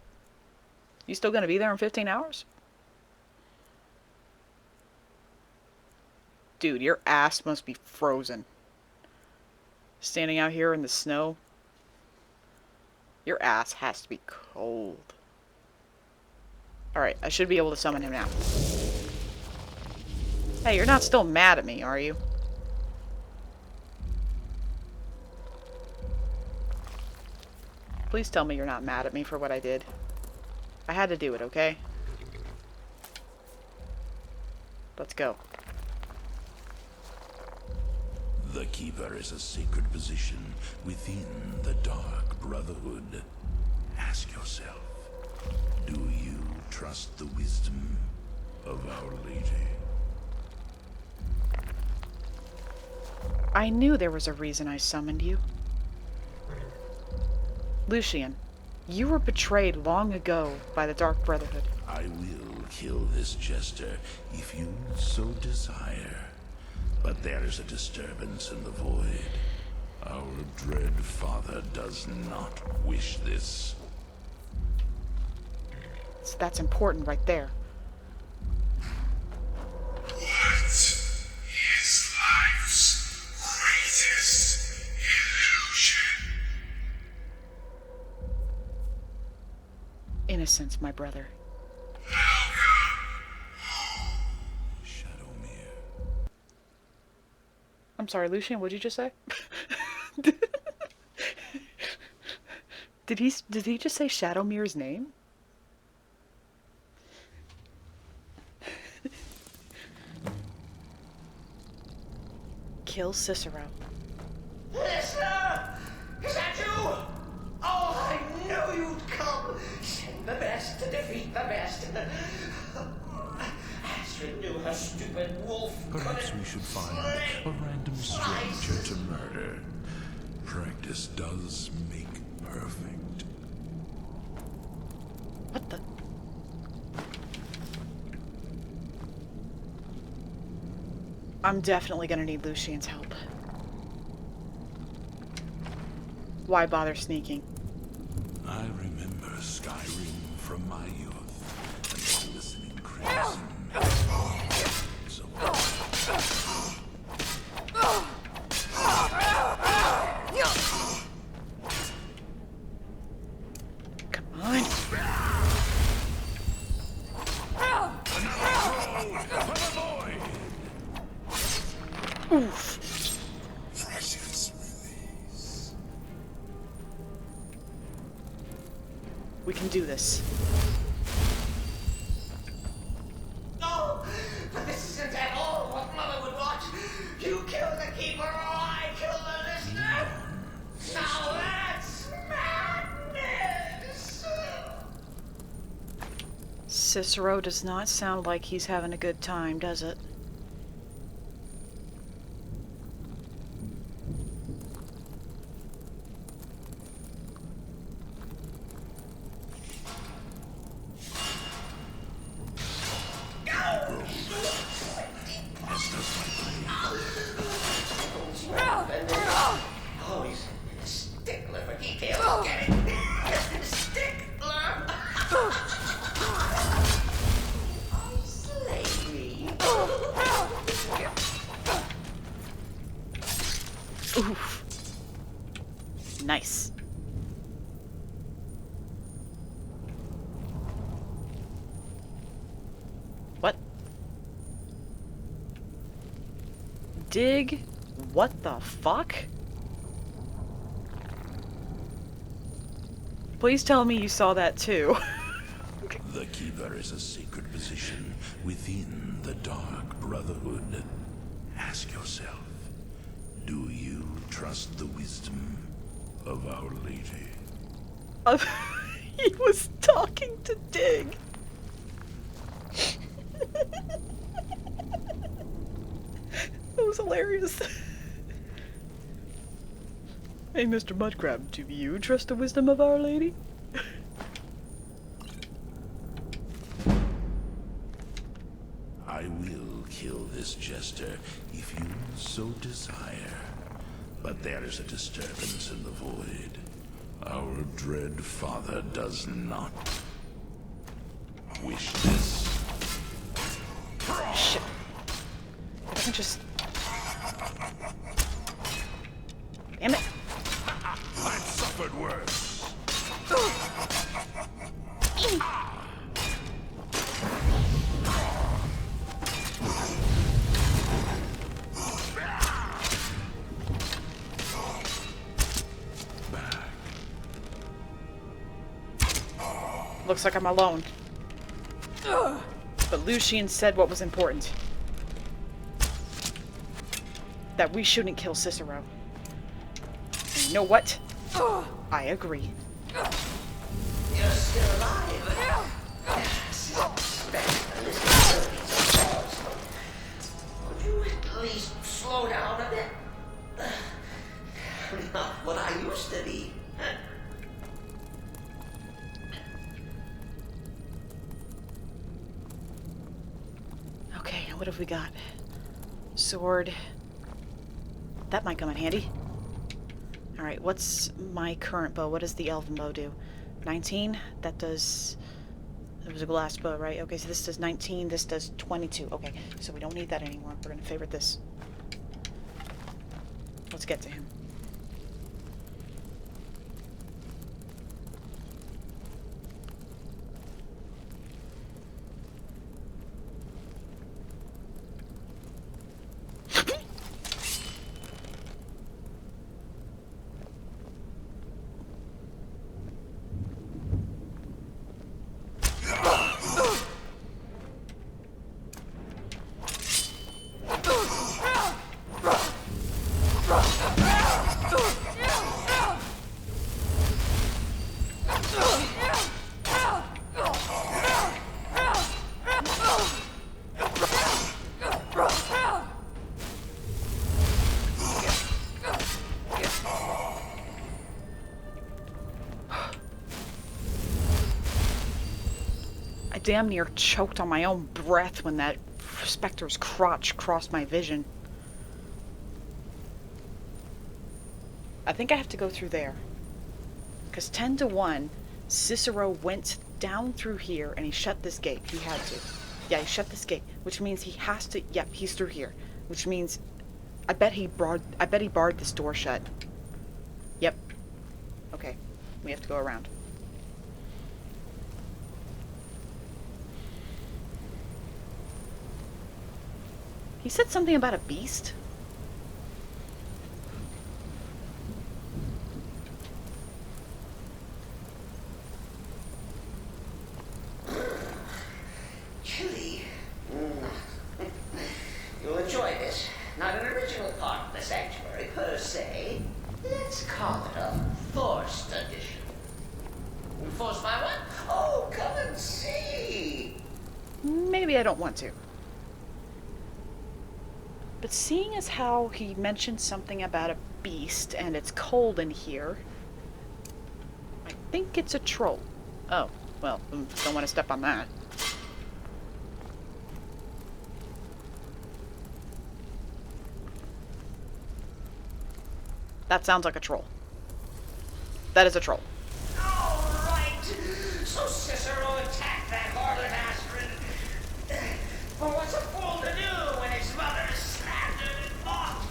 You still gonna be there in 15 hours? Dude, your ass must be frozen. Standing out here in the snow. Your ass has to be cold. Alright, I should be able to summon him now. Hey, you're not still mad at me, are you? Please tell me you're not mad at me for what I did. I had to do it, okay? Let's go. The Keeper is a sacred position within the Dark Brotherhood. Ask yourself, do you trust the wisdom of Our Lady? I knew there was a reason I summoned you. Lucian, you were betrayed long ago by the Dark Brotherhood. I will kill this jester if you so desire. But there is a disturbance in the void. Our dread father does not wish this. So that's important right there. What is life's greatest illusion? Innocence, my brother. I'm sorry, Lucian, what'd you just say? Did he just say Shadowmere's name? Kill Cicero. Listener! Is that you? Oh, I knew you'd come! Send the best to defeat the best. Astrid knew her stupid wolf. Perhaps we should find a random stranger to murder. Practice does make perfect. What the? I'm definitely gonna need Lucian's help. Why bother sneaking? I remember Skyrim from my youth and the listening crimson. So come on. Oof. We can do this. No! But this isn't at all what Mother would want. You kill the Keeper or I kill the Listener. Now that's madness! Cicero does not sound like he's having a good time, does it? Always a stickler for details. Get it? Stickler! Slay me. Oof. Nice. What? Dig? What the fuck? Please tell me you saw that too. the Keeper is a sacred position within the Dark Brotherhood. Ask yourself, do you trust the wisdom of Our Lady? He was talking to Dig. That was hilarious. Hey, Mr. Mudcrab, do you trust the wisdom of Our Lady? I will kill this jester if you so desire. But there is a disturbance in the void. Our dread father does not wish this. Shit. I can just... Damn it. I've suffered worse. Looks like I'm alone. But Lucian said what was important. That we shouldn't kill Cicero. And you know what? I agree. You're still alive. Could you at least slow down a bit? Not what I used to be. Okay, what have we got? Sword. That might come in handy. Alright, what's my current bow? What does the elven bow do? 19? That does... It was a glass bow, right? Okay, so this does 19, this does 22. Okay, so we don't need that anymore. We're gonna favorite this. Let's get to him. I damn near choked on my own breath when that specter's crotch crossed my vision. I think I have to go through there. Because 10 to 1, Cicero went down through here and he shut this gate. He had to. Yeah, he shut this gate, which means he has to... Yep, he's through here. Which means... I bet he barred this door shut. Yep. Okay. We have to go around. He said something about a beast? Chilly. You'll enjoy this. Not an original part of the sanctuary per se. Let's call it a forced addition. Forced by what? Oh, come and see. Maybe I don't want to. But seeing as how he mentioned something about a beast and it's cold in here, I think it's a troll. Oh, well, don't want to step on that. That sounds like a troll. That is a troll. All right. So Cicero attacked that horde of Astrid. Well, what's a fool to do when his mother is slandered and mocked?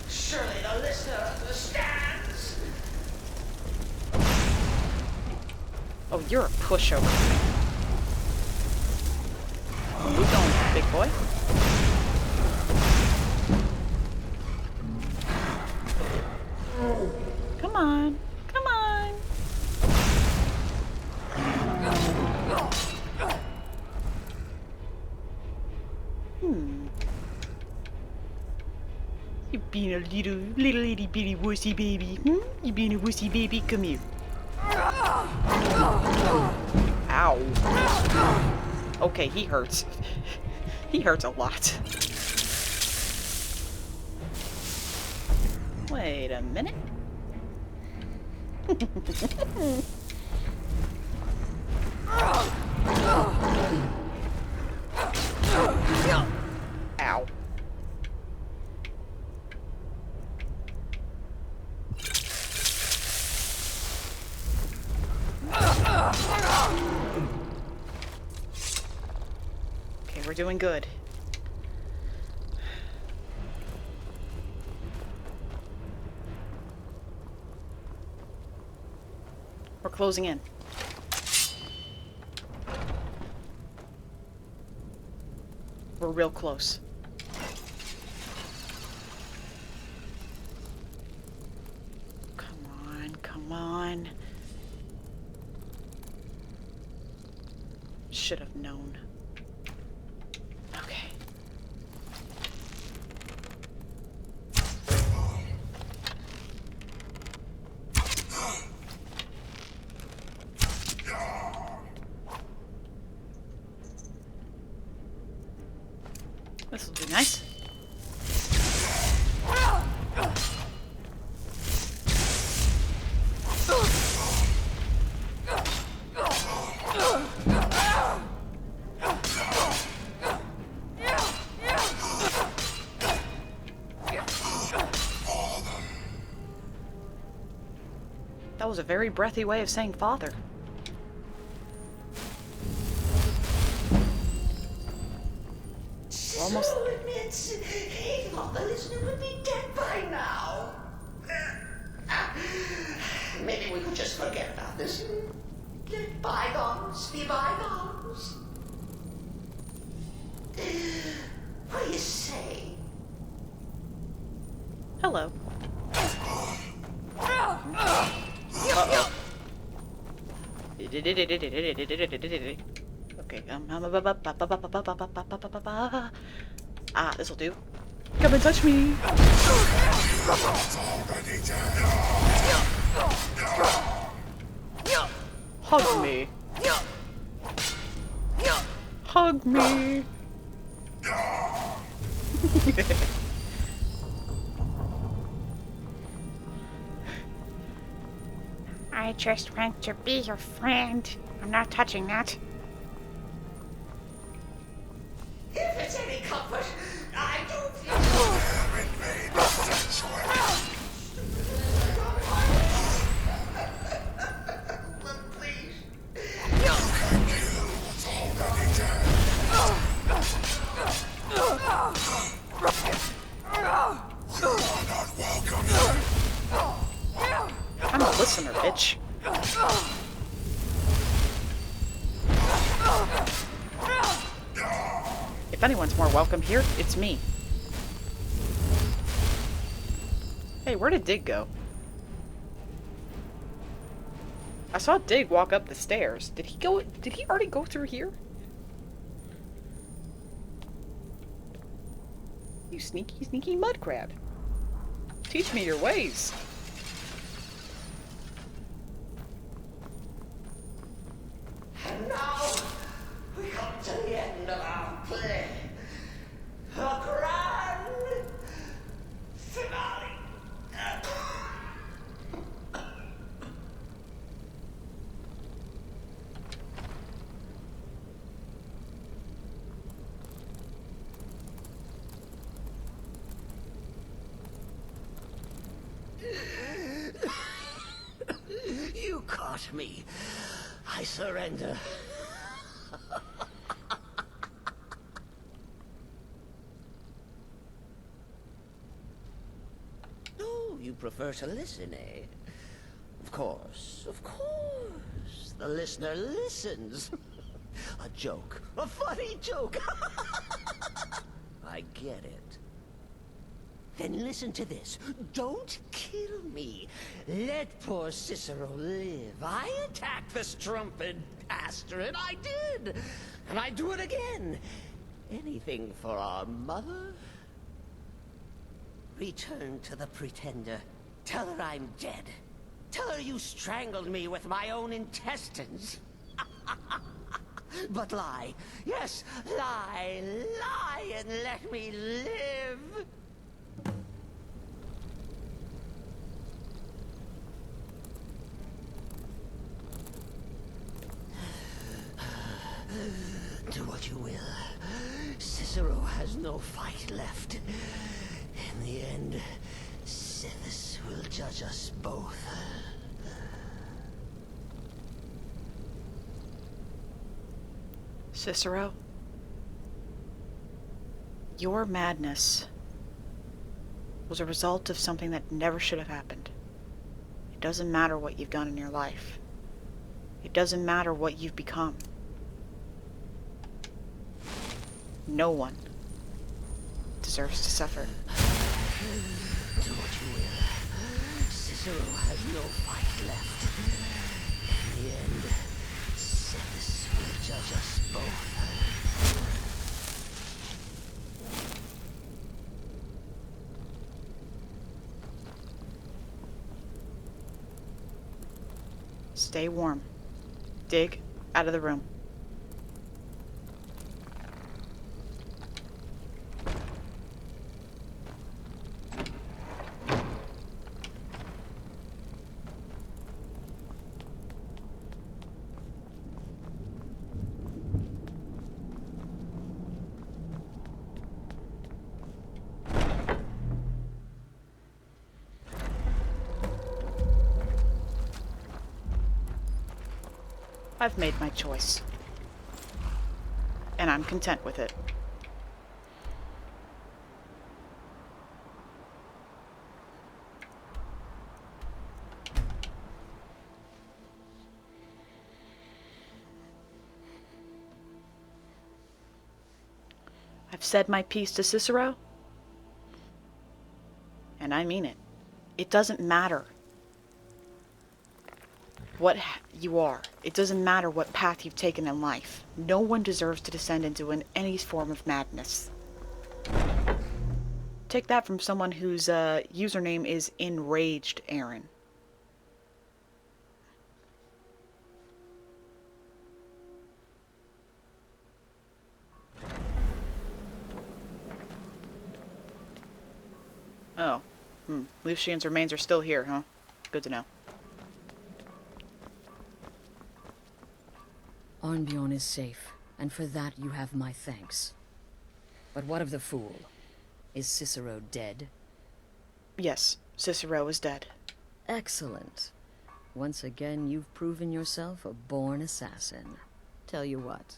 Surely the listener understands. Oh, you're a pushover. Where you going, big boy? Come on. Come on. You being a little itty bitty wussy baby. You being a wussy baby? Come here. Ow. Okay, he hurts. He hurts a lot. Wait a minute. Ow. doing good. We're closing in. We're real close. Come on, come on. Should have known. Okay. This will be nice. That was a very breathy way of saying father. Almost. Cicero admits he thought the listener would be dead by now. Maybe we could just forget about this. Let bygones be bygones. What do you say? Hello. Okay, ah, this'll do. Come and touch me. Hug me. Hug me. I just want to be your friend. I'm not touching that. If it's any comfort, I do feel but please. You can kill what's already dead. You are not welcome here. I'm a listener, bitch. If anyone's more welcome here, it's me. Hey, where did Dig go? I saw Dig walk up the stairs. Did he already go through here? You sneaky, sneaky mud crab. Teach me your ways. And now we come to the end of our play. A grand finale. You caught me. I surrender. Oh, you prefer to listen, eh? Of course, of course. The listener listens. A joke. A funny joke. I get it. Then listen to this. Don't kill me. Let poor Cicero live. I attacked the strumpet bastard. I did. And I do it again. Anything for our mother? Return to the Pretender. Tell her I'm dead. Tell her you strangled me with my own intestines. But lie. Yes, lie. Lie and let me live. Do what you will. Cicero has no fight left. In the end, Sithis will judge us both. Cicero? Your madness was a result of something that never should have happened. It doesn't matter what you've done in your life. It doesn't matter what you've become. No one deserves to suffer. Do what you will. Cicero has no fight left. In the end, Cephas will judge us both. Stay warm. Dig out of the room. I've made my choice. And I'm content with it. I've said my piece to Cicero, and I mean it. It doesn't matter what you are. It doesn't matter what path you've taken in life. No one deserves to descend into any form of madness. Take that from someone whose username is Enraged Aaron. Oh. Lucian's remains are still here, huh? Good to know. Arnbjorn is safe, and for that you have my thanks. But what of the fool? Is Cicero dead? Yes, Cicero is dead. Excellent. Once again, you've proven yourself a born assassin. Tell you what,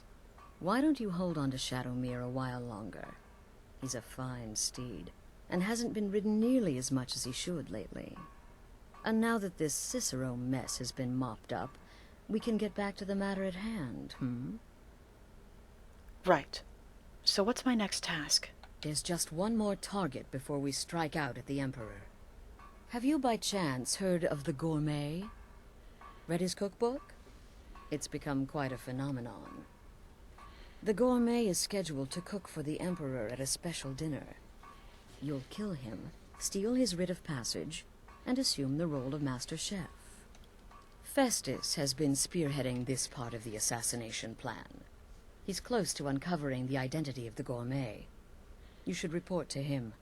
why don't you hold on to Shadowmere a while longer? He's a fine steed, and hasn't been ridden nearly as much as he should lately. And now that this Cicero mess has been mopped up, we can get back to the matter at hand, Right. So what's my next task? There's just one more target before we strike out at the Emperor. Have you by chance heard of the Gourmet? Read his cookbook? It's become quite a phenomenon. The Gourmet is scheduled to cook for the Emperor at a special dinner. You'll kill him, steal his writ of passage, and assume the role of Master Chef. Festus has been spearheading this part of the assassination plan. He's close to uncovering the identity of the Gourmet. You should report to him.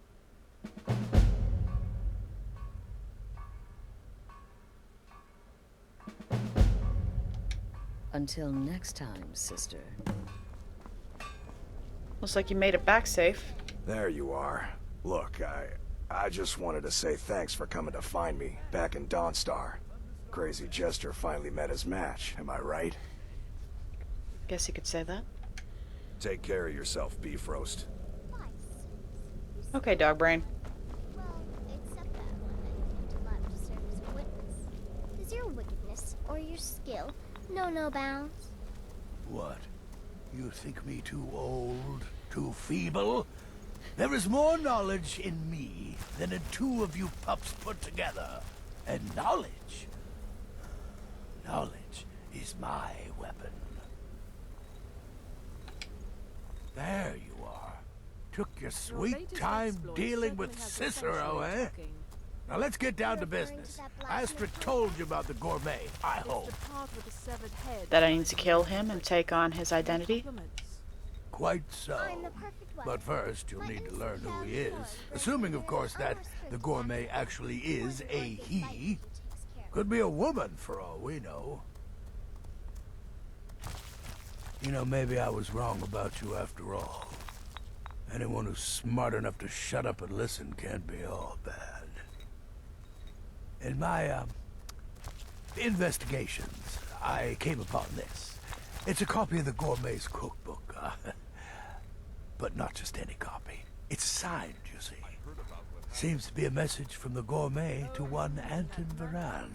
Until next time, sister. Looks like you made it back safe. There you are. Look, I just wanted to say thanks for coming to find me back in Dawnstar. Crazy Jester finally met his match, am I right? Guess you could say that. Take care of yourself, Beef Roast. Okay, dog brain. Well, except that when I came to life to serve as a witness. Is your wickedness or your skill no bounds? What? You think me too old, too feeble? There is more knowledge in me than in two of you pups put together. And knowledge is my weapon. There you are. Took your sweet time dealing with Cicero, eh? Now let's get down to business. Astrid told you about the Gourmet, I hope. That I need to kill him and take on his identity? Quite so. But first, you'll need to learn who he is. Assuming, of course, that the Gourmet actually is a he. Could be a woman, for all we know. You know, maybe I was wrong about you after all. Anyone who's smart enough to shut up and listen can't be all bad. In my, investigations, I came upon this. It's a copy of the Gourmet's cookbook, but not just any copy. It's signed, you see. Seems to be a message from the gourmet to one Anton Varan.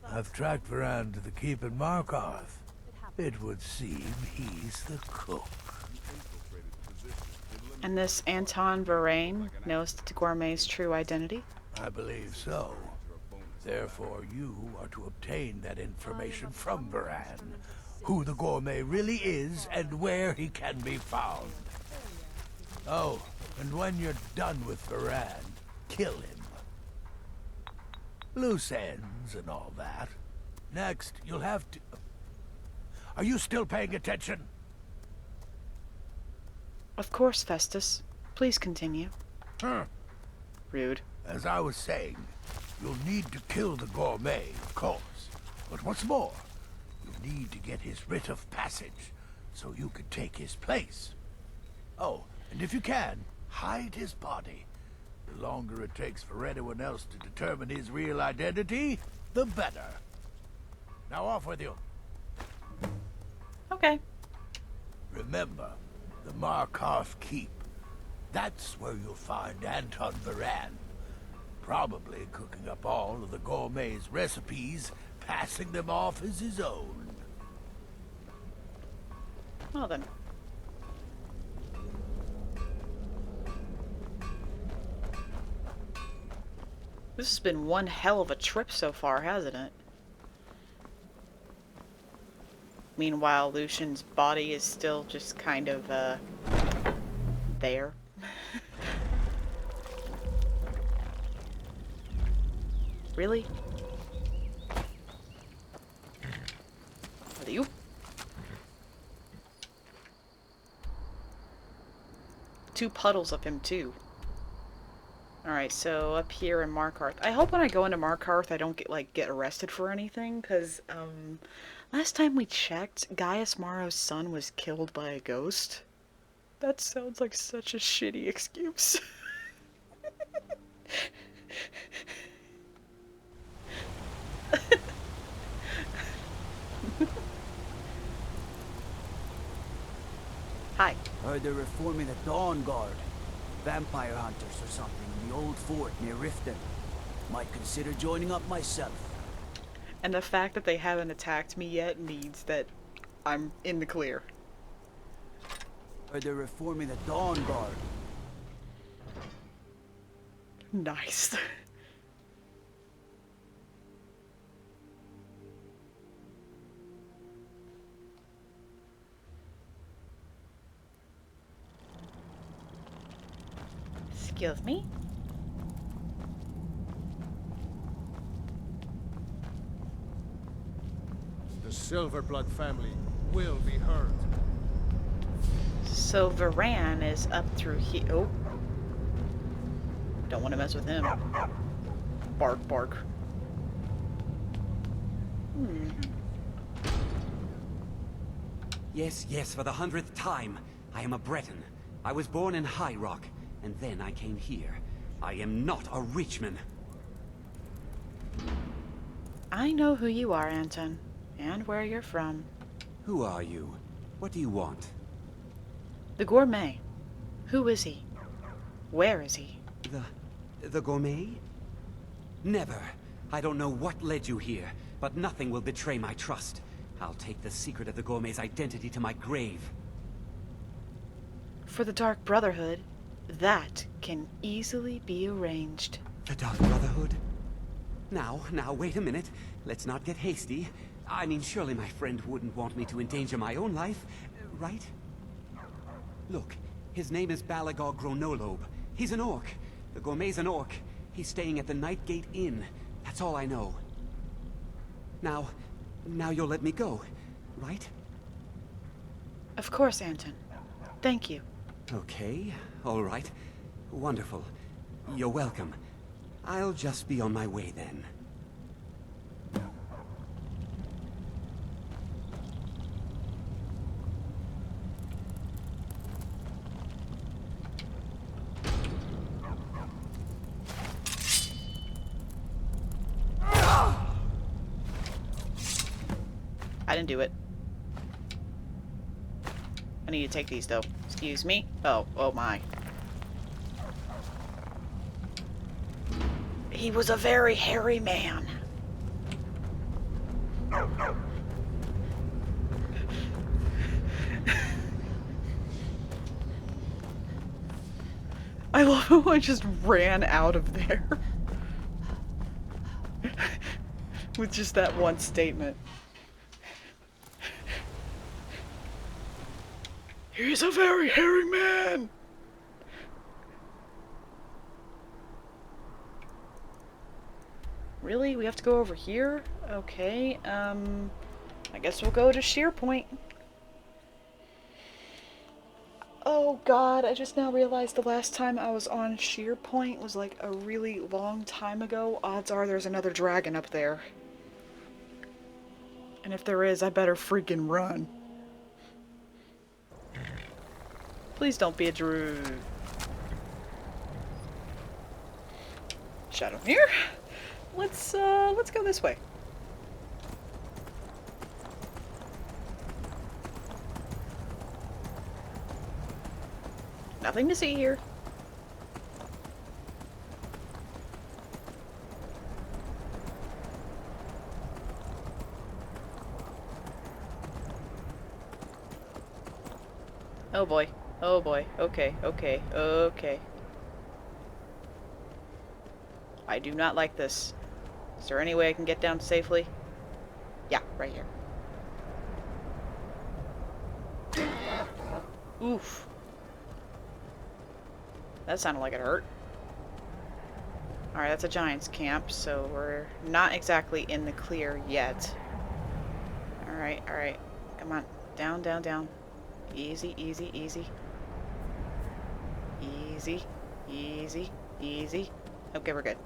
I've tracked Varan to the keep in Markarth. It would seem he's the cook. And this Anton Varane knows the gourmet's true identity? I believe so. Therefore, you are to obtain that information from Varan. Who the gourmet really is and where he can be found. Oh, and when you're done with Varan, kill him. Loose ends and all that. Next, you'll have to... Are you still paying attention? Of course, Festus. Please continue. Rude. As I was saying, you'll need to kill the gourmet, of course. But what's more, you'll need to get his writ of passage, so you can take his place. Oh, and if you can, hide his body. The longer it takes for anyone else to determine his real identity, the better. Now off with you. Okay. Remember, the Markarth Keep. That's where you'll find Anton Varan. Probably cooking up all of the gourmet's recipes, passing them off as his own. Well then. This has been one hell of a trip so far, hasn't it? Meanwhile, Lucian's body is still just kind of, there. Really? Are you? Two puddles of him, too. Alright, so up here in Markarth. I hope when I go into Markarth I don't get arrested for anything, because, last time we checked, Gaius Maro's son was killed by a ghost. That sounds like such a shitty excuse. Hi. Heard they're reforming the Dawn Guard. Vampire hunters or something in the old fort near Riften. Might consider joining up myself. And the fact that they haven't attacked me yet means that I'm in the clear. Heard they're reforming the Dawn Guard. Nice. Excuse me? The Silverblood family will be heard. So Varan is up through here. Oh. Don't want to mess with him. Bark, bark. Yes, yes, for the 100th time. I am a Breton. I was born in High Rock, and then I came here. I am not a Richman. I know who you are, Anton, and where you're from. Who are you? What do you want? The gourmet. Who is he? Where is he? The gourmet? Never. I don't know what led you here, but nothing will betray my trust. I'll take the secret of the gourmet's identity to my grave. For the Dark Brotherhood, that can easily be arranged. The Dark Brotherhood? Now, wait a minute. Let's not get hasty. I mean, surely my friend wouldn't want me to endanger my own life, right? Look, his name is Balagor Gronolobe. He's an orc. The gourmet's an orc. He's staying at the Nightgate Inn. That's all I know. Now you'll let me go, right? Of course, Anton. Thank you. Okay, all right. Wonderful. You're welcome. I'll just be on my way then. I didn't do it. I need to take these, though. Excuse me. Oh my. He was a very hairy man. I love how I just ran out of there. With just that one statement. He's a very hairy man! Really? We have to go over here? Okay, I guess we'll go to Sheer Point. Oh god, I just now realized the last time I was on Sheer Point was like a really long time ago. Odds are there's another dragon up there. And if there is, I better freaking run. Please don't be a druid. Shadowmere? Let's go this way. Nothing to see here. Oh boy. Oh boy. Okay, okay, okay. I do not like this. Is there any way I can get down safely? Yeah, right here. Oof. That sounded like it hurt. Alright, that's a giant's camp, so we're not exactly in the clear yet. Alright, alright. Come on. Down, down, down. Easy, easy, easy. Easy, easy, easy. Okay, we're good.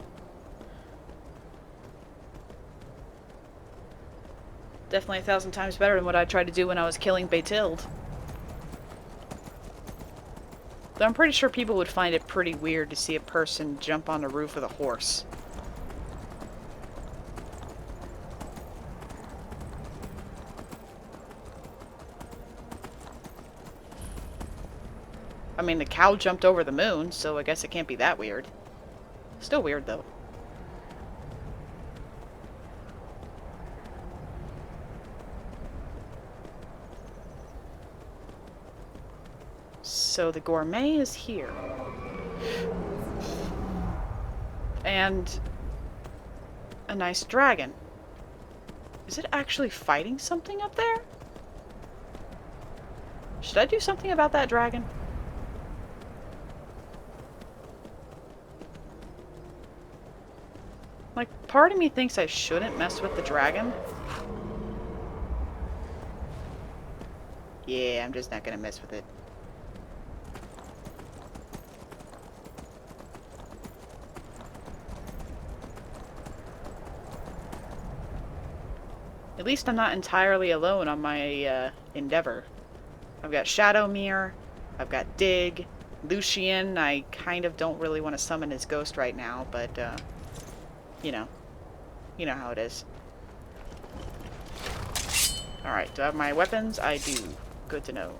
Definitely 1,000 times better than what I tried to do when I was killing Batilde. Though I'm pretty sure people would find it pretty weird to see a person jump on the roof with a horse. I mean, the cow jumped over the moon, so I guess it can't be that weird. Still weird, though. So the gourmet is here. And a nice dragon. Is it actually fighting something up there? Should I do something about that dragon? Like, part of me thinks I shouldn't mess with the dragon. Yeah, I'm just not gonna mess with it. At least I'm not entirely alone on my endeavor. I've got Shadowmere, I've got Dig, Lucian. I kind of don't really want to summon his ghost right now, but you know how it is. Alright, do I have my weapons? I do. Good to know.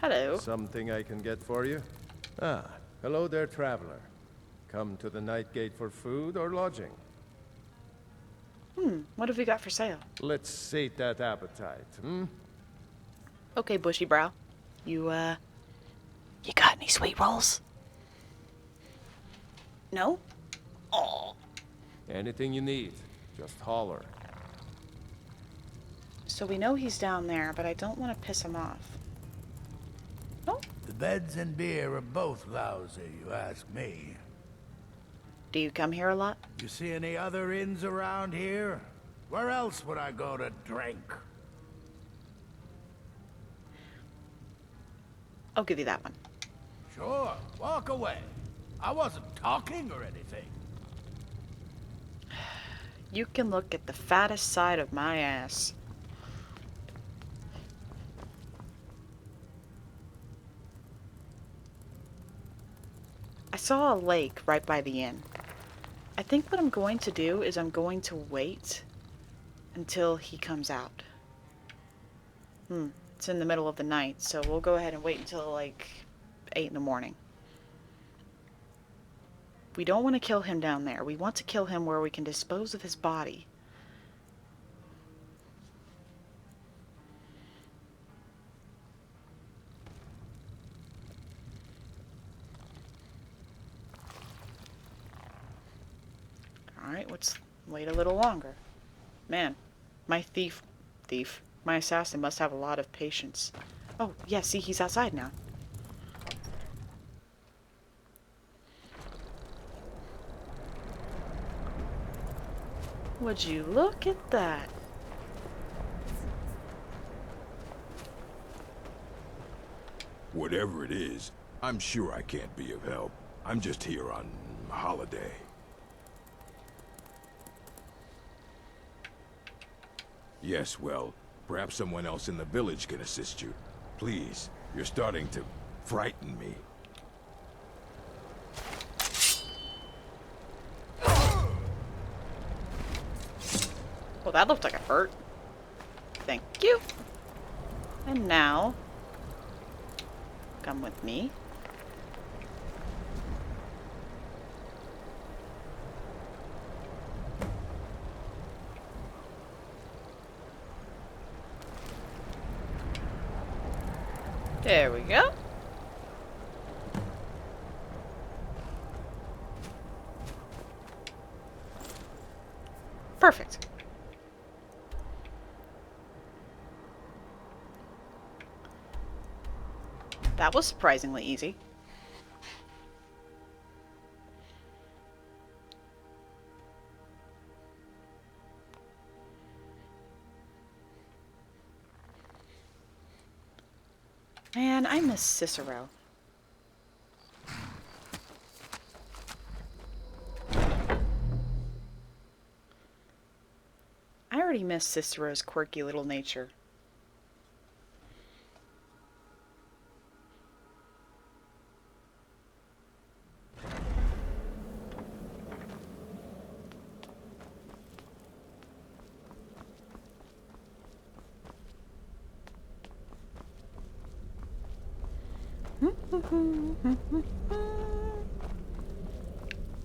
Hello. Something I can get for you? Ah, hello there, traveler. Come to the Night Gate for food or lodging? What have we got for sale? Let's sate that appetite, hmm? Okay, bushy brow. You got any sweet rolls? No? Oh. Anything you need, just holler. So we know he's down there, but I don't want to piss him off. Oh. The beds and beer are both lousy, you ask me. Do you come here a lot? You see any other inns around here? Where else would I go to drink? I'll give you that one. Sure, walk away. I wasn't talking or anything. You can look at the fattest side of my ass. I saw a lake right by the inn. I think what I'm going to do is I'm going to wait until he comes out. It's in the middle of the night, so we'll go ahead and wait until like 8 in the morning. We don't want to kill him down there. We want to kill him where we can dispose of his body. Alright, let's wait a little longer. Man, my my assassin must have a lot of patience. Oh, yeah, see, he's outside now. Would you look at that? Whatever it is, I'm sure I can't be of help. I'm just here on holiday. Yes, well, perhaps someone else in the village can assist you. Please, you're starting to frighten me. Well, that looked like a hurt. Thank you. And now, come with me. There we go. Perfect. That was surprisingly easy. Man, I miss Cicero. I already miss Cicero's quirky little nature.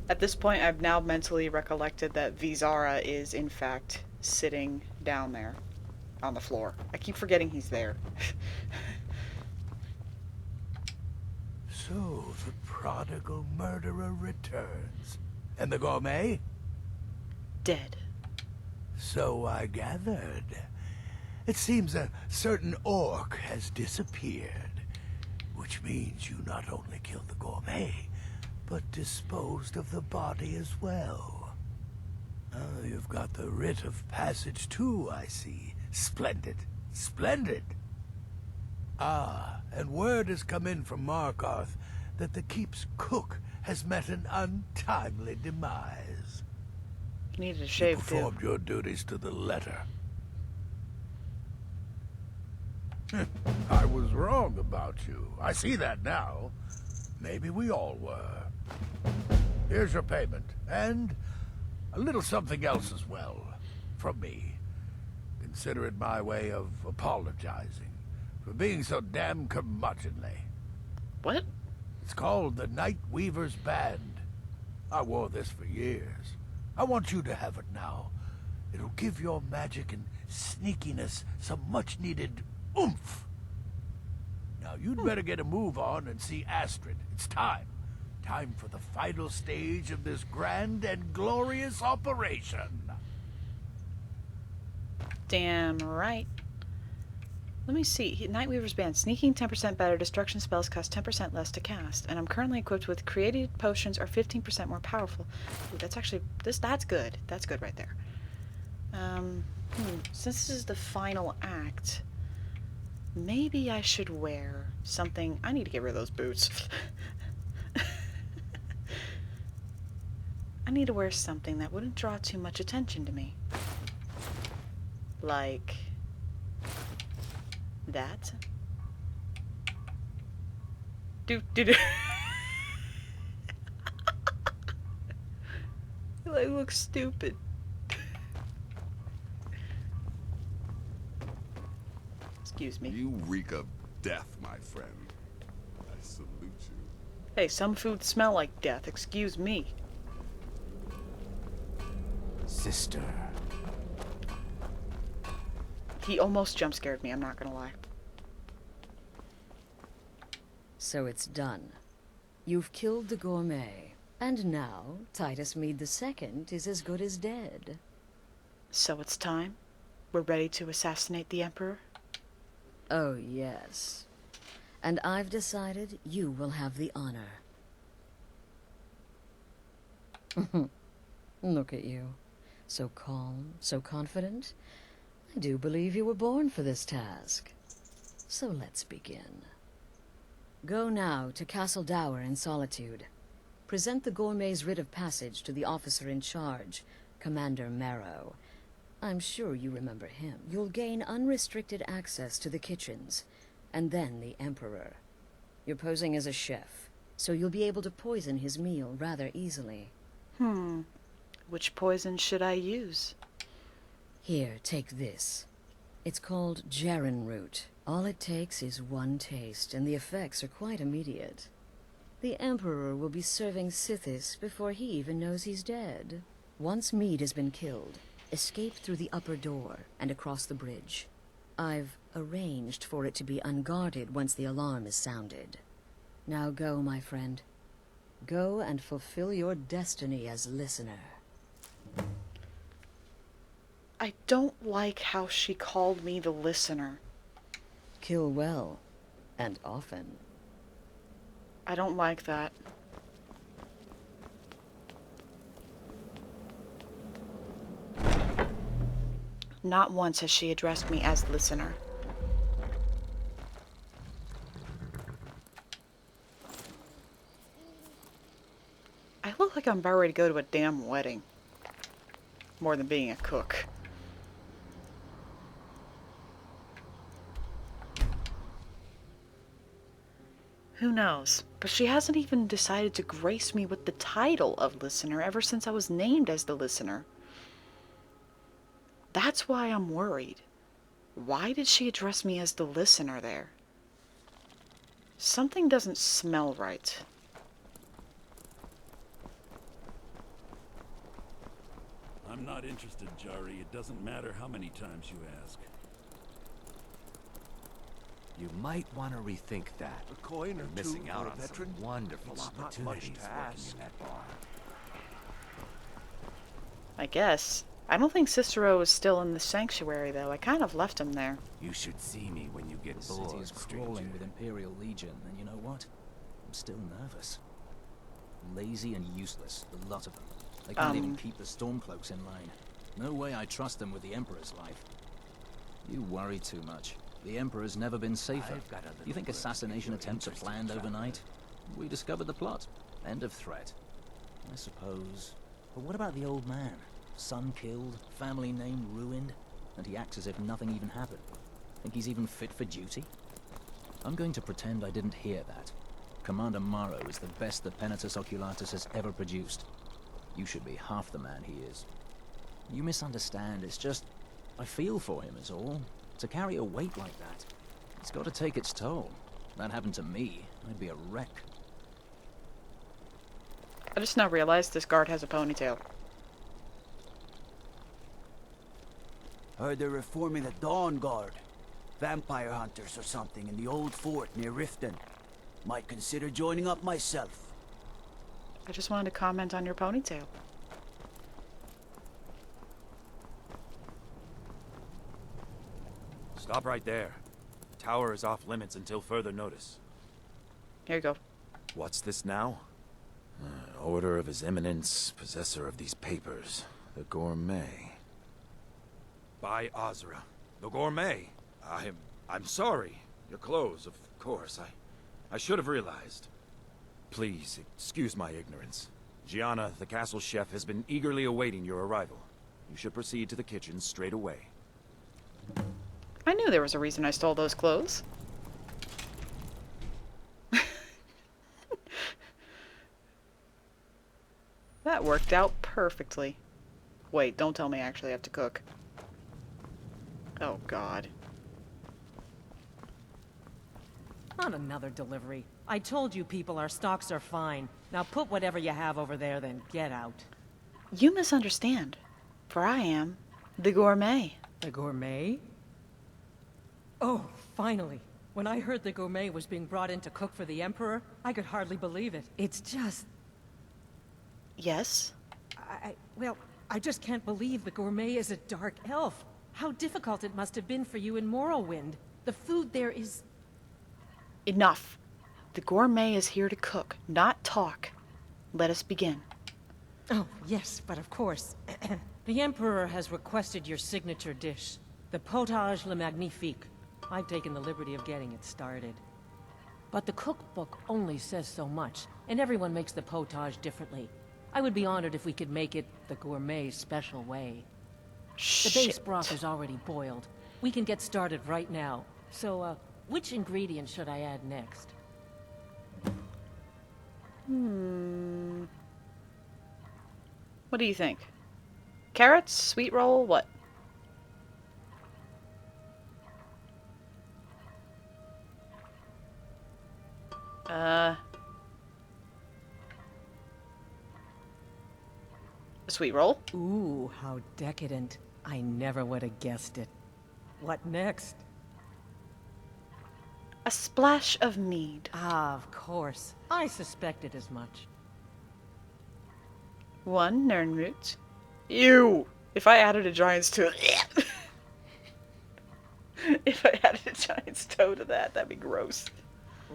At this point, I've now mentally recollected that Vizara is, in fact, sitting down there on the floor. I keep forgetting he's there. So, the prodigal murderer returns. And the gourmet? Dead. So I gathered. It seems a certain orc has disappeared, which means you not only killed the gourmet, but disposed of the body as well. Oh, you've got the writ of passage too, I see. Splendid. Splendid. Ah, and word has come in from Markarth that the keep's cook has met an untimely demise. Needed a shave, you performed your duties to the letter. I was wrong about you. I see that now. Maybe we all were. Here's your payment, and a little something else as well, from me. Consider it my way of apologizing for being so damn curmudgeonly. What? It's called the Night Weaver's Band. I wore this for years. I want you to have it now. It'll give your magic and sneakiness some much-needed oomph. Now, you'd better get a move on and see Astrid. It's time. Time for the final stage of this grand and glorious operation. Damn right. Let me see. Nightweaver's Band. Sneaking 10% better. Destruction spells cost 10% less to cast. And I'm currently equipped with created potions are 15% more powerful. Ooh, that's actually... That's good. That's good right there. Since this is the final act, maybe I should wear something... I need to get rid of those boots. I need to wear something that wouldn't draw too much attention to me. Like... that. Do. I look stupid. Excuse me. You reek of death, my friend. I salute you. Hey, some foods smell like death. Excuse me. Sister. He almost jump scared me, I'm not gonna lie. So it's done. You've killed the gourmet, and now Titus Mead II is as good as dead. So it's time? We're ready to assassinate the Emperor? Oh, yes. And I've decided you will have the honor. Look at you. So calm, so confident. I do believe you were born for this task. So let's begin. Go now to Castle Dower in Solitude. Present the gourmet's writ of passage to the officer in charge, Commander Marrow. I'm sure you remember him. You'll gain unrestricted access to the kitchens, and then the Emperor. You're posing as a chef, so you'll be able to poison his meal rather easily. Which poison should I use? Here, take this. It's called Jaren root. All it takes is one taste, and the effects are quite immediate. The Emperor will be serving Sithis before he even knows he's dead. Once Mead has been killed, escape through the upper door and across the bridge. I've arranged for it to be unguarded once the alarm is sounded. Now go, my friend. Go and fulfill your destiny as listener. I don't like how she called me the listener. Kill well, and often. I don't like that. Not once has she addressed me as listener. I look like I'm about ready to go to a damn wedding. More than being a cook. Who knows? But she hasn't even decided to grace me with the title of listener ever since I was named as the listener. That's why I'm worried. Why did she address me as the listener there? Something doesn't smell right. I'm not interested, Jari. It doesn't matter how many times you ask. You might want to rethink that. A coin or You're two missing out for a on veteran? some wonderful It's not much opportunities to working ask. in that bar. I guess. I don't think Cicero is still in the sanctuary, though. I kind of left him there. You should see me when you get The bored, city is stranger. crawling with Imperial Legion, and you know what? I'm still nervous. Lazy and useless, the lot of them. They can't even keep the Stormcloaks in line. No way I trust them with the Emperor's life. You worry too much. The Emperor's never been safer. You think assassination attempts are planned overnight? We discovered the plot. End of threat. I suppose. But what about the old man? Son killed, family name ruined, and he acts as if nothing even happened. Think he's even fit for duty? I'm going to pretend I didn't hear that. Commander Morrow is the best the Penitus Oculatus has ever produced. You should be half the man he is. You misunderstand, it's just... I feel for him is all. To carry a weight like that, it's got to take its toll. That happened to me, I'd be a wreck. I just now realized this guard has a ponytail. Heard they're reforming the Dawn Guard. Vampire hunters or something in the old fort near Riften. Might consider joining up myself. I just wanted to comment on your ponytail. Stop right there. The tower is off limits until further notice. Here you go. What's this now? Order of His Eminence, possessor of these papers. The Gourmet. By Azra. The Gourmet. I'm sorry. Your clothes, of course. I should have realized. Please, excuse my ignorance. Gianna, the castle chef, has been eagerly awaiting your arrival. You should proceed to the kitchen straight away. I knew there was a reason I stole those clothes. That worked out perfectly. Wait, don't tell me I actually have to cook. Oh, God. Not another delivery. I told you people our stocks are fine. Now put whatever you have over there, then get out. You misunderstand. For I am the gourmet. The gourmet? Oh, finally. When I heard the gourmet was being brought in to cook for the Emperor, I could hardly believe it. It's just... Yes? Well, I just can't believe the gourmet is a dark elf. How difficult it must have been for you in Morrowind. The food there is... Enough. The gourmet is here to cook, not talk. Let us begin. Oh, yes, but of course. The Emperor has requested your signature dish, the potage le magnifique. I've taken the liberty of getting it started. But the cookbook only says so much, and everyone makes the potage differently. I would be honored if we could make it the gourmet special way. The base broth is already boiled. We can get started right now. So, which ingredient should I add next? What do you think? Carrots? Sweet roll? What? A sweet roll? Ooh, how decadent. I never would have guessed it. What next? A splash of mead. Ah, of course. I suspected as much. 1 Nernroot. Ew! If I added a giant's toe... If I added a giant's toe to that, that'd be gross.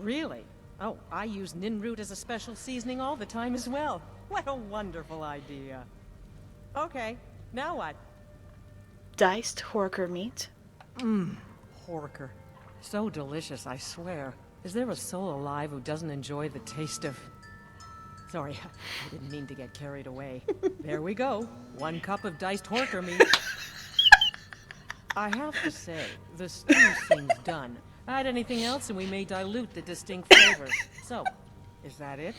Really? Oh, I use Ninroot as a special seasoning all the time as well. What a wonderful idea. Okay, now what? Diced horker meat. Horker. So delicious, I swear. Is there a soul alive who doesn't enjoy the taste of... Sorry, I didn't mean to get carried away. There we go. 1 cup of diced horker meat. I have to say, the stew seems done. Add anything else and we may dilute the distinct flavors. So, is that it?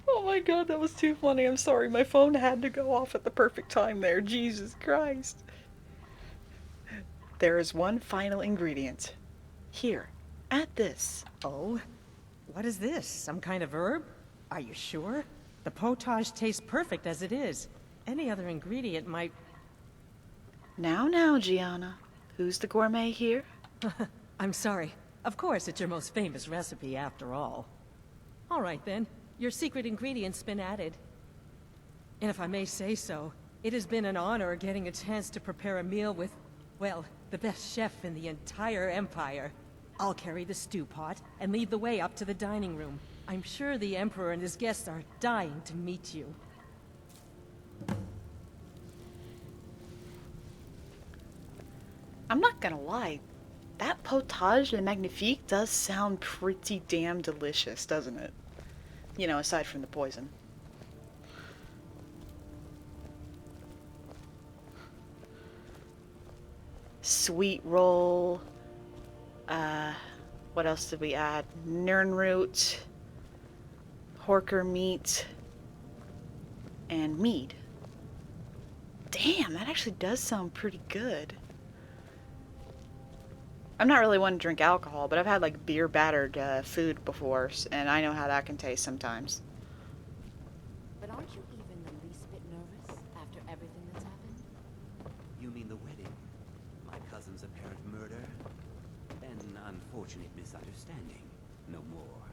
Oh my god, that was too funny. I'm sorry, my phone had to go off at the perfect time there. Jesus Christ. There is one final ingredient. Here, add this. Oh? What is this? Some kind of herb? Are you sure? The potage tastes perfect as it is. Any other ingredient might... Now, Gianna. Who's the gourmet here? I'm sorry. Of course, it's your most famous recipe after all. All right then. Your secret ingredient's been added. And if I may say so, it has been an honor getting a chance to prepare a meal with, well, the best chef in the entire Empire. I'll carry the stew pot and lead the way up to the dining room. I'm sure the Emperor and his guests are dying to meet you. I'm not gonna lie. That potage le magnifique does sound pretty damn delicious, doesn't it? You know, aside from the poison. Sweet roll. What else did we add? Nernroot. Horker meat. And mead. Damn, that actually does sound pretty good. I'm not really one to drink alcohol, but I've had like beer battered food before, and I know how that can taste sometimes. But aren't you even the least bit nervous after everything that's happened? You mean the wedding? My cousin's apparent murder? An unfortunate misunderstanding. No more.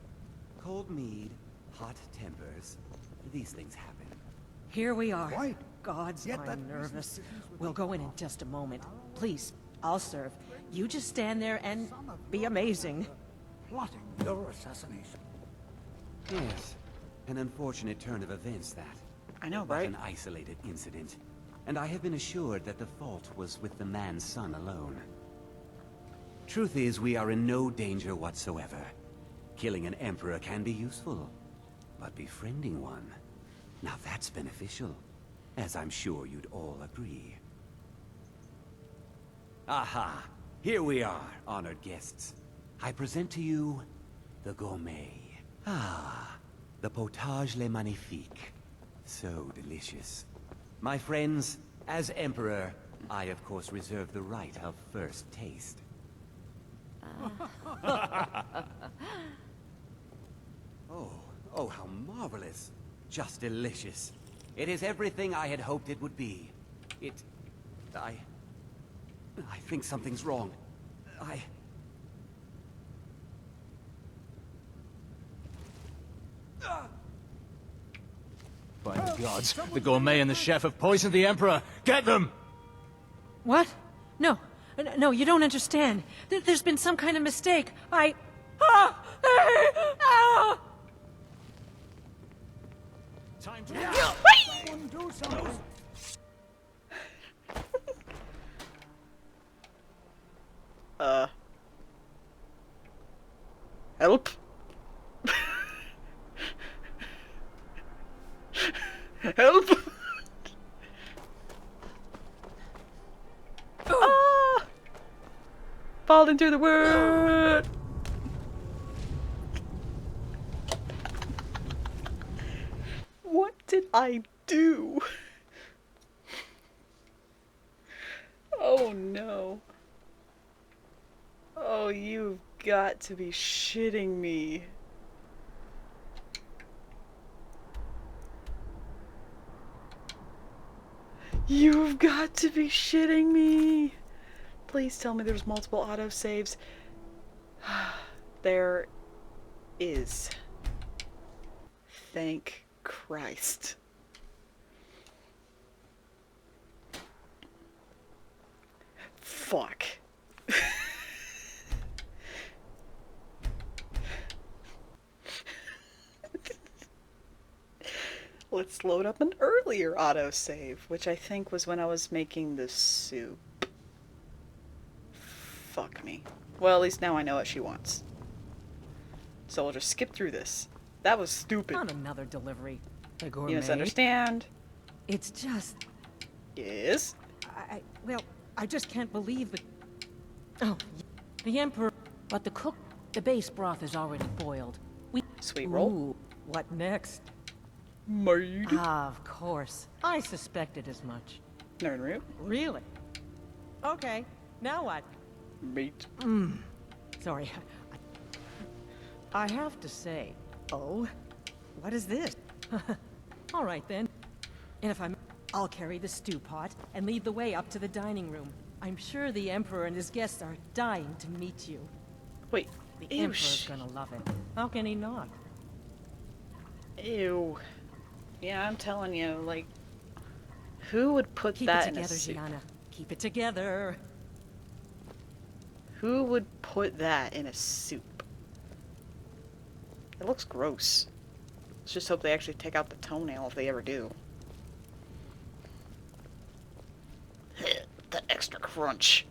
Cold mead, hot tempers. These things happen. Here we are. Why? Gods, Yet that I'm nervous. business We'll go in just a moment. Please, I'll serve. You just stand there and be amazing. Plotting your assassination. Yes. An unfortunate turn of events, that. I know, But right? an isolated incident. And I have been assured that the fault was with the man's son alone. Truth is, we are in no danger whatsoever. Killing an emperor can be useful. But befriending one... now that's beneficial. As I'm sure you'd all agree. Aha! Here we are, honored guests. I present to you the gourmet. Ah, the potage le magnifique. So delicious. My friends, as Emperor, I of course reserve the right of first taste. Oh, how marvelous. Just delicious. It is everything I had hoped it would be. I think something's wrong. By the gods, the gourmet and the chef have poisoned the Emperor! Get them! What? No. No, you don't understand. There's been some kind of mistake. Time to Someone do something. Help? Help! Ah! Falling through the wood! What did I do? Oh no. Oh, you've got to be shitting me. You've got to be shitting me. Please tell me there's multiple autosaves. There is. Thank Christ. Fuck. Let's load up an earlier autosave, which I think was when I was making the soup. Fuck me. Well, at least now I know what she wants. So we'll just skip through this. That was stupid. On another delivery. The gourmet. You misunderstand. It's just... Yes? Well, I just can't believe the... Oh, the Emperor... But the cook... The base broth is already boiled. Sweet roll. Ooh, what next? Maid. Ah, of course. I suspected as much. Nerd root. Really? Okay. Now what? Meat. Sorry. I have to say... Oh? What is this? All right, then. And if I'll carry the stew pot and lead the way up to the dining room. I'm sure the Emperor and his guests are dying to meet you. Wait. The Ew, Emperor's gonna love it. How can he not? Ew. Yeah, I'm telling you, like... Who would put Keep that it in a together, soup? Gianna. Keep it together. Who would put that in a soup? It looks gross. Let's just hope they actually take out the toenail if they ever do. The extra crunch.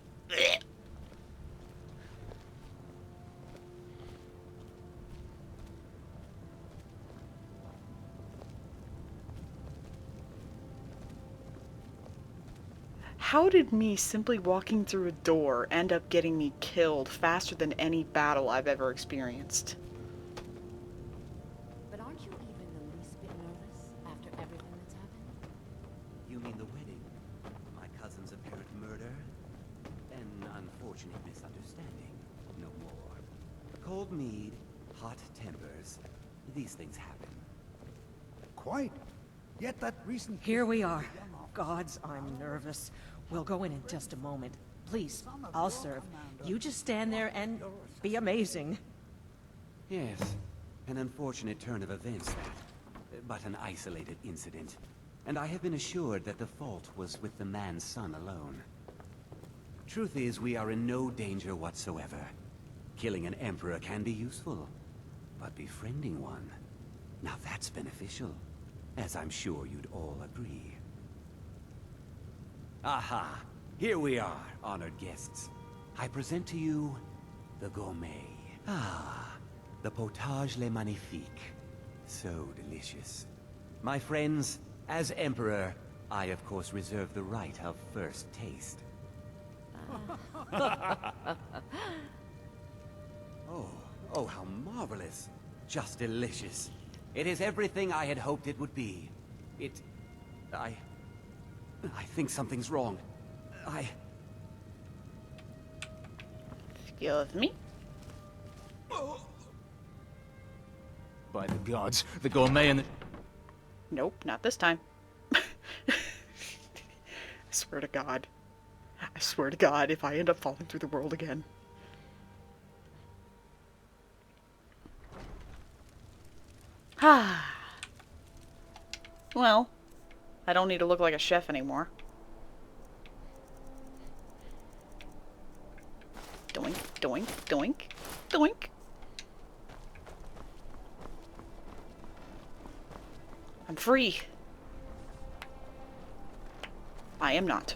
How did me simply walking through a door end up getting me killed faster than any battle I've ever experienced? But aren't you even the least bit nervous after everything that's happened? You mean the wedding? My cousin's apparent murder? An unfortunate misunderstanding. No more. Cold mead, hot tempers. These things happen. Quite. Yet that recent... Here we are. Gods, I'm nervous. We'll go in just a moment. Please, I'll serve. You just stand there and be amazing. Yes, an unfortunate turn of events that, but an isolated incident. And I have been assured that the fault was with the man's son alone. Truth is, we are in no danger whatsoever. Killing an emperor can be useful, but befriending one, now that's beneficial, as I'm sure you'd all agree. Aha! Here we are, honored guests. I present to you the gourmet. Ah, the potage le magnifique. So delicious. My friends, as Emperor, I of course reserve the right of first taste. Oh, how marvelous. Just delicious. It is everything I had hoped it would be. I think something's wrong. Excuse me? By the gods, the gourmet and the... Nope, not this time. I swear to God. I swear to God, if I end up falling through the world again. Ah. Well, I don't need to look like a chef anymore. Doink, doink, doink, doink. I'm free. I am not.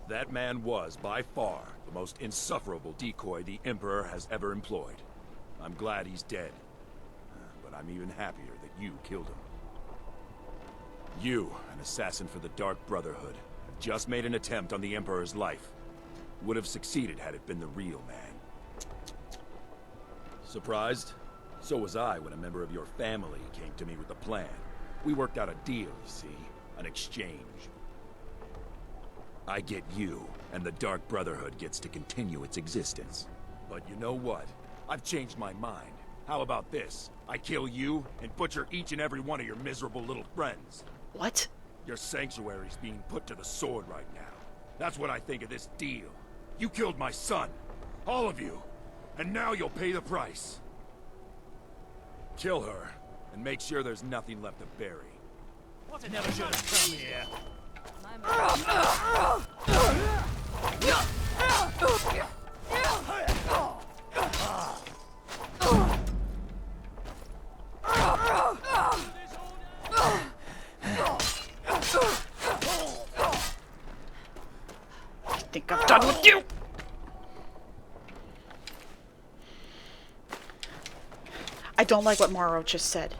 That man was, by far, the most insufferable decoy the Emperor has ever employed. I'm glad he's dead. But I'm even happier that you killed him. You, an assassin for the Dark Brotherhood, just made an attempt on the Emperor's life. Would have succeeded had it been the real man. Surprised? So was I when a member of your family came to me with a plan. We worked out a deal, you see. An exchange. I get you, and the Dark Brotherhood gets to continue its existence. But you know what? I've changed my mind. How about this? I kill you, and butcher each and every one of your miserable little friends. What? Your sanctuary's being put to the sword right now. That's what I think of this deal. You killed my son. All of you. And now you'll pay the price. Kill her, and make sure there's nothing left to bury. What never should have come here. I think I'm done with you! I don't like what Morrow just said.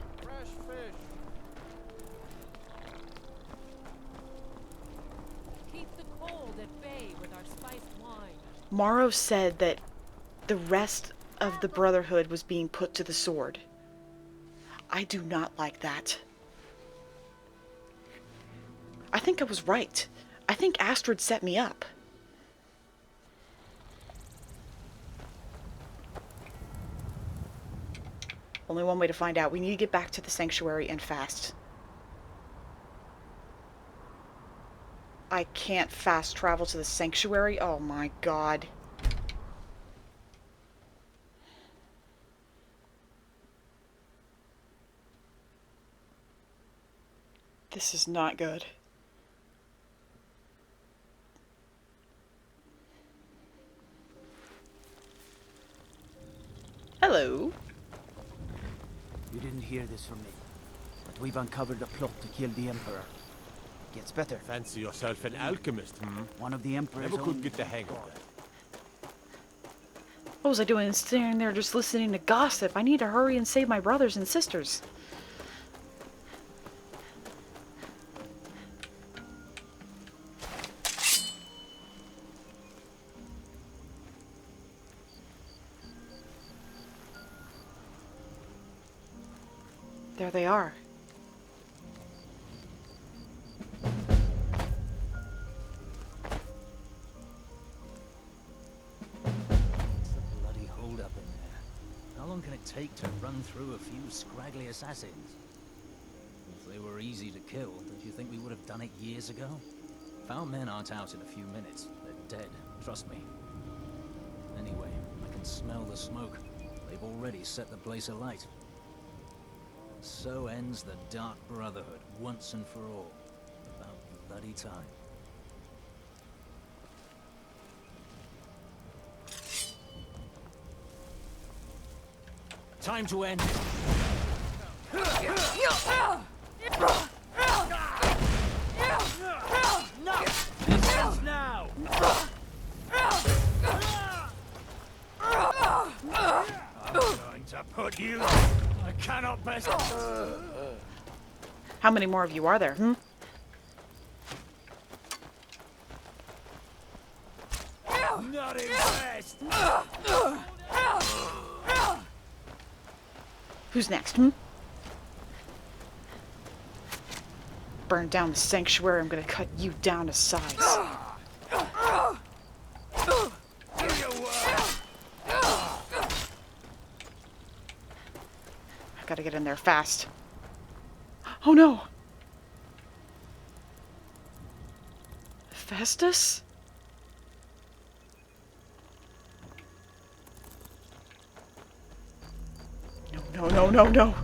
Morrow said that the rest of the Brotherhood was being put to the sword. I do not like that. I think I was right. I think Astrid set me up. Only one way to find out. We need to get back to the sanctuary and fast. I can't fast travel to the sanctuary. Oh my god. This is not good. Hello. You didn't hear this from me, but we've uncovered a plot to kill the Emperor. Gets better. Fancy yourself an alchemist, hmm? One of the Emperor's Never could own get the hang of that. What was I doing standing there just listening to gossip? I need to hurry and save my brothers and sisters. There they are. Bloody hold up in there. How long can it take to run through a few scraggly assassins? If they were easy to kill, don't you think we would have done it years ago? If our men aren't out in a few minutes, they're dead. Trust me. Anyway, I can smell the smoke. They've already set the place alight. So ends the Dark Brotherhood once and for all. About bloody time. Time to end. This ends now. I'm going to put you. I cannot best. How many more of you are there, hmm? Not impressed. Who's next, hmm? Burn down the sanctuary, I'm gonna cut you down to size. Gotta get in there fast. Oh no! Festus? No, no, no, no, no.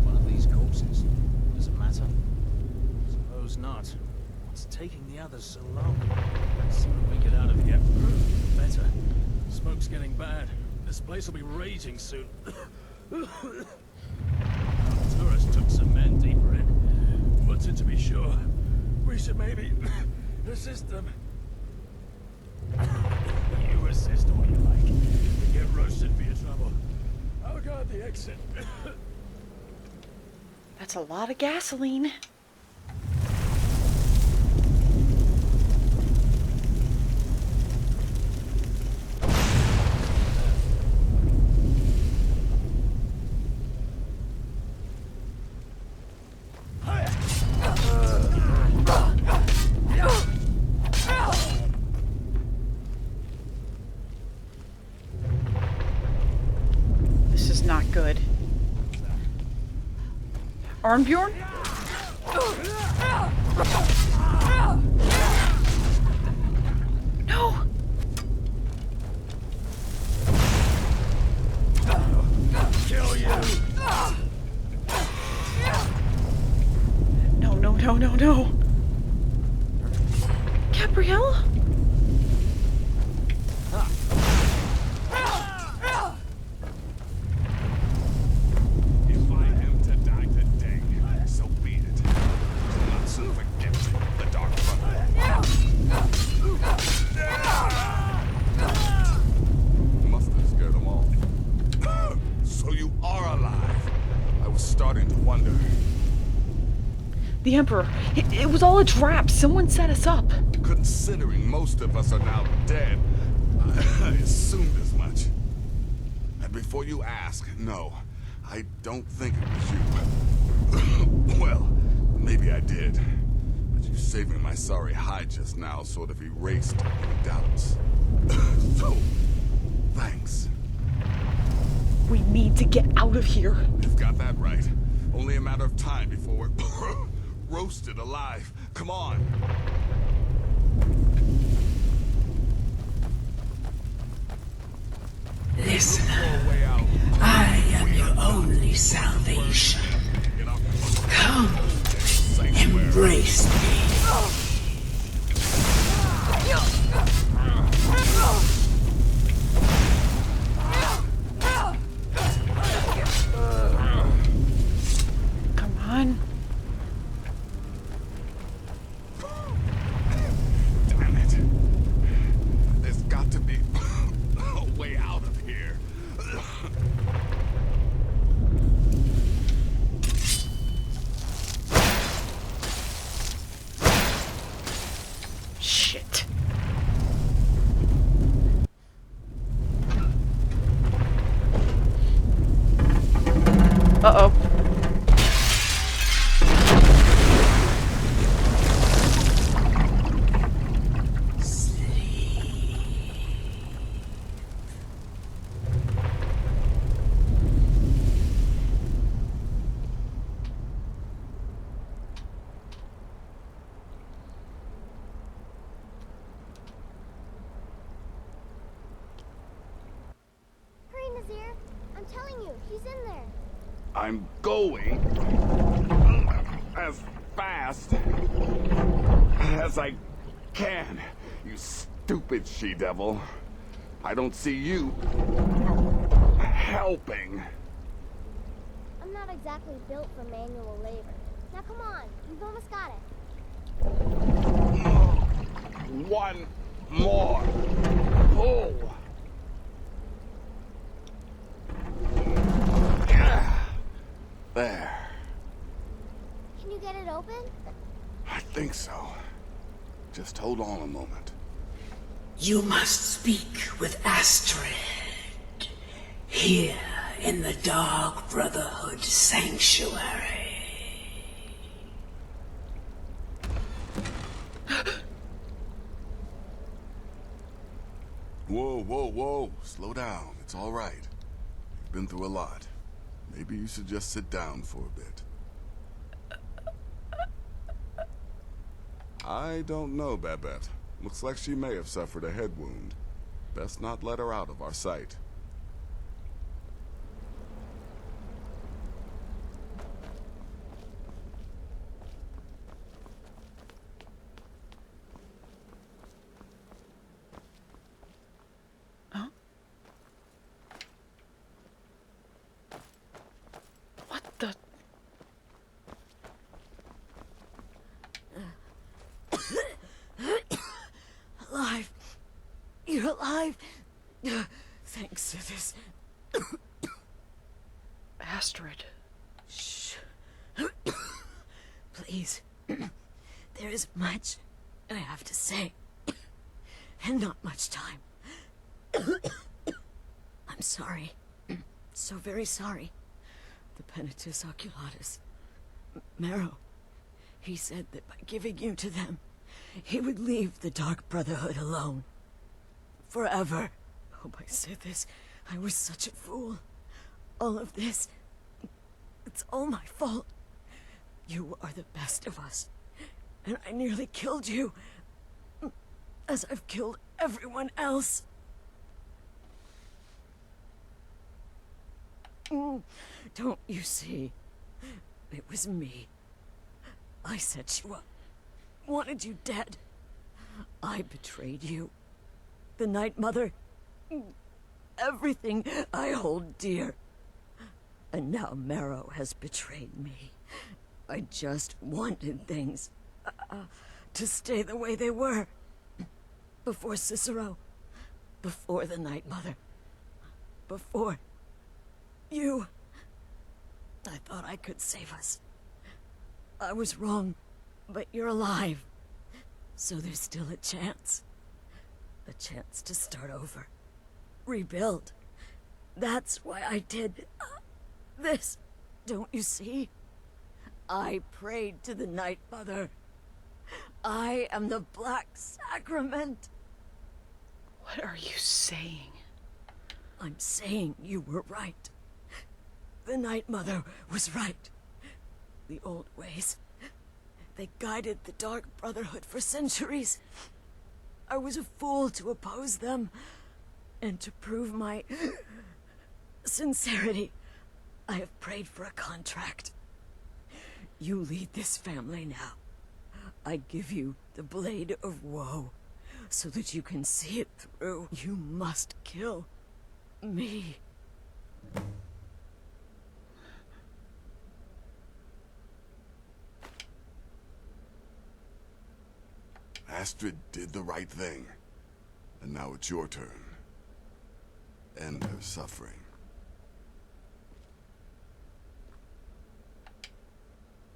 One of these corpses. Does it matter? Suppose not. What's taking the others so long? The sooner we get out of here, the better. Smoke's getting bad. This place will be raging soon. Tourists took some men deeper in. Wanted to be sure. We should maybe assist them. You assist all you like. And get roasted for your trouble. I'll guard the exit. That's a lot of gasoline. This is not good. Arnbjorn? No! Kill you! No, no, no, no, no! Gabrielle? If I am to die today, so be it. Not so forget the Dark Brother. Must have scared them all. So you are alive. I was starting to wonder. The Emperor. It was all a trap. Someone set us up. Considering most of us are now dead, I assumed as much. And before you ask, no, I don't think it was you. Well, maybe I did. But you saving my sorry hide just now sort of erased any doubts. So, thanks. We need to get out of here. You've got that right. Only a matter of time before we're roasted alive. Come on. Listener, I am your only salvation. Come, embrace me. Come on. Damn it. There's got to be a way out of here. Shit. Uh-oh. Hurry, Nazir. I'm telling you, he's in there. I'm going as fast as I can, you stupid she-devil. I don't see you helping. I'm not exactly built for manual labor. Now come on, you've almost got it. One more pull. There. Can you get it open? I think so. Just hold on a moment. You must speak with Astrid. Here in the Dark Brotherhood Sanctuary. Whoa, whoa, whoa. Slow down. It's all right. You've been through a lot. Maybe you should just sit down for a bit. I don't know, Babette. Looks like she may have suffered a head wound. Best not let her out of our sight. What the? Alive. You're alive. Thanks to this. Astrid. Shh. Please. There is much I have to say. And not much time. I'm sorry. So very sorry. The Penitus Oculatus. Marrow. He said that by giving you to them, he would leave the Dark Brotherhood alone. Forever. Oh, I said this. I was such a fool. All of this, it's all my fault. You are the best of us. And I nearly killed you. As I've killed everyone else. Don't you see? It was me. I set you up. Wanted you dead. I betrayed you. The Night Mother. Everything I hold dear. And now Marrow has betrayed me. I just wanted things to stay the way they were. Before Cicero. Before the Night Mother. Before you. I thought I could save us. I was wrong, but you're alive. So there's still a chance. A chance to start over. Rebuild. That's why I did this. Don't you see? I prayed to the Night Mother. I am the Black Sacrament. What are you saying? I'm saying you were right. The Night Mother was right. The old ways. They guided the Dark Brotherhood for centuries. I was a fool to oppose them. And to prove my sincerity, I have prayed for a contract. You lead this family now. I give you the Blade of Woe, so that you can see it through. You must kill me. Astrid did the right thing. And now it's your turn. End her suffering.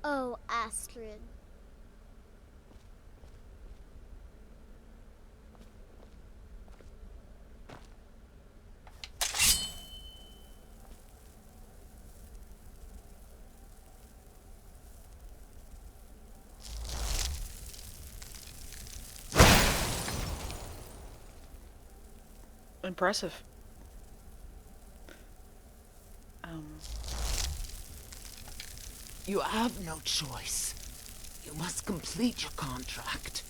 Oh, Astrid. Impressive. You have no choice. You must complete your contract.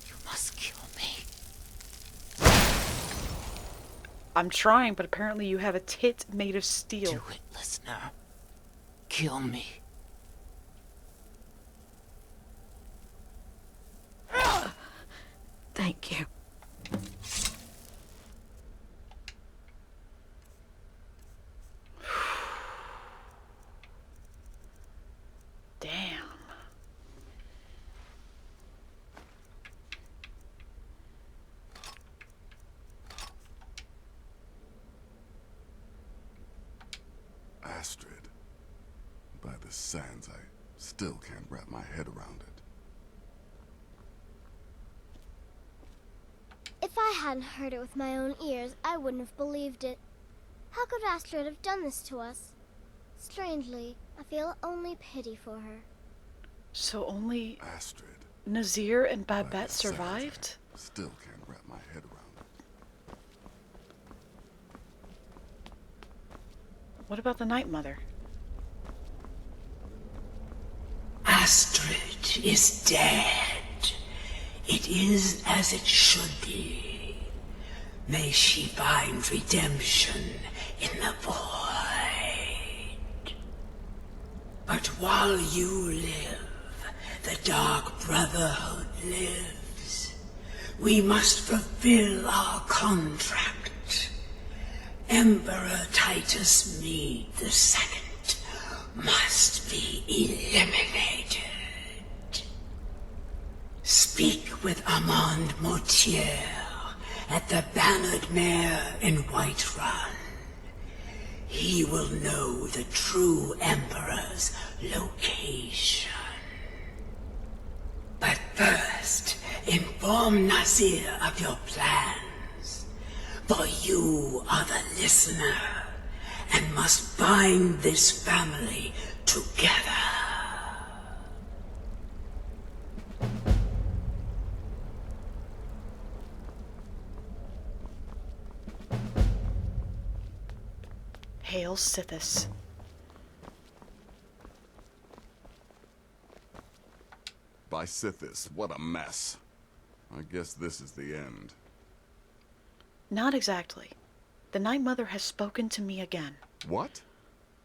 You must kill me. I'm trying, but apparently you have a tit made of steel. Do it, listener. Kill me. Thank you. Damn. Astrid. By the sands, I still can't wrap my head around it. If I hadn't heard it with my own ears, I wouldn't have believed it. How could Astrid have done this to us? Strangely, I feel only pity for her. So only Astrid. Nazir and Babette survived? Still can't wrap my head around it. What about the Night Mother? Astrid is dead. It is as it should be. May she find redemption in the void. But while you live, the Dark Brotherhood lives. We must fulfill our contract. Emperor Titus Mede II must be eliminated. Speak with Armand Mortier at the Bannered Mare in Whiterun. He will know the true Emperor's location. But first, inform Nazir of your plans. For you are the listener, and must bind this family together. Hail Sithis. By Sithis, what a mess. I guess this is the end. Not exactly. The Night Mother has spoken to me again. What?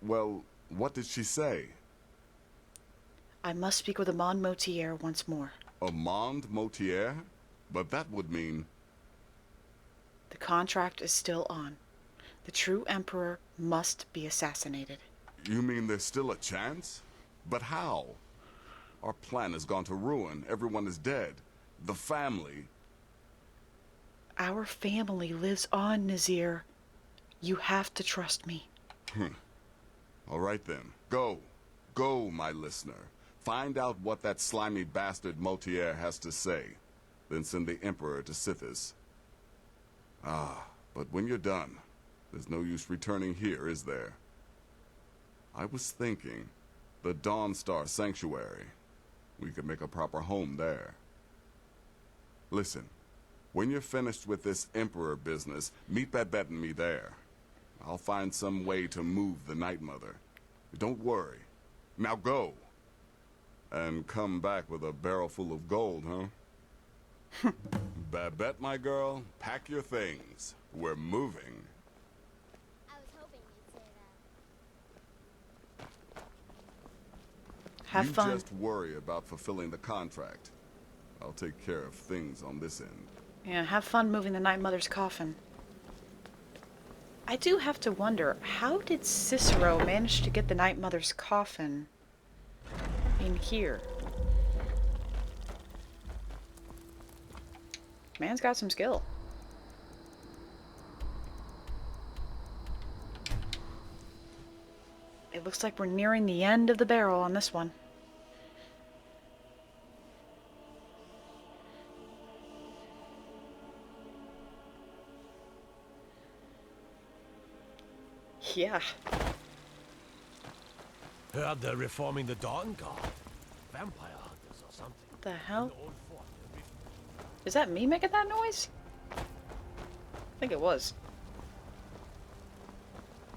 Well, what did she say? I must speak with Amand Motier once more. Amand Motier? But that would mean... The contract is still on. The true Emperor must be assassinated. You mean there's still a chance? But how? Our plan has gone to ruin. Everyone is dead. The family... Our family lives on, Nazir. You have to trust me. All right then. Go. Go, my listener. Find out what that slimy bastard Motier has to say. Then send the Emperor to Sithis. Ah, but when you're done, there's no use returning here, is there? I was thinking, the Dawnstar Sanctuary. We could make a proper home there. Listen, when you're finished with this Emperor business, meet Babette and me there. I'll find some way to move the Night Mother. Don't worry. Now go. And come back with a barrel full of gold, huh? Babette, my girl, pack your things. We're moving. I was hoping you'd say that. Have you fun. just worry about fulfilling the contract. I'll take care of things on this end. Yeah, have fun moving the Night Mother's coffin. I do have to wonder, how did Cicero manage to get the Night Mother's coffin in here? Man's got some skill. It looks like we're nearing the end of the barrel on this one. Yeah. Heard they're reforming the Dawn Guard. Vampire hunters or something. What the hell? Is that me making that noise? I think it was.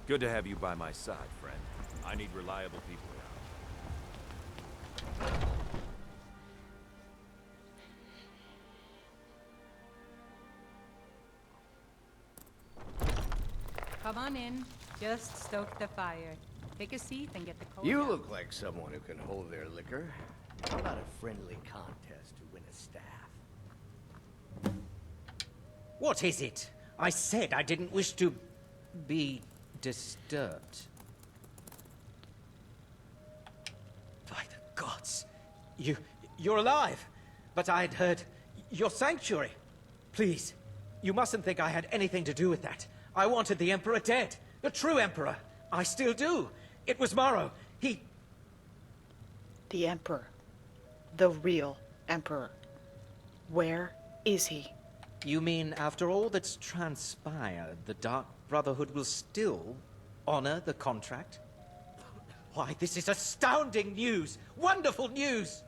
Good to have you by my side, friend. I need reliable people now. Come on in. Just stoke the fire. Take a seat and get the cold You out. look like someone who can hold their liquor. How about a friendly contest to win a staff? What is it? I said I didn't wish to be disturbed. By the gods. You're alive. But I had heard your sanctuary. Please, you mustn't think I had anything to do with that. I wanted the Emperor dead. The true Emperor. I still do. It was Morrow. He... The Emperor. The real Emperor. Where is he? You mean after all that's transpired, the Dark Brotherhood will still honor the contract? Why, this is astounding news! Wonderful news!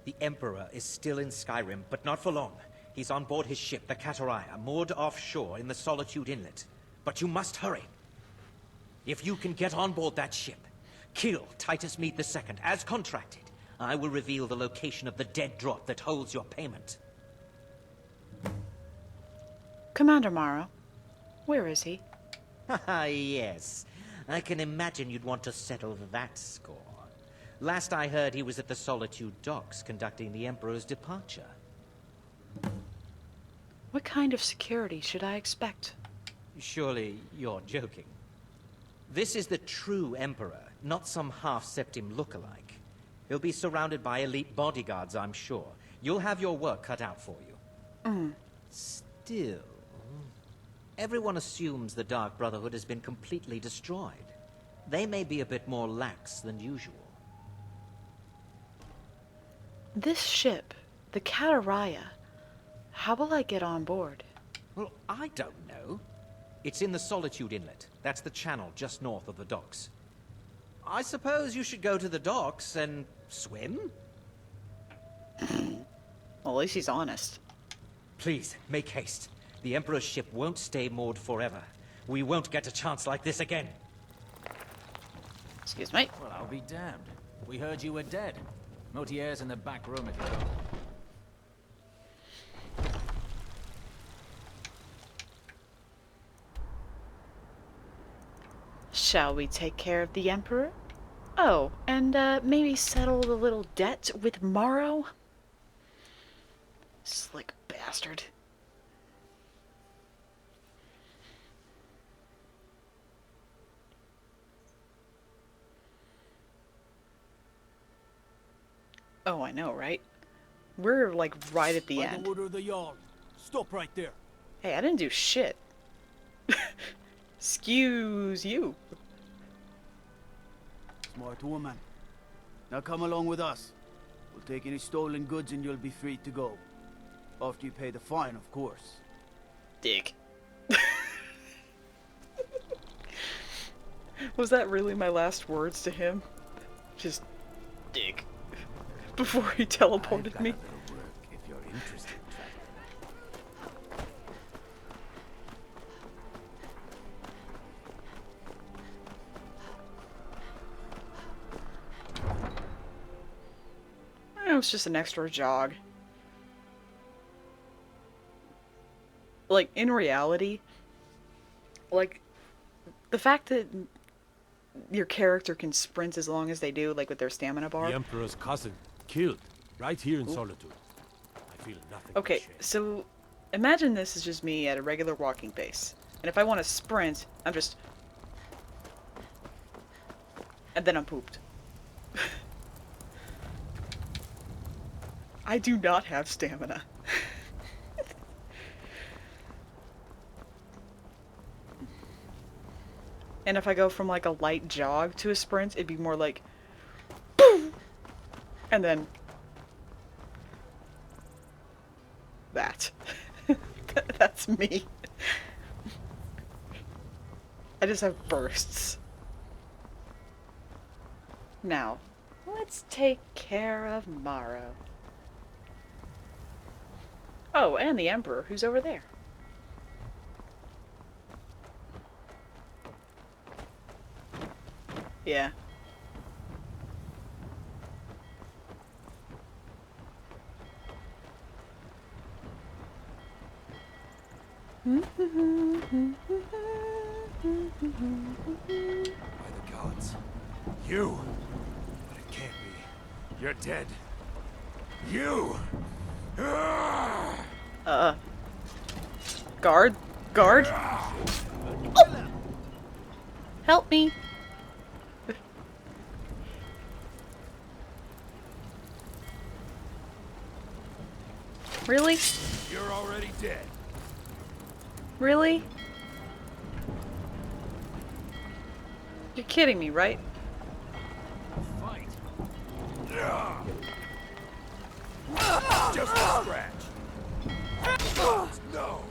The Emperor is still in Skyrim, but not for long. He's on board his ship, the Kataraya, moored offshore in the Solitude Inlet. But you must hurry. If you can get on board that ship, kill Titus Meade II as contracted, I will reveal the location of the dead drop that holds your payment. Commander Morrow, where is he? Ah, yes. I can imagine you'd want to settle that score. Last I heard, he was at the Solitude docks conducting the Emperor's departure. What kind of security should I expect? Surely you're joking. This is the true Emperor, not some half-septim lookalike. He'll be surrounded by elite bodyguards, I'm sure. You'll have your work cut out for you. Still, everyone assumes the Dark Brotherhood has been completely destroyed. They may be a bit more lax than usual. This ship, the Kataraya, how will I get on board? Well, I don't know. It's in the Solitude Inlet. That's the channel just north of the docks. I suppose you should go to the docks and swim? Well, at least he's honest. Please, make haste. The Emperor's ship won't stay moored forever. We won't get a chance like this again. Excuse me. Well, I'll be damned. We heard you were dead. Motier's in the back room if you go. Shall we take care of the Emperor? Oh, and maybe settle the little debt with Morrow? Slick bastard. Oh, I know, right? We're like right at the end. By the order of the Jarl. Stop right there. Hey, I didn't do shit. Excuse you. Smart woman. Now come along with us. We'll take any stolen goods and you'll be free to go. After you pay the fine, of course. Dick. Was that really my last words to him? Just dick. Before he teleported me. If you're interested. It was just an extra jog. Like, in reality, like, the fact that your character can sprint as long as they do, like with their stamina bar. The Emperor's cousin, killed, right here in Solitude. I feel nothing but Okay, shame. so imagine this is just me at a regular walking pace. And if I want to sprint, I'm just... And then I'm pooped. I do not have stamina. And if I go from like a light jog to a sprint, it'd be more like... Boom! And then... That. That's me. I just have bursts. Now, let's take care of Morrow. Oh, and the Emperor, who's over there. Yeah. By the gods. You! But it can't be. You're dead. You! Guard? Guard? Oh! Help me! Really? You're already dead. Really? You're kidding me, right? Fight. Just a scratch. No.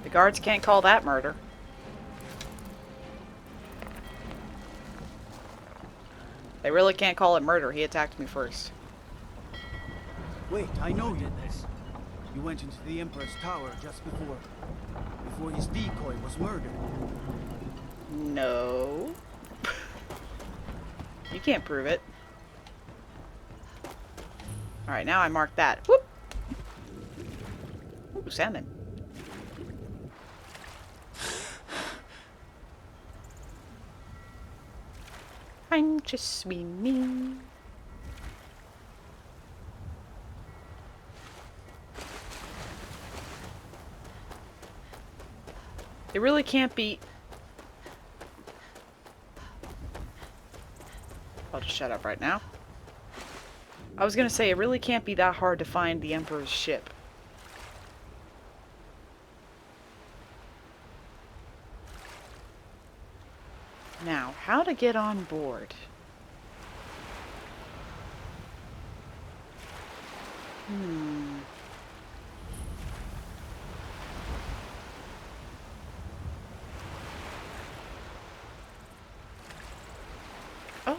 The guards can't call that murder. They really can't call it murder. He attacked me first. Wait, I know you. You went into the Emperor's tower just before his decoy was murdered. No. You can't prove it. Alright, now I mark that. Whoop! Ooh, salmon. I'm just swimming. It really can't be... I'll just shut up right now. I was gonna say, it really can't be that hard to find the Emperor's ship. Now, how to get on board? Oh.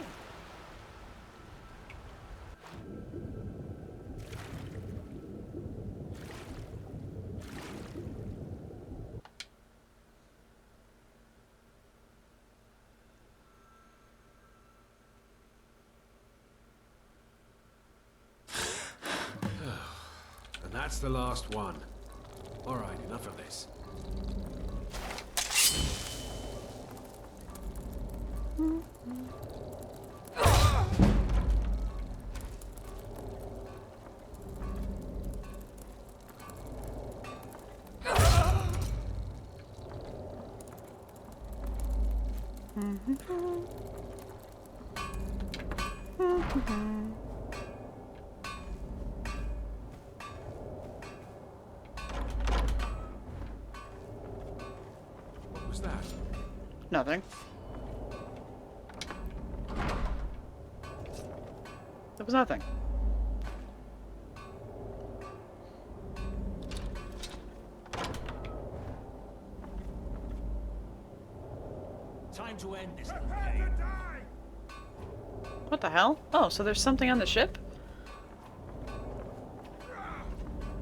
And that's the last one. All right, enough of this. What was that? Nothing. There was nothing. Time to end this little game. What the hell? Oh, so there's something on the ship?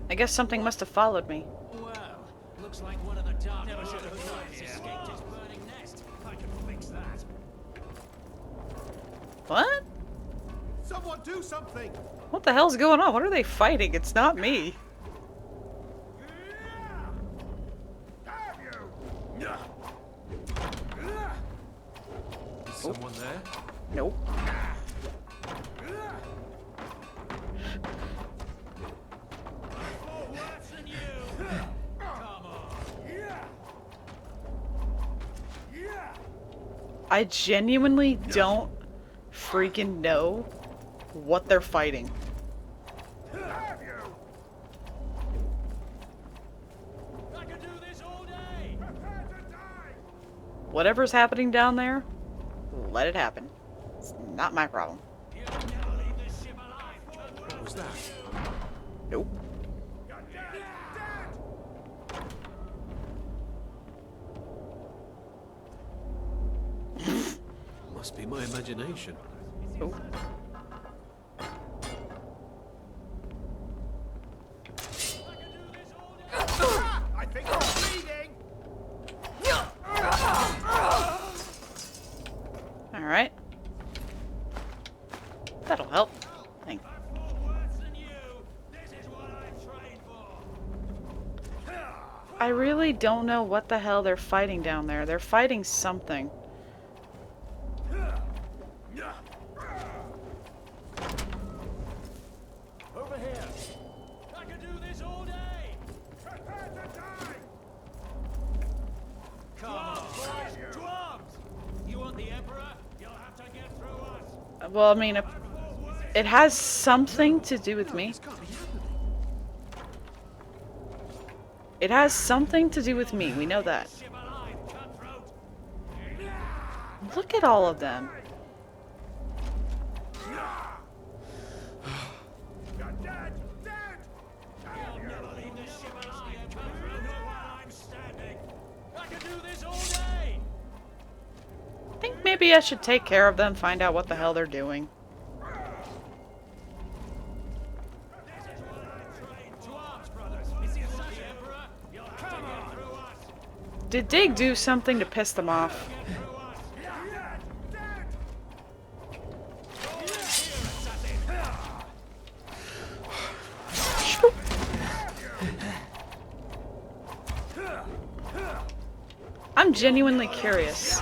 I guess something must have followed me. Well, looks like one of the dark knights escaped his burning nest. I can fix that. What? Someone do something! What the hell's going on? What are they fighting? It's not me. Is someone there? Nope. I genuinely don't freaking know what they're fighting. Whatever's happening down there, let it happen. It's not my problem. What was that? Nope. Must be my imagination. Nope. I think I'm bleeding! Alright. That'll help. Thank I really don't know what the hell they're fighting down there. They're fighting something. Over here. I could do this all day. Prepare to die. Come on, boys. To arms. You want the Emperor? You'll have to get through us. Well, I mean, it has something to do with me. It has something to do with me. We know that. Look at all of them. I think maybe I should take care of them, find out what the hell they're doing. Did Dig do something to piss them off? I'm genuinely curious.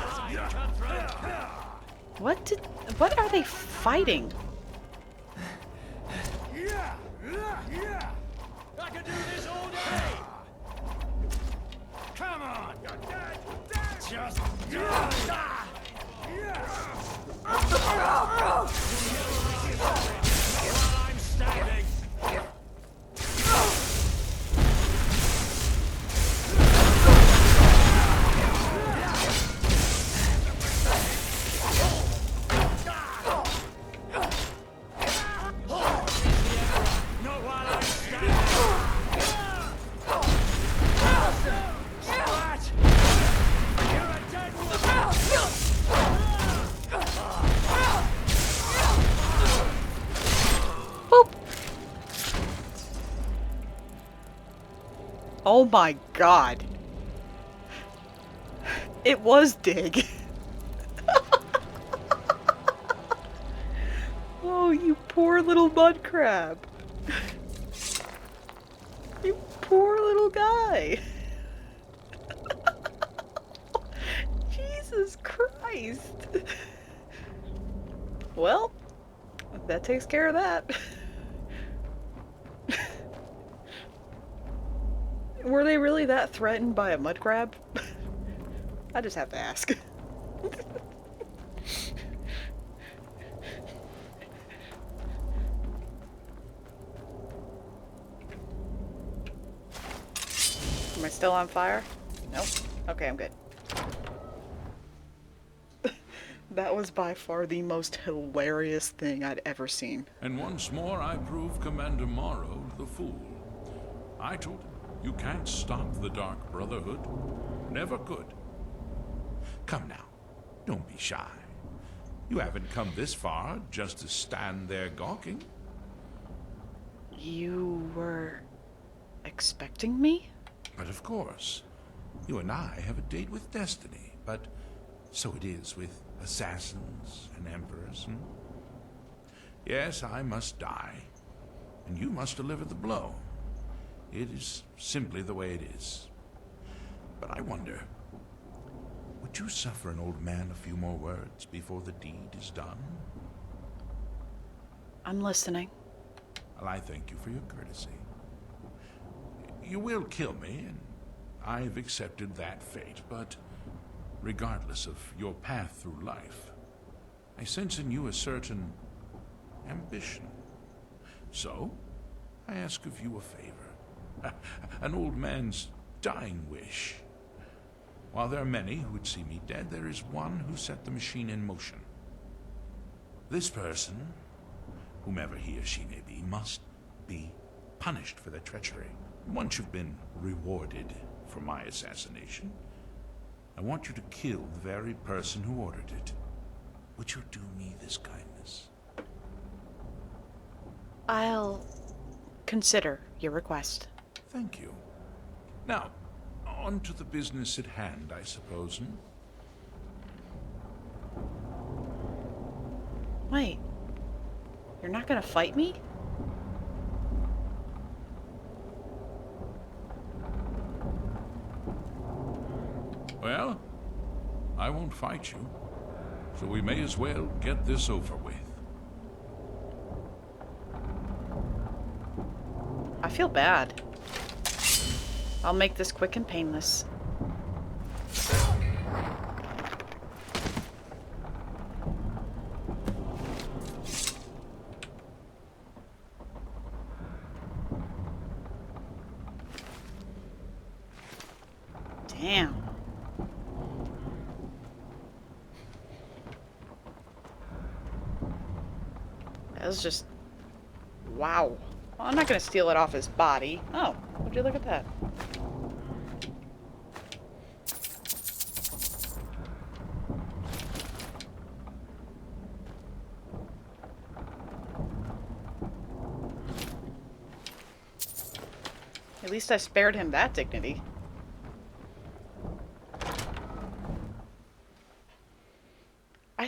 What are they fighting? I could do this all day. Come on. Just die. While I'm standing. Oh my god. It was Dig. Oh, you poor little mud crab. You poor little guy. Jesus Christ. Well, that takes care of that. Were they really that threatened by a mud crab? I just have to ask. Am I still on fire? Nope. Okay, I'm good. That was by far the most hilarious thing I'd ever seen. And once more I prove Commander Morrow the fool. I told him, you can't stop the Dark Brotherhood. Never could. Come now, don't be shy. You haven't come this far just to stand there gawking. You were expecting me? But of course, you and I have a date with destiny, but so it is with assassins and emperors. Yes, I must die, and you must deliver the blow. It is simply the way it is. But I wonder, would you suffer an old man a few more words before the deed is done? I'm listening. Well, I thank you for your courtesy. You will kill me, and I've accepted that fate, but regardless of your path through life, I sense in you a certain ambition. So, I ask of you a favor. An old man's dying wish. While there are many who would see me dead, there is one who set the machine in motion. This person, whomever he or she may be, must be punished for their treachery. Once you've been rewarded for my assassination, I want you to kill the very person who ordered it. Would you do me this kindness? I'll consider your request. Thank you. Now, on to the business at hand, I suppose. Wait. You're not gonna fight me? Well, I won't fight you, so we may as well get this over with. I feel bad. I'll make this quick and painless. Damn. That was just... wow. Well, I'm not gonna steal it off his body. Oh, would you look at that? At least I spared him that dignity.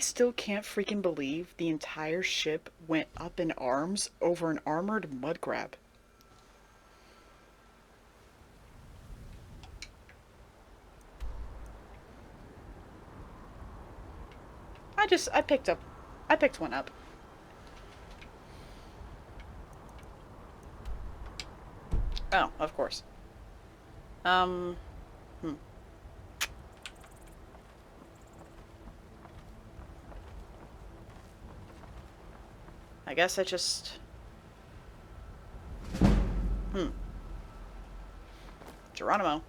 still can't freaking believe the entire ship went up in arms over an armored mud crab. I picked one up. Oh, of course. I guess I just... Geronimo.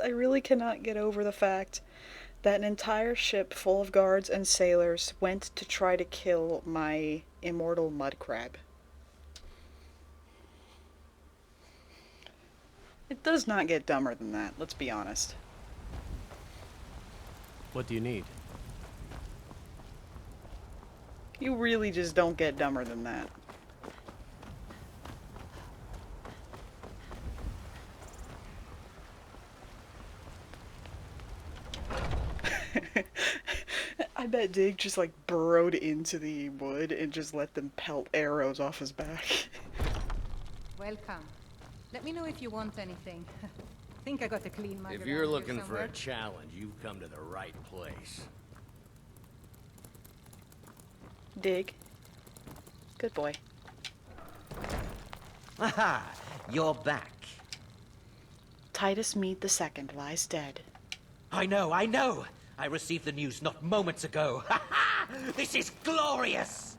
I really cannot get over the fact that an entire ship full of guards and sailors went to try to kill my immortal mud crab. It does not get dumber than that, let's be honest. What do you need? You really just don't get dumber than that. I bet Dig just like burrowed into the wood and just let them pelt arrows off his back. Welcome. Let me know if you want anything. Think I got a clean mug. If you're looking for a challenge, you've come to the right place. Dig. Good boy. Aha! You're back. Titus Mead II lies dead. I know! I received the news not moments ago. Ha ha! This is glorious!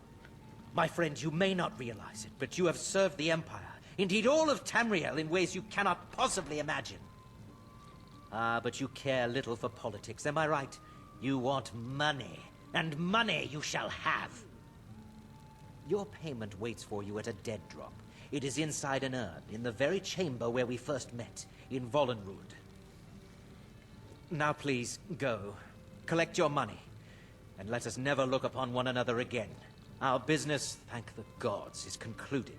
My friend, you may not realize it, but you have served the Empire, indeed all of Tamriel, in ways you cannot possibly imagine. Ah, but you care little for politics, am I right? You want money, and money you shall have. Your payment waits for you at a dead drop. It is inside an urn, in the very chamber where we first met, in Vollenrud. Now please, go. Collect your money, and let us never look upon one another again. Our business, thank the gods, is concluded.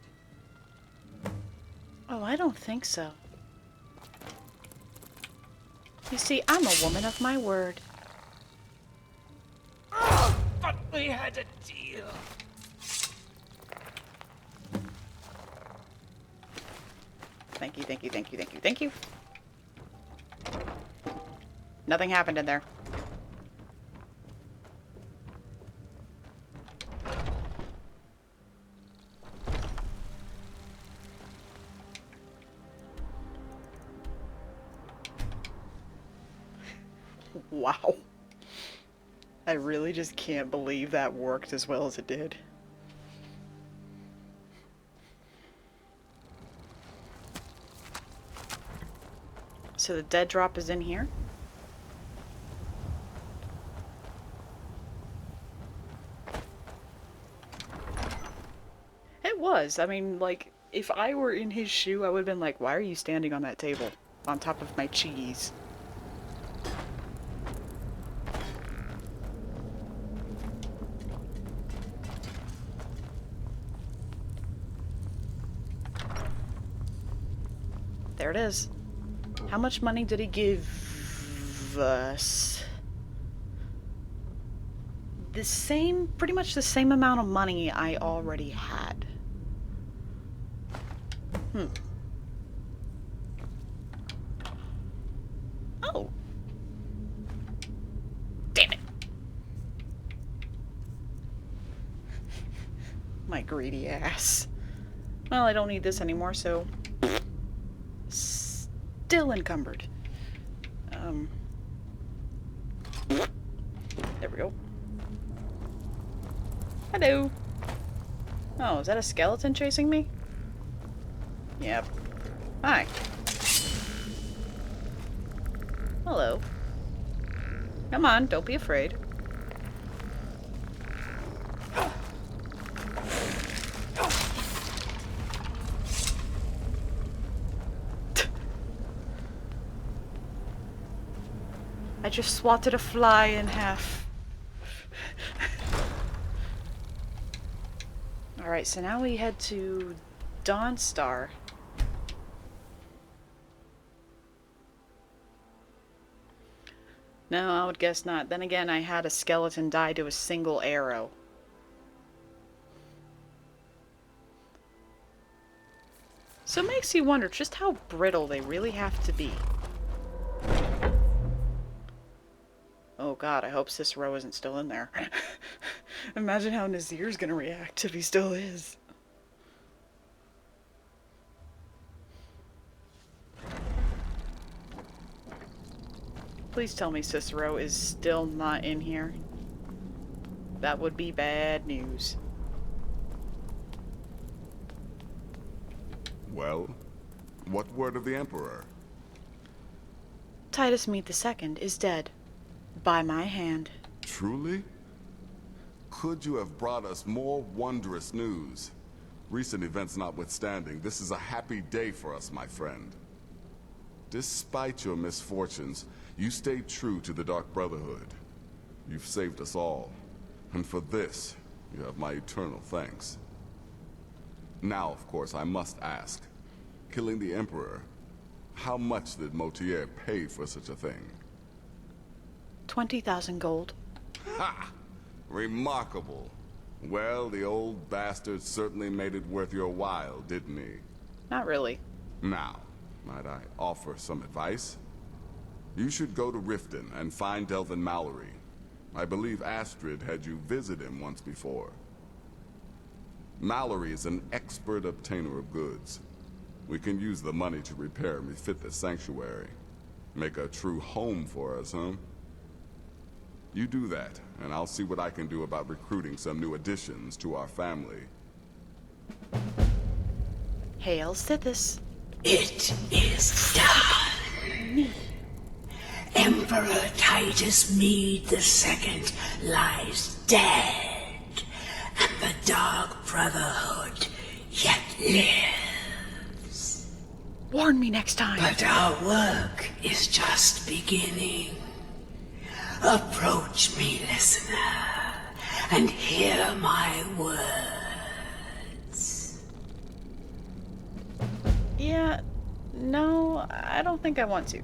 Oh, I don't think so. You see, I'm a woman of my word. Oh, but we had a deal. Thank you, thank you, thank you, thank you, thank you. Nothing happened in there. Wow. I really just can't believe that worked as well as it did. So the dead drop is in here? It was. I mean, like, if I were in his shoe, I would have been like, why are you standing on that table on top of my cheese? There it is. How much money did he give us? The same, pretty much the same amount of money I already had. Oh. Damn it. My greedy ass. Well, I don't need this anymore, so... Still encumbered. There we go. Hello. Oh, is that a skeleton chasing me? Yep. Hi. Hello. Come on, don't be afraid. I just swatted a fly in half. Alright, so now we head to Dawnstar. No, I would guess not. Then again, I had a skeleton die to a single arrow. So it makes you wonder just how brittle they really have to be. Oh god, I hope Cicero isn't still in there. Imagine how Nazir's gonna react if he still is. Please tell me Cicero is still not in here. That would be bad news. Well, what word of the Emperor? Titus Meade II is dead. By my hand. Truly? Could you have brought us more wondrous news? Recent events notwithstanding, this is a happy day for us, my friend. Despite your misfortunes, you stayed true to the Dark Brotherhood. You've saved us all, and for this, you have my eternal thanks. Now, of course, I must ask, killing the Emperor, how much did Motier pay for such a thing? 20,000 gold. Ha! Remarkable. Well, the old bastard certainly made it worth your while, didn't he? Not really. Now, might I offer some advice? You should go to Riften and find Delvin Mallory. I believe Astrid had you visit him once before. Mallory is an expert obtainer of goods. We can use the money to repair and refit the sanctuary. Make a true home for us, huh? You do that, and I'll see what I can do about recruiting some new additions to our family. Hail Sithis. It is done. Emperor Titus Meade II lies dead, and the Dark Brotherhood yet lives. Warn me next time. But our work is just beginning. Approach me, listener, and hear my words. Yeah, no, I don't think I want to.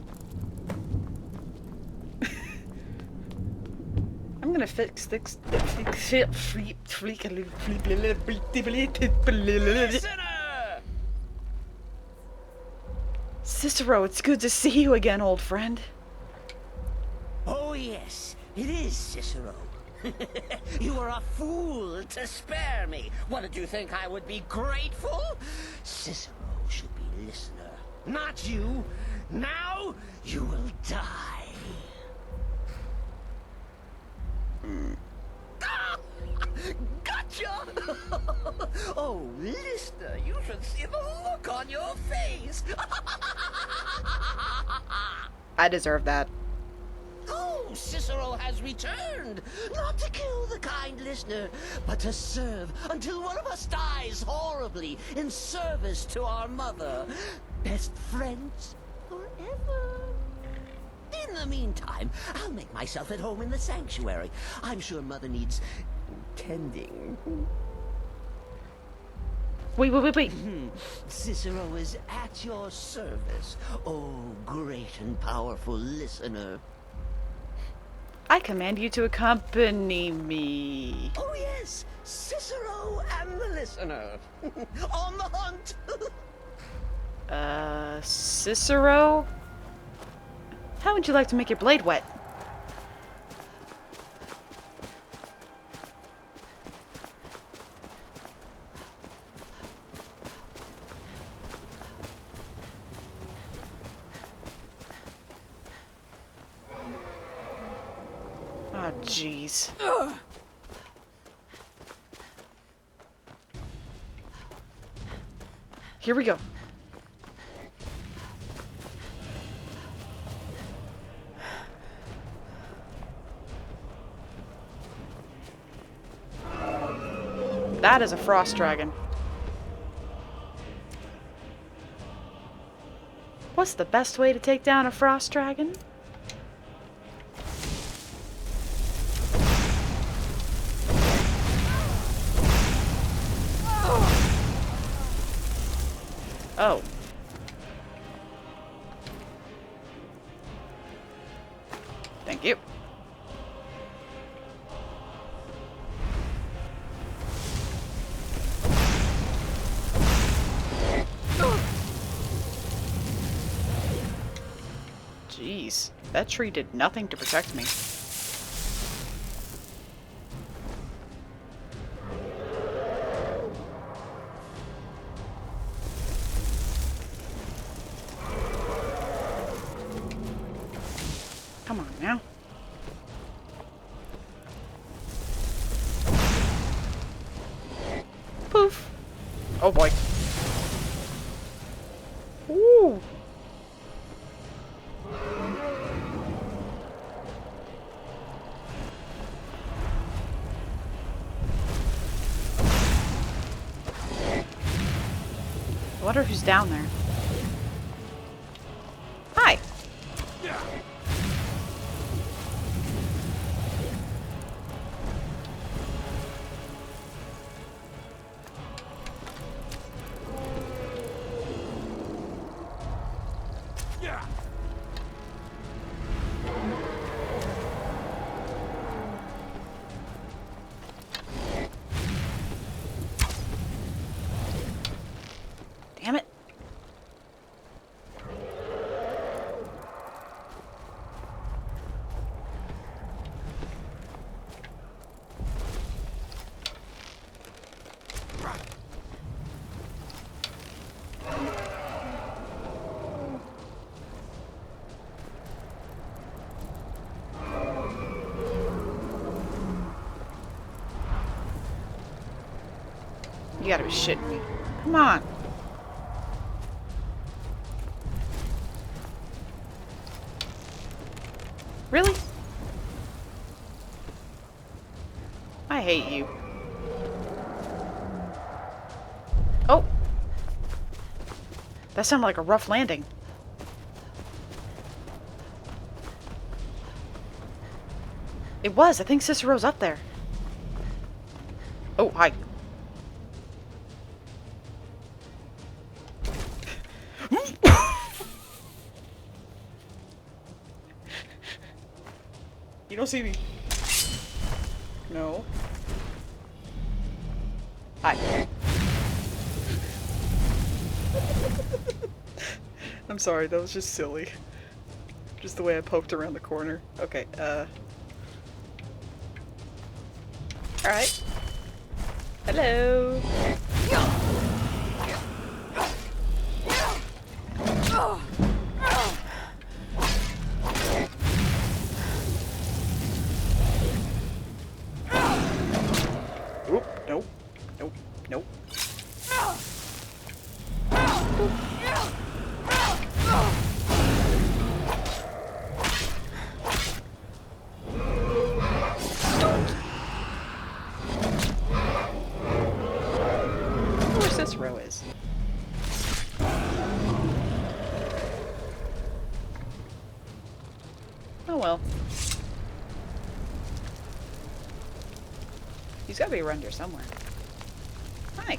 I'm gonna fix this. Cicero, it's good to see you again, old friend. Oh yes, it is Cicero. You were a fool to spare me. What, did you think I would be grateful? Cicero should be listener, not you. Now you will die. Gotcha! Oh, listener, you should see the look on your face. I deserve that. Oh, Cicero has returned, not to kill the kind listener, but to serve until one of us dies horribly in service to our mother. Best friends forever. In the meantime, I'll make myself at home in the sanctuary. I'm sure Mother needs tending. Wait. Cicero is at your service, oh great and powerful listener. I command you to accompany me. Oh yes, Cicero and the listener. On the hunt. Cicero? How would you like to make your blade wet? Oh, jeez. Here we go. That is a frost dragon. What's the best way to take down a frost dragon? Thank you. Jeez, that tree did nothing to protect me. Come on now. Poof. Oh boy. Ooh. I wonder who's down there. Hi. Damn it. You gotta be shitting me. Come on. Really? I hate you. Oh! That sounded like a rough landing. It was. I think Cicero's up there. Oh, hi. You don't see me. No. Hi. I'm sorry, that was just silly. Just the way I poked around the corner. Okay, Alright. Hello. Oop, nope. Nope. Nope. Where Cicero is. Oh well. He's gotta be around here somewhere. Hi.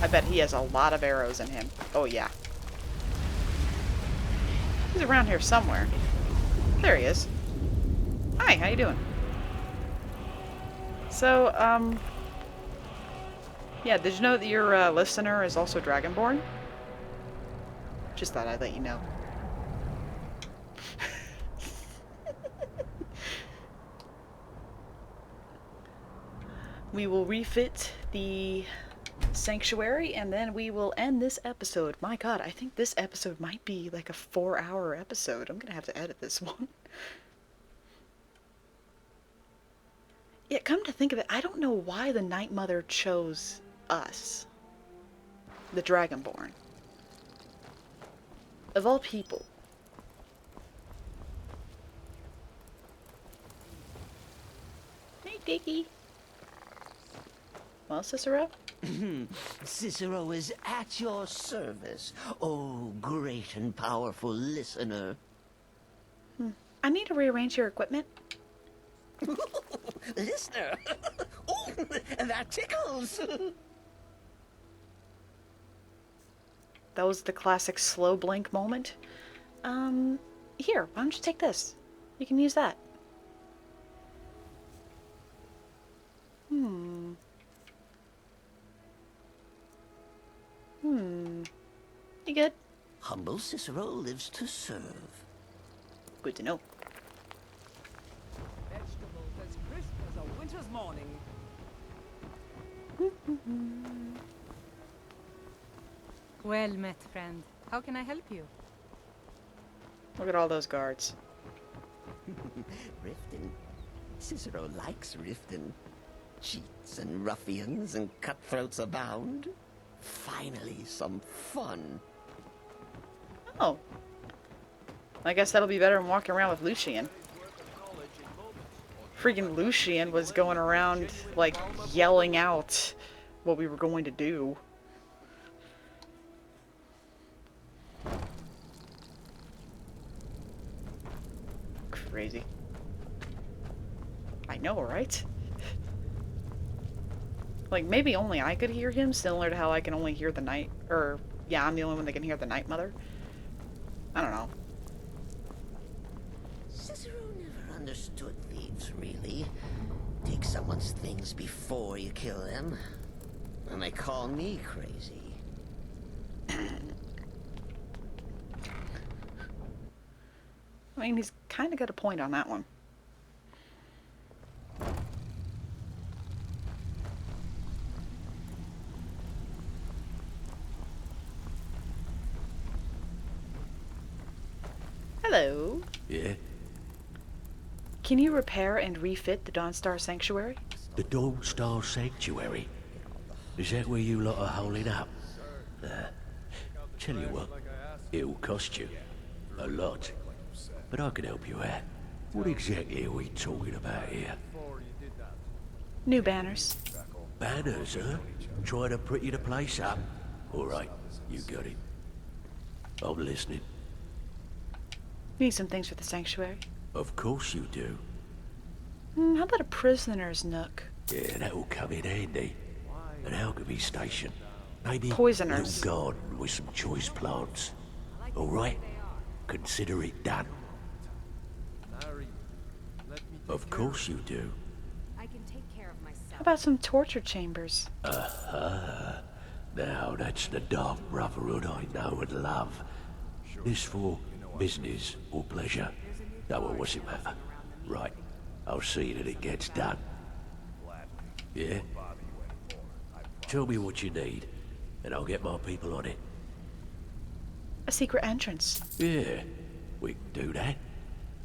I bet he has a lot of arrows in him. Oh yeah. He's around here somewhere. There he is. Hi, how you doing? So, yeah, did you know that your listener is also Dragonborn? Just thought I'd let you know. We will refit the sanctuary and then we will end this episode. My god, I think this episode might be like a 4-hour episode. I'm gonna have to edit this one. Yeah, come to think of it, I don't know why the Night Mother chose us. The Dragonborn. Of all people. Hey, Diggy. Well, Cicero? Cicero is at your service, oh great and powerful listener. I need to rearrange your equipment. Listener? Oh, that tickles. That was the classic slow blink moment. Here, why don't you take this? You can use that. You good? Humble Cicero lives to serve. Good to know. Vegetables as crisp as a winter's morning. Well met, friend. How can I help you? Look at all those guards. Riften. Cicero likes Riften. Cheats and ruffians and cutthroats abound. Finally, some fun. Oh. I guess that'll be better than walking around with Lucian. Freaking Lucian was going around, like, yelling out what we were going to do. Crazy. I know, right? Like, maybe only I could hear him, similar to how I can only hear the night, or, yeah, I'm the only one that can hear the Night Mother. I don't know. Cicero never understood thieves, really. Take someone's things before you kill them. And they call me crazy. I mean, he's kind of got a point on that one. Hello. Yeah? Can you repair and refit the Dawnstar Sanctuary? The Dawn Star Sanctuary? Is that where you lot are holding up? Tell you what, it'll cost you. A lot. But I can help you out. What exactly are we talking about here? New banners. Banners, huh? Trying to pretty the place up? Alright, you got it. I'm listening. Need some things for the sanctuary. Of course you do. How about a prisoner's nook? Yeah, that'll come in handy. An alchemy station. Maybe Poisoners. a little garden with some choice plants. Alright? Consider it done. Of course you do. I can take care of myself. How about some torture chambers? Now that's the Dark Brotherhood I know and love. This for business or pleasure? No, well, what's it matter? Right, I'll see that it gets done. Yeah? Tell me what you need, and I'll get my people on it. A secret entrance. Yeah, we can do that.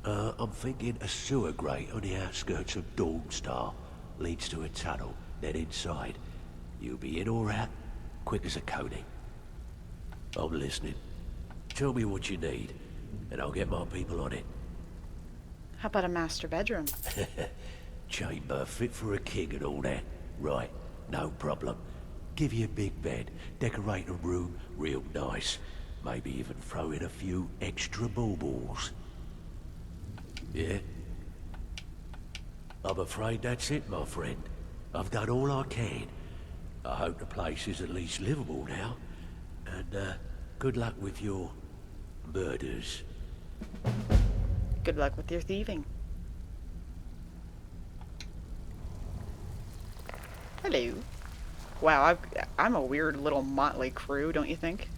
I'm thinking a sewer grate on the outskirts of Dawnstar leads to a tunnel, then inside. You'll be in or out, quick as a coney. I'm listening. Tell me what you need, and I'll get my people on it. How about a master bedroom? Chamber fit for a king and all that. Right, no problem. Give you a big bed, decorate a room real nice. Maybe even throw in a few extra baubles. Yeah? I'm afraid that's it, my friend. I've done all I can. I hope the place is at least livable now. And, good luck with your murders. Good luck with your thieving. Hello. Wow, I'm a weird little motley crew, don't you think?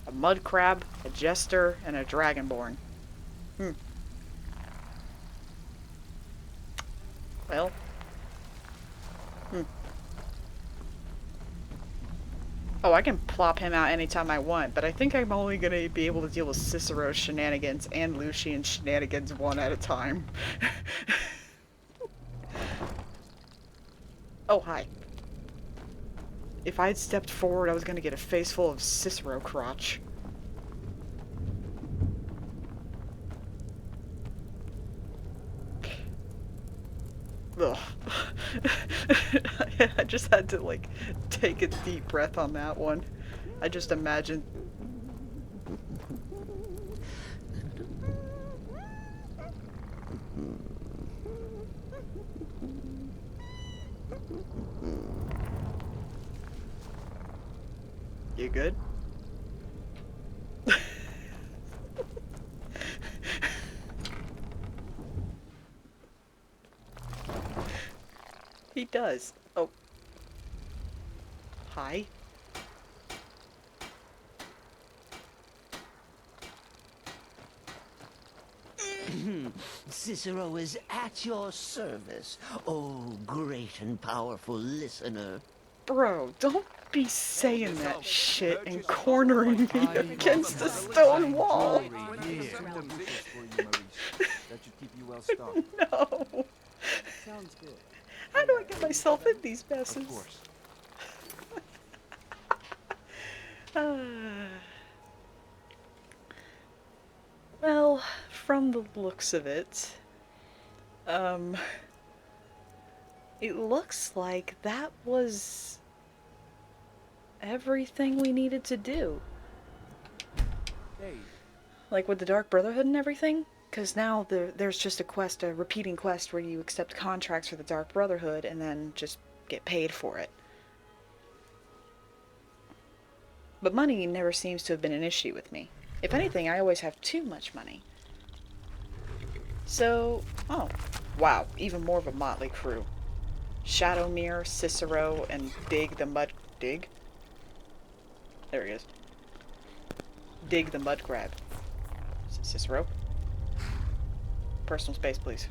A mud crab, a jester, and a dragonborn. Well. Oh, I can plop him out anytime I want, but I think I'm only gonna be able to deal with Cicero's shenanigans and Lucian's shenanigans one at a time. Oh, hi. If I'd stepped forward, I was gonna get a face full of Cicero crotch. Ugh. I just had to, like, take a deep breath on that one. I just imagined... You good? He does. Oh. Hi. Cicero is at your service, oh great and powerful listener. Bro, don't be saying that shit and cornering me against the stone wall. That should keep you well stocked. No. Sounds good. How do I get myself in these messes? Of course. Well, from the looks of it, it looks like that was everything we needed to do. Hey. Like with the Dark Brotherhood and everything? Because now there's just a quest, a repeating quest where you accept contracts for the Dark Brotherhood and then just get paid for it. But money never seems to have been an issue with me. If anything, I always have too much money. So, oh, wow, even more of a motley crew. Shadowmere, Cicero, and Dig the Mud... Dig? There he is. Dig the Mud Grab. Cicero? Personal space, please.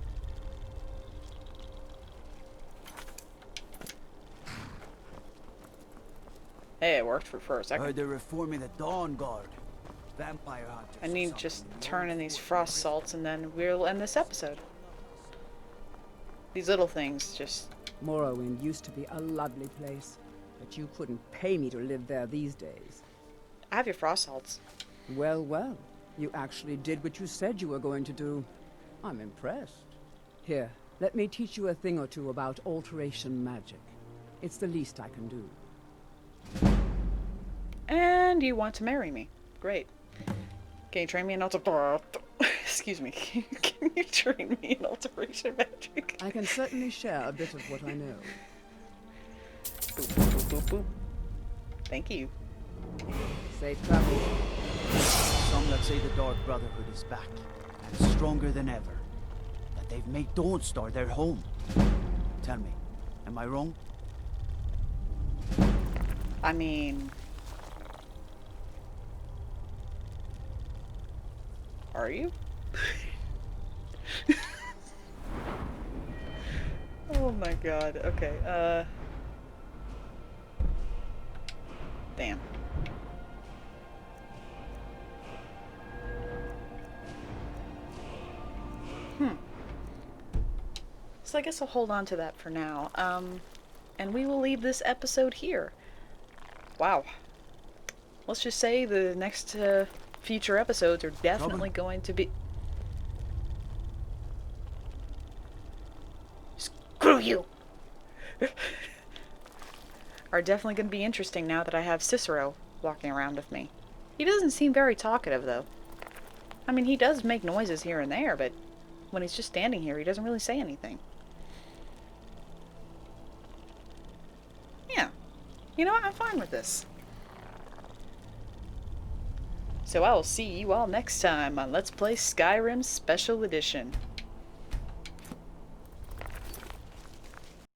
Hey, it worked for a second. Heard they're reforming the Dawn Guard. Vampire hunters. I need to just turn in these frost salts and then we'll end this episode. These little things just... Morrowind used to be a lovely place, but you couldn't pay me to live there these days. I have your frost salts. Well, well. You actually did what you said you were going to do. I'm impressed. Here, let me teach you a thing or two about alteration magic. It's the least I can do. And you want to marry me. Great. Can you train me in Excuse me. Can you train me in alteration magic? I can certainly share a bit of what I know. Boop, boop, boop, boop, boop. Thank you. Safe travels. Some that say the Dark Brotherhood is back, and stronger than ever. That they've made Dawnstar their home. Tell me, am I wrong? I mean... Are you? Oh my god, okay, damn. So I guess I'll hold on to that for now. And we will leave this episode here. Wow. Let's just say the next future episodes are definitely going to be... Screw you! Are definitely going to be interesting now that I have Cicero walking around with me. He doesn't seem very talkative, though. I mean, he does make noises here and there, but when he's just standing here, he doesn't really say anything. Yeah. You know what? I'm fine with this. So I will see you all next time on Let's Play Skyrim Special Edition.